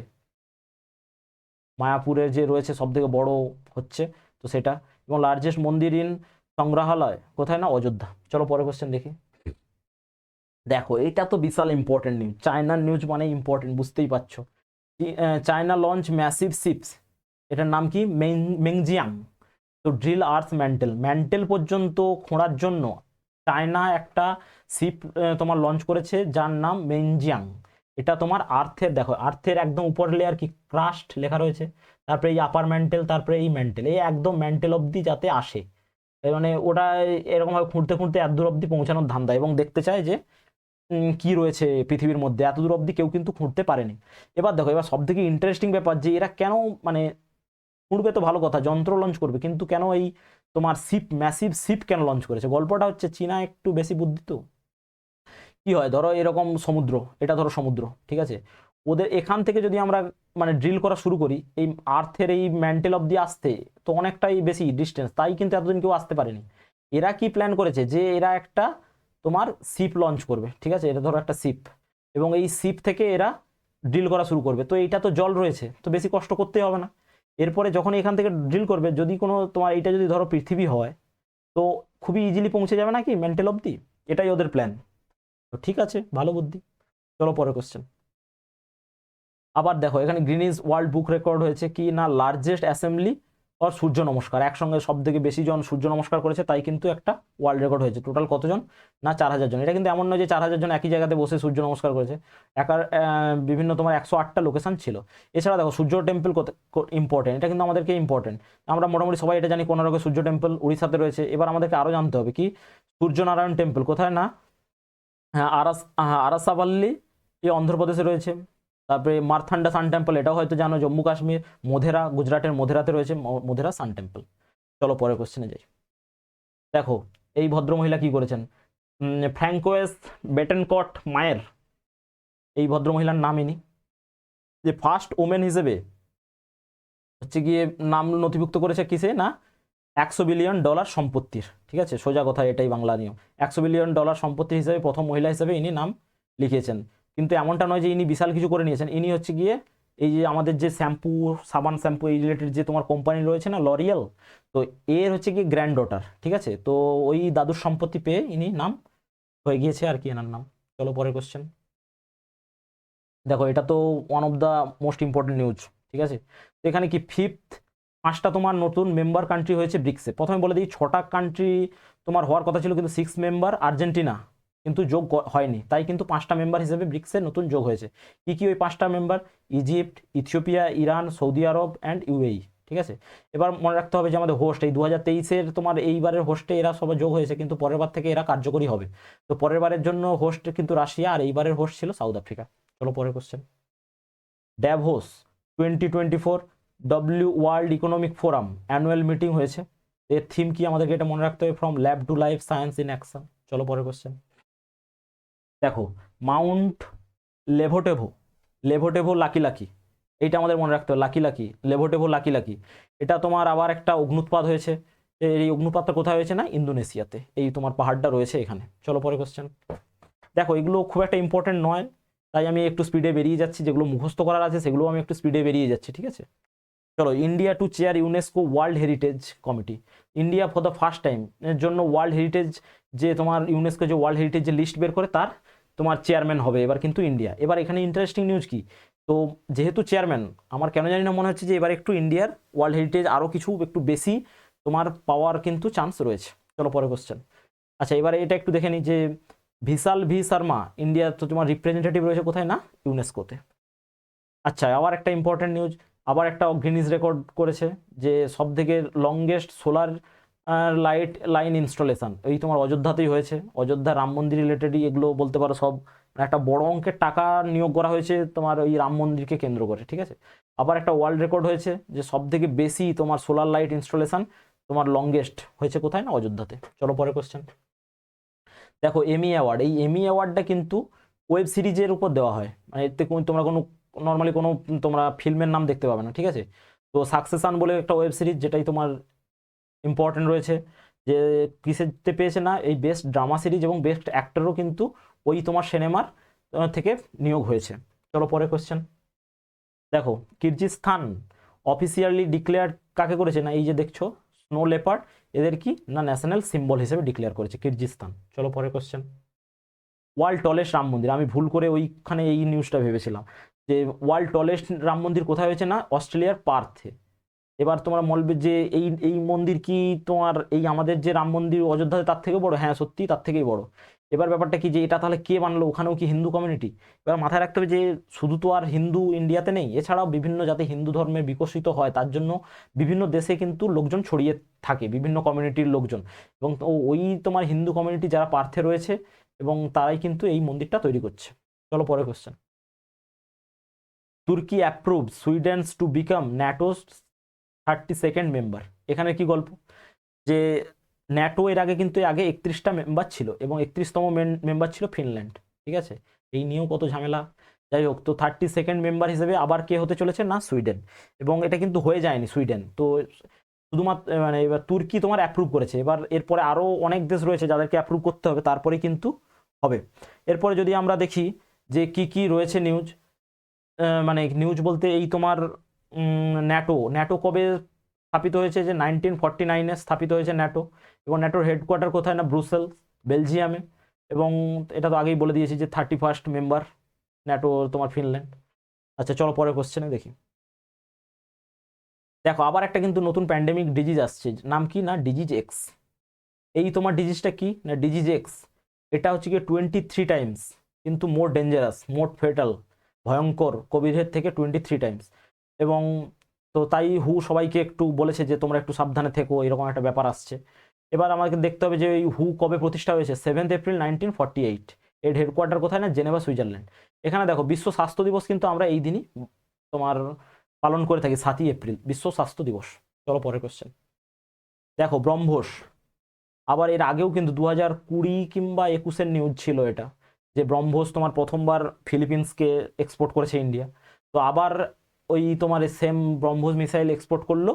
মায়াপুরের যে রয়েছে সব থেকে বড় হচ্ছে তো সেটা। এবং লার্জেস্ট মন্দির ইন সংগ্রহালয় কোথায়? না অযোধ্যা। চলো পরের কোশ্চেন দেখি। দেখো এটা তো বিশাল ইম্পর্টেন্ট নিউজ, চায়নার নিউজ মানে ইম্পর্টেন্ট, বুঝতেই পারছো। চায়না লঞ্চ ম্যাসিভ শিপস, এটার নাম কি? মেংজিয়াং। তো ড্রিল আর্থ ম্যান্টেল, ম্যান্টেল পর্যন্ত খোঁড়ার জন্য চায়না একটা শিপ তোমার লঞ্চ করেছে, যার নাম মেংজিয়াং। এটা তোমার আর্থের, দেখো আর্থের একদম উপর লেয়ার কি ক্রাস্ট লেখা রয়েছে, তারপরে এই আপার ম্যান্টেল, তারপরে এই ম্যান্টেল, এই একদম ম্যান্টেল অবধি যাতে আসে, মানে ওটা এরকমভাবে খুঁড়তে খুঁড়তে এত দূর অবধি পৌঁছানোর ধান্দা, এবং দেখতে চায় যে কি রয়েছে পৃথিবীর মধ্যে, এত দূর অবধি কেউ কিন্তু খুঁড়তে পারেনি। এবার দেখো, এবার সব থেকে ইন্টারেস্টিং ব্যাপার, যে এরা কেন মানে খুঁড়বে তো ভালো কথা, যন্ত্র লঞ্চ করবে, কিন্তু কেন এই তোমার শিপ, ম্যাসিভ শিপ কেন লঞ্চ করেছে? গল্পটা হচ্ছে চীনা একটু বেশি বুদ্ধি তো। কি হয়, ধরো এরকম সমুদ্র, এটা ধরো সমুদ্র, ঠিক আছে, ওদের এখান থেকে যদি আমরা মানে ড্রিল করা শুরু করি, এই আর্থের এই ম্যান্টেল অবধি আসতে তো অনেকটাই বেশি ডিস্টেন্স, তাই কিন্তু এতদিন কেউ আসতে পারেনি। এরা কি প্ল্যান করেছে, যে এরা একটা তোমার শিপ লঞ্চ করবে, ঠিক আছে, এটা ধরো একটা শিপ, এবং এই শিপ থেকে এরা ড্রিল করা শুরু করবে। তো এইটা তো জল রয়েছে, তো বেশি কষ্ট করতেই হবে না। এরপরে যখন এখান থেকে ড্রিল করবে, যদি কোনো তোমার এইটা যদি ধরো পৃথিবী হয়, তো খুবই ইজিলি পৌঁছে যাবে নাকি মেন্টেল অবধি, এটাই ওদের প্ল্যান। তো ঠিক আছে, ভালো বুদ্ধি। চলো পরের কোশ্চেন। আবার দেখো এখানে গ্রিনিজ ওয়ার্ল্ড বুক রেকর্ড হয়েছে কি না লার্জেস্ট অ্যাসেম্বলি অর সূর্য নমস্কার, একসঙ্গে সব থেকে বেশি জন সূর্য নমস্কার করেছে, তাই কিন্তু একটা ওয়ার্ল্ড রেকর্ড হয়েছে। টোটাল কতজন? না 4000 জন। এটা কিন্তু এমন নয় যে 4000 জন একই জায়গাতে বসে সূর্য নমস্কার করেছে, একার বিভিন্ন তোমার 108টা লোকেশন ছিল। এছাড়া দেখো সূর্য টেম্পল কত ইম্পর্টেন্ট, এটা কিন্তু আমাদেরকে ইম্পর্টেন্ট, আমরা মোটামুটি সবাই এটা জানি, কোনারকে সূর্য টেম্পল উড়িষ্যাতে রয়েছে। এবার আমাদেরকে আরও জানতে হবে কি সূর্যনারায়ণ টেম্পল কোথায়? না হ্যাঁ আরাসাভাল্লি, এই অন্ধ্রপ্রদেশে রয়েছে। তারপরে মার্থান্ডা সান টেম্পল, এটাও হয়তো জানো জম্মু কাশ্মীর, মোধেরা গুজরাটের মোধেরাতে রয়েছে মোধেরা সান টেম্পল। চলো পরের কোশ্চেনে যাই। দেখো এই ভদ্রমহিলা কি করেছেন, ফ্র্যাঙ্কোয়েস বেটেনকট মায়ের, এই ভদ্রমহিলার নাম ইনি, যে ফার্স্ট ওমেন হিসেবে হচ্ছে গিয়ে নাম নথিভুক্ত করেছে কিসে না $100 বিলিয়ন সম্পত্তির। ঠিক আছে, সোজা কথা, এটাই বাংলা নিয়ম, $100 বিলিয়ন সম্পত্তি হিসেবে প্রথম মহিলা হিসেবে ইনি নাম লিখিয়েছেন। কিন্তু এমনটা নয় যে ইনি বিশাল কিছু করে নিয়েছেন, ইনি হচ্ছে গিয়ে এই যে আমাদের যে শ্যাম্পু, সাবান শ্যাম্পু এই রিলেটেড যে তোমার কোম্পানি রয়েছে না, লরিয়াল, তো এর হচ্ছে কি গ্র্যান্ড ডটার, ঠিক আছে। তো ওই দাদুর সম্পত্তি পেয়ে ইনি নাম হয়ে গিয়েছে আর কি এনার নাম। চলো পরের কোশ্চেন। দেখো এটা তো one of the most important news, ঠিক আছে। তো এখানে কি ফিফথ 5টা তোমার নতুন মেম্বার কান্ট্রি হয়েছে ব্রিক্সে। প্রথমে বলে দিই 6টা কান্ট্রি তোমার হওয়ার কথা ছিল, কিন্তু 6 মেম্বার আর্জেন্টিনা কিন্তু যোগ হয়নি, তাই কিন্তু 5টা মেম্বার হিসেবে ব্রিক্সে নতুন যোগ হয়েছে। কি কি ওই 5টা member? Egypt, Ethiopia, Iran, Saudi Arab and UAE, ঠিক আছে। এবার মনে রাখতে হবে যে আমাদের হোস্ট এই 2023-এর তোমার এইবারের হোস্টে এরা সবাই যোগ হয়েছে, কিন্তু পরের বার থেকে এরা কার্যকরী হবে। তো পরের বারের জন্য হোস্ট কিন্তু রাশিয়া, আর এইবারের হোস্ট ছিল সাউথ আফ্রিকা। চলো পরের question. ড্যাভোস 2024 world economic forum annual meeting হয়েছে। এর থিম কি আমাদেরকে এটা মনে রাখতে হবে, from lab to life science in action. চলো পরের কোশ্চেন। দেখো মাউন্ট লেভোটেভো, লেভোটেভো লাকি লাকি, এইটা আমাদের মনে রাখতে হবে, লাকি লাকি, লেভোটেভো লাকি লাকি। এটা তোমার আবার একটা অগ্নুৎপাত হয়েছে। এই অগ্নুৎপাতটা কোথায় হয়েছে না, ইন্দোনেশিয়াতে, এই তোমার পাহাড়টা রয়েছে এখানে। চলো পরের কোশ্চেন। দেখো এগুলো খুব একটা ইম্পর্টেন্ট নয়, তাই আমি একটু স্পিডে বেরিয়ে যাচ্ছি, যেগুলো মুখস্থ করার আছে সেগুলো আমি একটু স্পিডে বেরিয়ে যাচ্ছি, ঠিক আছে। চলো, India to chair UNESCO world heritage committee. India for the first time এর জন্য ওয়ার্ল্ড হেরিটেজ যে তোমার ইউনেস্কো যে ওয়ার্ল্ড হেরিটেজ যে লিস্ট বের করে তার তোমার চেয়ারম্যান হবে এবার কিন্তু ইন্ডিয়া। এবার এখানে ইন্টারেস্টিং নিউজ কি, তো যেহেতু চেয়ারম্যান, আমার কেন জানি না মনে হচ্ছে যে এবার একটু ইন্ডিয়ার ওয়ার্ল্ড হেরিটেজ আরও কিছু একটু বেশি তোমার পাওয়ার কিন্তু চান্স রয়েছে। চলো পরে কোশ্চেন। আচ্ছা এবারে এটা একটু দেখে নিই যে ভিশাল ভি শর্মা ইন্ডিয়া তো তোমার রিপ্রেজেন্টেটিভ রয়েছে কোথায় না, ইউনেস্কোতে। আচ্ছা আবার একটা ইম্পর্টেন্ট নিউজ, আবার একটা গিনিজ রেকর্ড করেছে যে সব থেকে longest solar light line installation এই তোমার অযোধ্যাতেই হয়েছে। অযোধ্যা রাম মন্দির রিলেটেডই এগুলো বলতে পারো সব, মানে একটা বড় অঙ্কের টাকা নিয়োগ করা হয়েছে তোমার ওই রাম মন্দিরকে কেন্দ্র করে, ঠিক আছে। আবার একটা ওয়ার্ল্ড রেকর্ড হয়েছে যে সব থেকে বেশি তোমার সোলার লাইট ইনস্টলেশন তোমার লংগেস্ট হয়েছে কোথায় না, অযোধ্যাতে। চলো পরে কোশ্চেন। দেখো এমি অ্যাওয়ার্ড, এই এমি অ্যাওয়ার্ডটা কিন্তু ওয়েব সিরিজের উপর দেওয়া হয়, মানে এতে তোমরা কোনো নর্মালি কোনো তোমরা ফিল্মের নাম দেখতে পাবে না, ঠিক আছে। তো সাকসেশন বলে একটা ওয়েব সিরিজ যেটাই তোমার ইম্পর্টেন্ট রয়েছে, যে কিসেতে পেয়েছে না, এই বেস্ট ড্রামা সিরিজ এবং বেস্ট অ্যাক্টরও কিন্তু ওই তোমার সিনেমার থেকে নিয়োগ হয়েছে। চলো পরে কোশ্চেন। দেখো কিরজিস্তান অফিসিয়ালি ডিক্লেয়ার কাকে করেছে না, এই যে দেখছো স্নো লেপার্ড, এদের কি না ন্যাশনাল সিম্বল হিসেবে ডিক্লেয়ার করেছে কিরজিস্তান। চলো পরে কোশ্চেন। ওয়ার্ল্ড টলেস্ট রাম মন্দির, আমি ভুল করে ওইখানে এই নিউজটা ভেবেছিলাম যে ওয়ার্ল্ড টলেস্ট রাম মন্দির কোথায় হয়েছে না, অস্ট্রেলিয়ার পার্থে। এবার তোমরা বলবে যে এই এই মন্দির কি তোমার এই আমাদের যে রাম মন্দির অযোধ্যাতে তার থেকে বড়? হ্যাঁ সত্যি তার থেকেই বড়। এবার ব্যাপারটা কি যে এটা তাহলে কে বানালো, ওখানেও কি হিন্দু কমিউনিটি? এবার মাথায় রাখতে হবে যে শুধু তো আর হিন্দু ইন্ডিয়াতে নেই, এছাড়াও বিভিন্ন যাতে হিন্দু ধর্মে বিকশিত হয় তার জন্য বিভিন্ন দেশে কিন্তু লোকজন ছড়িয়ে থাকে, বিভিন্ন কমিউনিটির লোকজন, এবং ওই তোমার হিন্দু কমিউনিটি যারা পার্থে রয়েছে এবং তারাই কিন্তু এই মন্দিরটা তৈরি করছে। চলো পরে কোশ্চেন। তুর্কি approve Sweden's to become NATO's 32nd member. এখানে কি গল্প, যে ন্যাটো এর আগে কিন্তু আগে 31টা মেম্বার ছিল এবং 31তম মেম্বার ছিল ফিনল্যান্ড, ঠিক আছে। এই নিয়েও কত ঝামেলা। যাই হোক, তো 32nd মেম্বার হিসেবে আবার কে হতে চলেছে না, সুইডেন। এবং এটা কিন্তু হয়ে যায়নি সুইডেন, তো শুধুমাত্র মানে এবার তুর্কি তোমার অ্যাপ্রুভ করেছে, এবার এরপরে আরও অনেক দেশ রয়েছে যাদেরকে অ্যাপ্রুভ করতে হবে, তারপরে কিন্তু হবে। এরপরে যদি আমরা দেখি যে কি কি রয়েছে নিউজ, মানে নিউজ বলতে এই তোমার ন্যাটো, ন্যাটো কবে স্থাপিত হয়েছে, যে 1949-এ স্থাপিত হয়েছে ন্যাটো, এবং ন্যাটোর হেডকোয়ার্টার কোথায় না, ব্রুসেলস, বেলজিয়ামে। এবং এটা তো আগেই বলে দিয়েছি যে 31st মেম্বার ন্যাটো তোমার ফিনল্যান্ড। আচ্ছা চলো পরে কোশ্চেনে দেখি। দেখো আবার একটা কিন্তু নতুন প্যান্ডেমিক ডিজিজ আসছে, নাম কি না, ডিজিজ এক্স। এই তোমার ডিজিজটা কি না, ডিজিজ এক্স, এটা হচ্ছে কি 23 টাইমস কিন্তু মোর ডেঞ্জারাস, মোর ফেটাল, ভয়ঙ্কর কোভিডের থেকে 23 টাইমস। এবং তো তাই হু সবাইকে একটু বলেছে যে তোমরা একটু সাবধানে থেকো, এরকম একটা ব্যাপার আসছে। এবার আমাকে দেখতে হবে যে এই হু কবে প্রতিষ্ঠা হয়েছে, 7th এপ্রিল 1948। এর হেডকোয়ার্টার কোথায় না, জেনেভা, সুইজারল্যান্ড। এখানে দেখো বিশ্ব স্বাস্থ্য দিবস কিন্তু আমরা এই দিনই তোমার পালন করে থাকি, 7ই এপ্রিল বিশ্ব স্বাস্থ্য দিবস। চলো পরের কোশ্চেন। দেখো ব্রহ্মোস, আবার এর আগেও কিন্তু 2020 কিংবা 21-এর নিউজ ছিল এটা, যে ব্রহ্মোস তোমার প্রথমবার ফিলিপিন্সকে এক্সপোর্ট করেছে ইন্ডিয়া। তো আবার ওই তোমার সেম ব্রহ্মোস মিসাইল এক্সপোর্ট করলো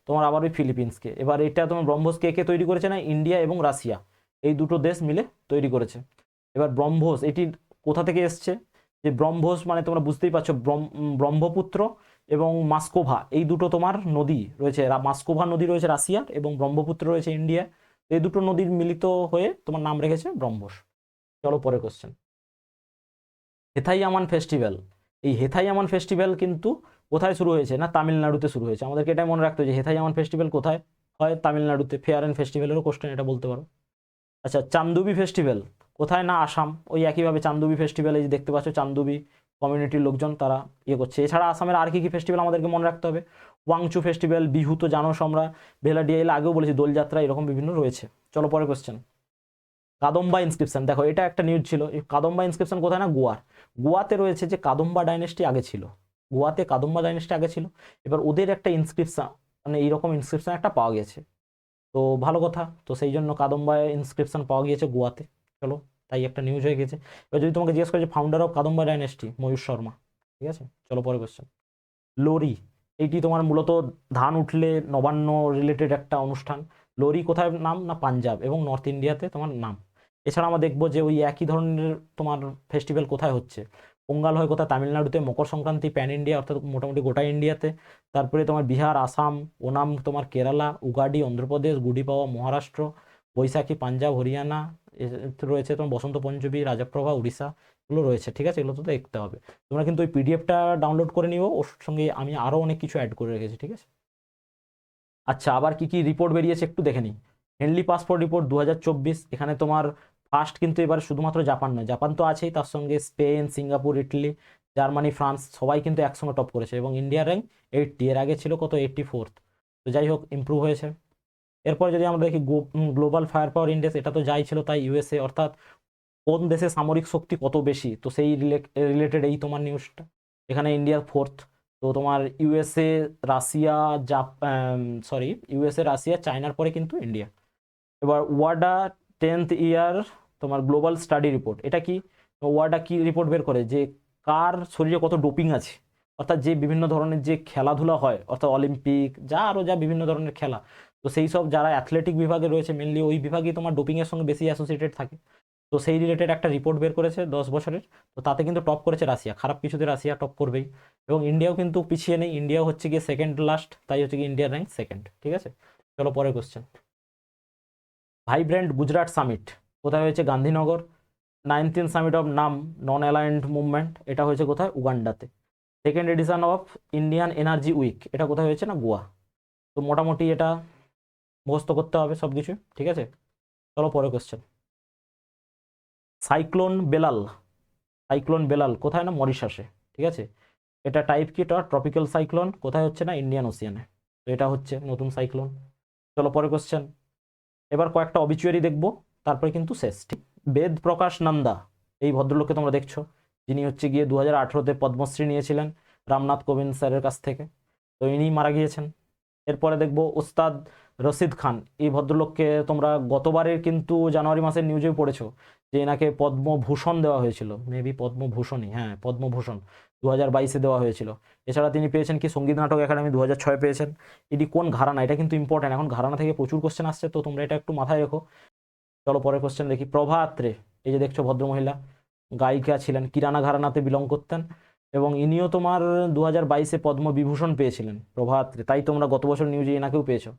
তোমার আবার ওই ফিলিপিন্সকে। এবার এটা তোমার ব্রহ্মোস কে কে তৈরি করেছে না, ইন্ডিয়া এবং রাশিয়া, এই দুটো দেশ মিলে তৈরি করেছে। এবার ব্রহ্মোস এটি কোথা থেকে এসছে, যে ব্রহ্মোস মানে তোমরা বুঝতেই পারছো, ব্রহ্মপুত্র এবং মাস্কোভা এই দুটো তোমার নদী রয়েছে, মাস্কোভা নদী রয়েছে রাশিয়ার এবং ব্রহ্মপুত্র রয়েছে ইন্ডিয়া। এই দুটো নদীর মিলিত হয়ে তোমার নাম রেখেছে ব্রহ্মোস। চলো পরের কোশ্চেন। হেথাই আমান ফেস্টিভ্যাল, এই হেথাই আমান ফেস্টিভ্যাল কিন্তু কোথায় শুরু হয়েছে না তামিলনাড়ুতে শুরু হয়েছে। আমাদেরকে এটাই মনে রাখতে হবে যে হেথাই আমান ফেস্টিভ্যাল কোথায় হয়, তামিলনাড়ুতে। ফেয়ার অ্যান্ড ফেস্টিভ্যালেরও কোশ্চেন এটা বলতে পারো। আচ্ছা চান্দুবি ফেস্টিভ্যাল কোথায় না আসাম, ওই একইভাবে চান্দুবি ফেস্টিভ্যাল, এই যে দেখতে পাচ্ছ চান্দুবি কমিউনিটির লোকজন তারা ইয়ে করছে। এছাড়া আসামের আর কি কি ফেস্টিভ্যাল আমাদেরকে মনে রাখতে হবে, ওয়াংচু ফেস্টিভ্যাল, বিহু তো জানো আমরা, ভেলাডিয়া, এর আগেও বলেছি দোলযাত্রা, এরকম বিভিন্ন রয়েছে। চলো পরের কোশ্চেন। কাদম্বা ইনস্ক্রিপশন, দেখো এটা একটা নিউজ ছিল, এই কাদম্বা ইনস্ক্রিপশন কোথায় না গোয়ার। গোয়াতে রয়েছে যে কাদম্বা ডাইনেস্টি আগে ছিল, গোয়াতে কাদম্বা ডাইনেস্টি আগে ছিল, এবার ওদের একটা ইনস্ক্রিপশন মানে এইরকম ইনস্ক্রিপশন একটা পাওয়া গেছে, তো ভালো কথা, তো সেই জন্য কাদম্বা ইনস্ক্রিপশন পাওয়া গিয়েছে গোয়াতে। চলো, তাই একটা নিউজ হয়ে গেছে। এবার যদি তোমাকে জিজ্ঞেস করে যে ফাউন্ডার অফ কাদম্বা ডাইনেস্টি, ময়ূর শর্মা। ঠিক আছে, চলো পরে কোশ্চেন। লোরি, এইটি তোমার মূলত ধান উঠলে নবান্ন রিলেটেড একটা অনুষ্ঠান। লোরি কোথায় নাম না পাঞ্জাব এবং নর্থ ইন্ডিয়াতে তোমার নাম। এছাড়া আমরা দেখবো যে ওই একই ধরনের তোমার ফেস্টিভ্যাল কোথায় হচ্ছে, পোঙ্গাল হয় কোথায় তামিলনাড়ুতে, মকর সংক্রান্তি প্যান ইন্ডিয়া অর্থাৎ মোটামুটি গোটা ইন্ডিয়াতে, তারপরে তোমার বিহার, আসাম, ওনাম তোমার কেরালা, উগাডি অন্ধ্রপ্রদেশ, গুডি পাওয়া মহারাষ্ট্র, বৈশাখী পাঞ্জাব হরিয়ানা, রয়েছে তোমার বসন্ত পঞ্চমী রাজপ্রভা উড়িষ্যা, এগুলো রয়েছে। ঠিক আছে, এগুলো তো দেখতে হবে। তোমরা কিন্তু ওই পিডিএফটা ডাউনলোড করে নিও, ওর সঙ্গে আমি আরও অনেক কিছু অ্যাড করে রেখেছি। ঠিক আছে, আচ্ছা আবার কি কি রিপোর্ট বেরিয়েছে একটু দেখে নিই। হেনলি পাসপোর্ট রিপোর্ট 2024, এখানে তোমার ফার্স্ট কিন্তু এবার শুধুমাত্র জাপান নয়, জাপান তো আছেই, তার সঙ্গে Spain, Singapore, Italy, Germany, France সবাই কিন্তু একসঙ্গে টপ করেছে এবং ইন্ডিয়ার র্যাঙ্ক 80, এর আগে ছিল কত 84th। তো যাই হোক ইম্প্রুভ হয়েছে। এরপর যদি আমরা দেখি গ্লোবাল ফায়ার পাওয়ার ইন্ডেক্স, এটা তো যাই ছিল তাই ইউএসএ, অর্থাৎ কোন দেশে সামরিক শক্তি কত বেশি, তো সেই রিলেটেড এই তোমার নিউজটা। এখানে ইন্ডিয়ার 4th, তো তোমার ইউএসএ, রাশিয়া, ইউএসএ, রাশিয়া, চায়নার পরে কিন্তু ইন্ডিয়া। এবার ওয়াডা 10th ইয়ার তোমার গ্লোবাল স্টাডি রিপোর্ট, এটা কি ওয়াডা কি রিপোর্ট বের করে যে কার শরীরে কত ডোপিং আছে, অর্থাৎ যে বিভিন্ন ধরনের যে খেলাধুলা হয় অর্থাৎ অলিম্পিক যা আরও যা বিভিন্ন ধরনের খেলা, তো সেই সব যারা অ্যাথলেটিক বিভাগে রয়েছে মেনলি ওই বিভাগেই তোমার ডোপিংয়ের সঙ্গে বেশি অ্যাসোসিয়েটেড থাকে। তো সেই রিলেটেড একটা রিপোর্ট বের করেছে 10 বছরের, তো তাতে কিন্তু টপ করেছে রাশিয়া, খারাপ কিছুতে রাশিয়া টপ করবেই। এবং ইন্ডিয়াও কিন্তু পিছিয়ে নেই, ইন্ডিয়াও হচ্ছে গিয়ে সেকেন্ড লাস্ট, তাই হচ্ছে গিয়ে ইন্ডিয়ার র্যাঙ্ক সেকেন্ড। ঠিক আছে, চলো পরের কোশ্চেন। ভাইব্র্যান্ট গুজরাট সামিট কোথায় হয়েছে, গান্ধীনগর। 19th সামিট অফ নাম নন অ্যালাইন্ড মুভমেন্ট, এটা হয়েছে কোথায়, উগান্ডাতে। Second edition of Indian energy week, এটা কোথায় হয়েছে না গোয়া। তো মোটামুটি এটা মুখস্থ করতে হবে সব কিছু। ঠিক আছে, চলো পরের question. Cyclone Belal, cyclone Belal কোথায় না মরিশাসে। ঠিক আছে, এটা টাইপ কি, এটা ট্রপিক্যাল সাইক্লোন, কোথায় হচ্ছে না ইন্ডিয়ান ওশিয়ানে। তো এটা হচ্ছে নতুন সাইক্লোন। চলো পরের কোশ্চেন। এবার কয়েকটা অবিচুয়ারি দেখবো, তারপরে কিন্তু শেষ। ঠিক, বেদ প্রকাশ নন্দা, এই ভদ্রলোককে তোমরা দেখছো, যিনি হচ্ছে গিয়ে 2018-তে পদ্মশ্রী নিয়েছিলেন রামনাথ কোবিন্দ স্যারের কাছ থেকে, তো ইনি মারা গিয়েছেন। এরপরে দেখবো ওস্তাদ রশিদ খান, এই ভদ্রলোককে তোমরা গতবারের কিন্তু জানুয়ারি মাসের নিউজেও পড়েছো যে এনাকে পদ্মভূষণ দেওয়া হয়েছিল, মেবি পদ্মভূষণই, হ্যাঁ পদ্মভূষণ 2022-এ দেওয়া হয়েছিল। এছাড়া তিনি পেয়েছেন কি সঙ্গীত নাটক একাডেমি 2006 পেয়েছেন। এটি কোন ঘরানা, এটা কিন্তু ইম্পর্টেন্ট, এখন ঘরানা থেকে প্রচুর কোশ্চেন আসছে, তো তোমরা এটা একটু মাথায় রেখো। চলো পরের কোশ্চেন দেখি। প্রভা আত্রে, এই যে দেখছো ভদ্রমহিলা, গায়িকা ছিলেন, কিরানা ঘরানাতে বিলং করতেন এবং ইনিও তোমার 2022-এ পদ্মবিভূষণ পেয়েছিলেন প্রভা আত্রে, তাই তোমরা গত বছর নিউজে এনাকেও পেয়েছো,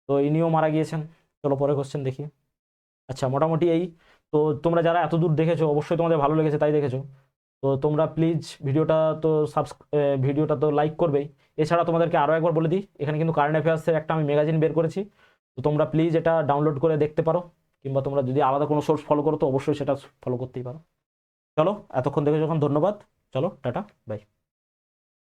তো ইনিও মারা গিয়েছেন। চলো পরের কোশ্চেন দেখি। আচ্ছা মোটামুটি এই, তো তোমরা যারা এত দূর দেখেছো অবশ্যই তোমাদের ভালো লেগেছে তাই দেখেছো, তো তোমরা প্লিজ ভিডিওটা তো লাইক করবেই। এছাড়া তোমাদেরকে আরও একবার বলে দিই, এখানে কিন্তু কারেন্ট অ্যাফেয়ার্সের একটা আমি ম্যাগাজিন বের করেছি, তো তোমরা প্লিজ এটা ডাউনলোড করে দেখতে পারো, কিংবা তোমরা যদি আলাদা কোনো সোর্স ফলো করো তো অবশ্যই সেটা ফলো করতেই পারো। চলো এতক্ষণ দেখে যখন ধন্যবাদ, চলো টাটা বাই।